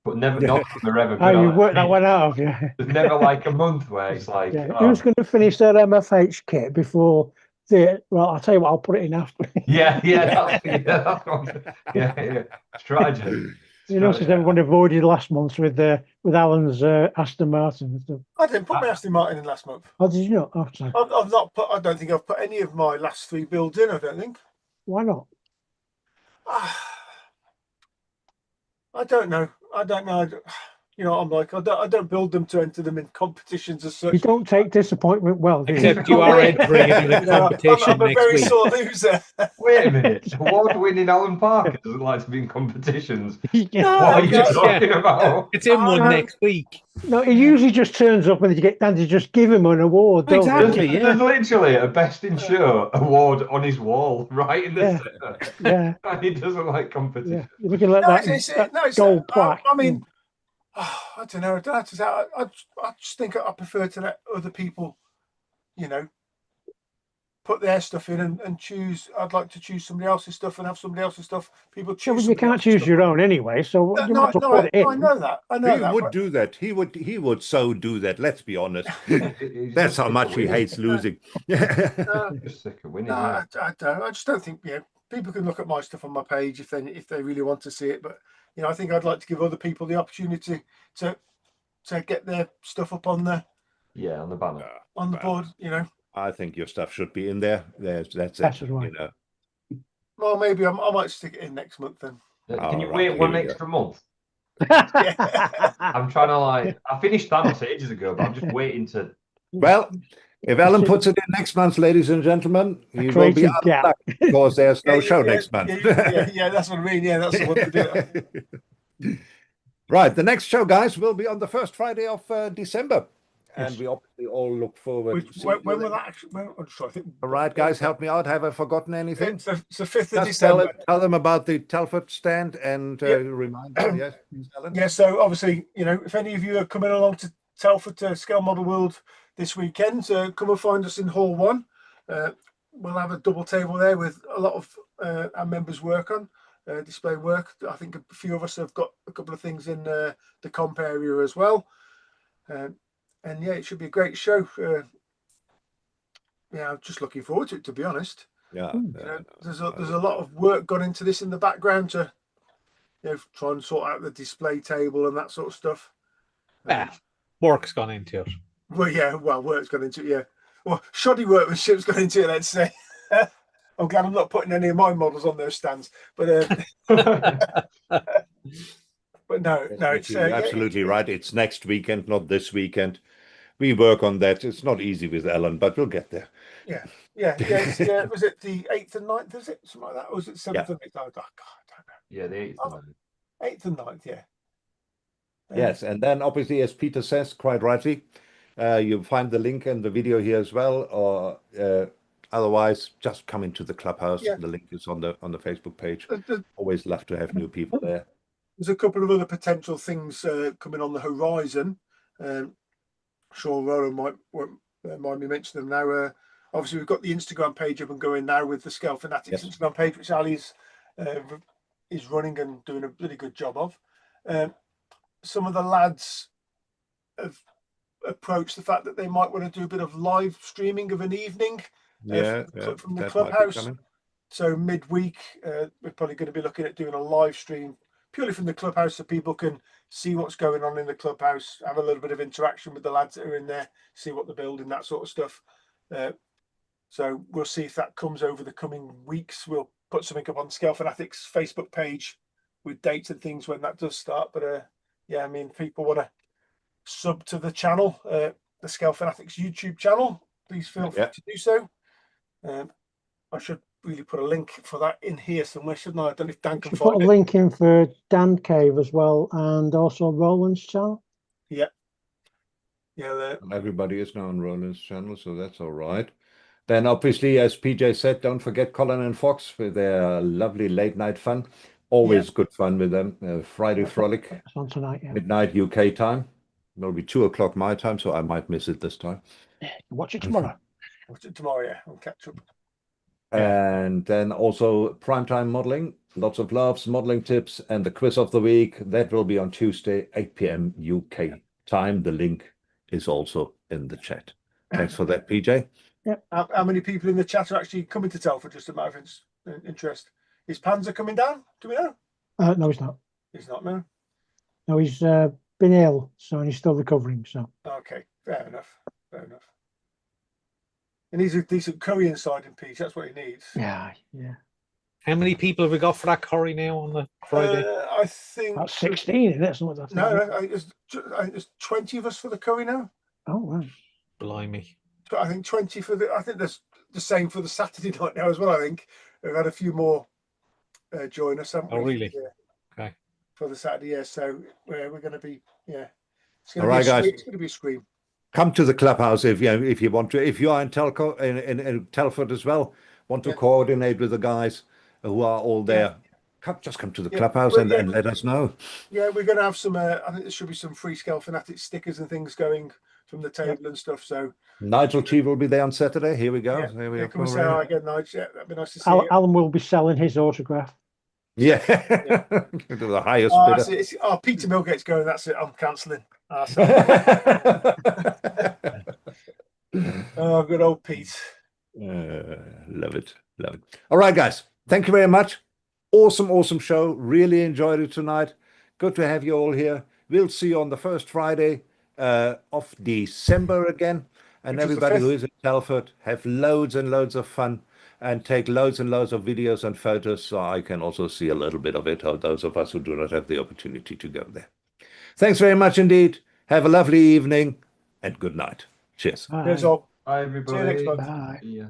But never, none of them are ever Oh, good. you are worked they? that one out, have you? There's never like a month where it's like, Yeah. oh, Who's going to finish their MFH kit before the? Well, I'll tell you what. I'll put it in after. yeah, that's what, yeah. Strategy. You notice everyone avoided last month with Alan's Aston Martin and stuff. I didn't put my Aston Martin in last month. Oh, did you not? Oh, sorry. I've not put. I don't think I've put any of my last 3 builds in. I don't think. Why not? I don't know. You know, I'm like, I don't build them to enter them in competitions as such. You don't take disappointment well, do you? Except you are entering it in a You know, competition I'm a next very week. sore loser. Wait a minute. Award-winning Alan Parker doesn't like to be in competitions. Yeah. What are you no. talking about? It's in one no. next week. No, he usually just turns up and you get down to just give him an award. Don't they? Exactly. There's Yeah. literally a Best in Show award on his wall, right in the Yeah. center. Yeah, And he doesn't like competition. yeah. You're looking like No, that gold plaque. I mean, I don't know. I just think I prefer to let other people, you know, put their stuff in and choose. I'd like to choose somebody else's stuff and have somebody else's stuff. People Yeah, choose. well, you somebody can't else's choose stuff. your own anyway, so you might as well put it in. I know that. I know He that. would but- do that. He would so do that. Let's be honest. He's That's just how sick much of he winning. hates losing. Just sick of winning. No, yeah. I don't. I just don't think people can look at my stuff on my page if they really want to see it. But I think I'd like to give other people the opportunity to get their stuff up on the Yeah, on the banner. board. I think your stuff should be in there. That's That's it. right. You know. Well, maybe I might stick it in next month then. Can you right, wait here one we go. extra month? Yeah. I'm trying to I finished Thanos ages ago, but I'm just waiting to. Well, if Alan puts it in next month, ladies and gentlemen, he will be creative out of gap. luck because there's no show next month. Yeah, that's what I mean. Yeah, that's the one to do. Right, the next show, guys, will be on the first Friday of December. And Yes. we obviously all look forward to seeing When you will then. that actually? I'm sorry, I think. All right, guys, help me out. Have I forgotten anything? It's the 5th of Just tell December. them about the Telford stand and Yep. remind them. Yes, please, Alan. Yeah, so obviously, if any of you are coming along to Telford to Scale Model World this weekend, come and find us in Hall 1. We'll have a double table there with a lot of our members' work on, display work. I think a few of us have got a couple of things in the comp area as well. And yeah, it should be a great show. Yeah, I'm just looking forward to it, to be honest. Yeah. There's a lot of work gone into this in the background to try and sort out the display table and that sort of stuff. Yeah, work's gone into it. Well, work's gone into it, yeah. Well, shoddy workmanship's gone into it, let's say. I'm glad I'm not putting any of my models on those stands. But but no, it's You're absolutely right. It's next weekend, not this weekend. We work on that. It's not easy with Alan, but we'll get there. Yeah. Was it the 8th and 9th? Was it something like that? Or was it 7th and 8th? Oh, God, I don't know. Yeah, the 8th. 8th and 9th, yeah. Yes, and then obviously, as Peter says, quite rightly, you'll find the link in the video here as well, or otherwise, just come into the Clubhouse. Yeah. The link is on the Facebook page. There's Always love to have new people there. a couple of other potential things coming on the horizon. Sure, Roland might be mentioning them now. Obviously, we've got the Instagram page up and going now with the Scale Fanatics Yes. Instagram page, which Ali is running and doing a really good job of. Some of the lads have approached the fact that they might want to do a bit of live streaming of an evening from the that might be Clubhouse. coming. So midweek, we're probably going to be looking at doing a live stream purely from the Clubhouse so people can see what's going on in the Clubhouse, have a little bit of interaction with the lads that are in there, see what they're building, that sort of stuff. So we'll see if that comes over the coming weeks. We'll put something up on Scale Fanatics Facebook page with dates and things when that does start. But yeah, I mean, people want to sub to the channel, the Scale Fanatics YouTube channel, please feel free to do so. I should really put a link for that in here somewhere, shouldn't I? I don't know if Dan can find put a it. link in for Dan Cave as well, and also Roland's channel. Yeah. Yeah. Everybody is now on Roland's channel, so that's all right. Then obviously, as PJ said, don't forget Colin and Fox for their lovely late night fun. Always good fun with them. Friday Frolic, It's on tonight, yeah. midnight UK time. It'll be 2 o'clock my time, so I might miss it this time. Watch it tomorrow. Watch it tomorrow, yeah. I'll catch up. And then also primetime modeling, lots of loves, modeling tips, and the quiz of the week. That will be on Tuesday, 8 p.m. UK time. The link is also in the chat. Thanks for that, PJ. Yep. How many people in the chat are actually coming to Telford? Just a matter of interest. Is Panzer coming down? Do we know? No, he's not. He's not, no. No, he's been ill, so he's still recovering. So okay, fair enough. Fair enough. He needs a decent curry inside in peace. That's what he needs. Yeah. How many people have we got for that curry now on the Friday? I think about 16, isn't it? Something like that. No, I think there's 20 of us for the curry now. Oh, right. Blimey. I think 20 for the. I think there's the same for the Saturday night now as well. I think we've had a few more join us, haven't we? Oh, really? Yeah. Okay. For the Saturday, yeah. So we're going to be, yeah. It's All right, guys. It's going to be a scream. Come to the Clubhouse if you want to. If you are in Telford as well, want to coordinate with the guys who are all there, just come to the Clubhouse and let us know. Yeah, we're going to have some. I think there should be some free Scale Fanatics stickers and things going from the table and stuff. So Nigel T will be there on Saturday. Here we go. Yeah, Here we go. come and say hi again, Nigel. Yeah, that'd be nice to see you. Alan will be selling his autograph. Yeah, to the highest bidder. Peter Milgate's going. That's it. I'm cancelling. Oh, good old Pete. Love it. All right, guys. Thank you very much. Awesome show. Really enjoyed it tonight. Good to have you all here. We'll see you on the first Friday of December again. And everybody who is in Telford, have loads and loads of fun and take loads and loads of videos and photos so I can also see a little bit of it, or those of us who do not have the opportunity to go there. Thanks very much indeed. Have a lovely evening and good night. Cheers. Bye. Cheers all. Bye, everybody. See you next month. Bye. See ya.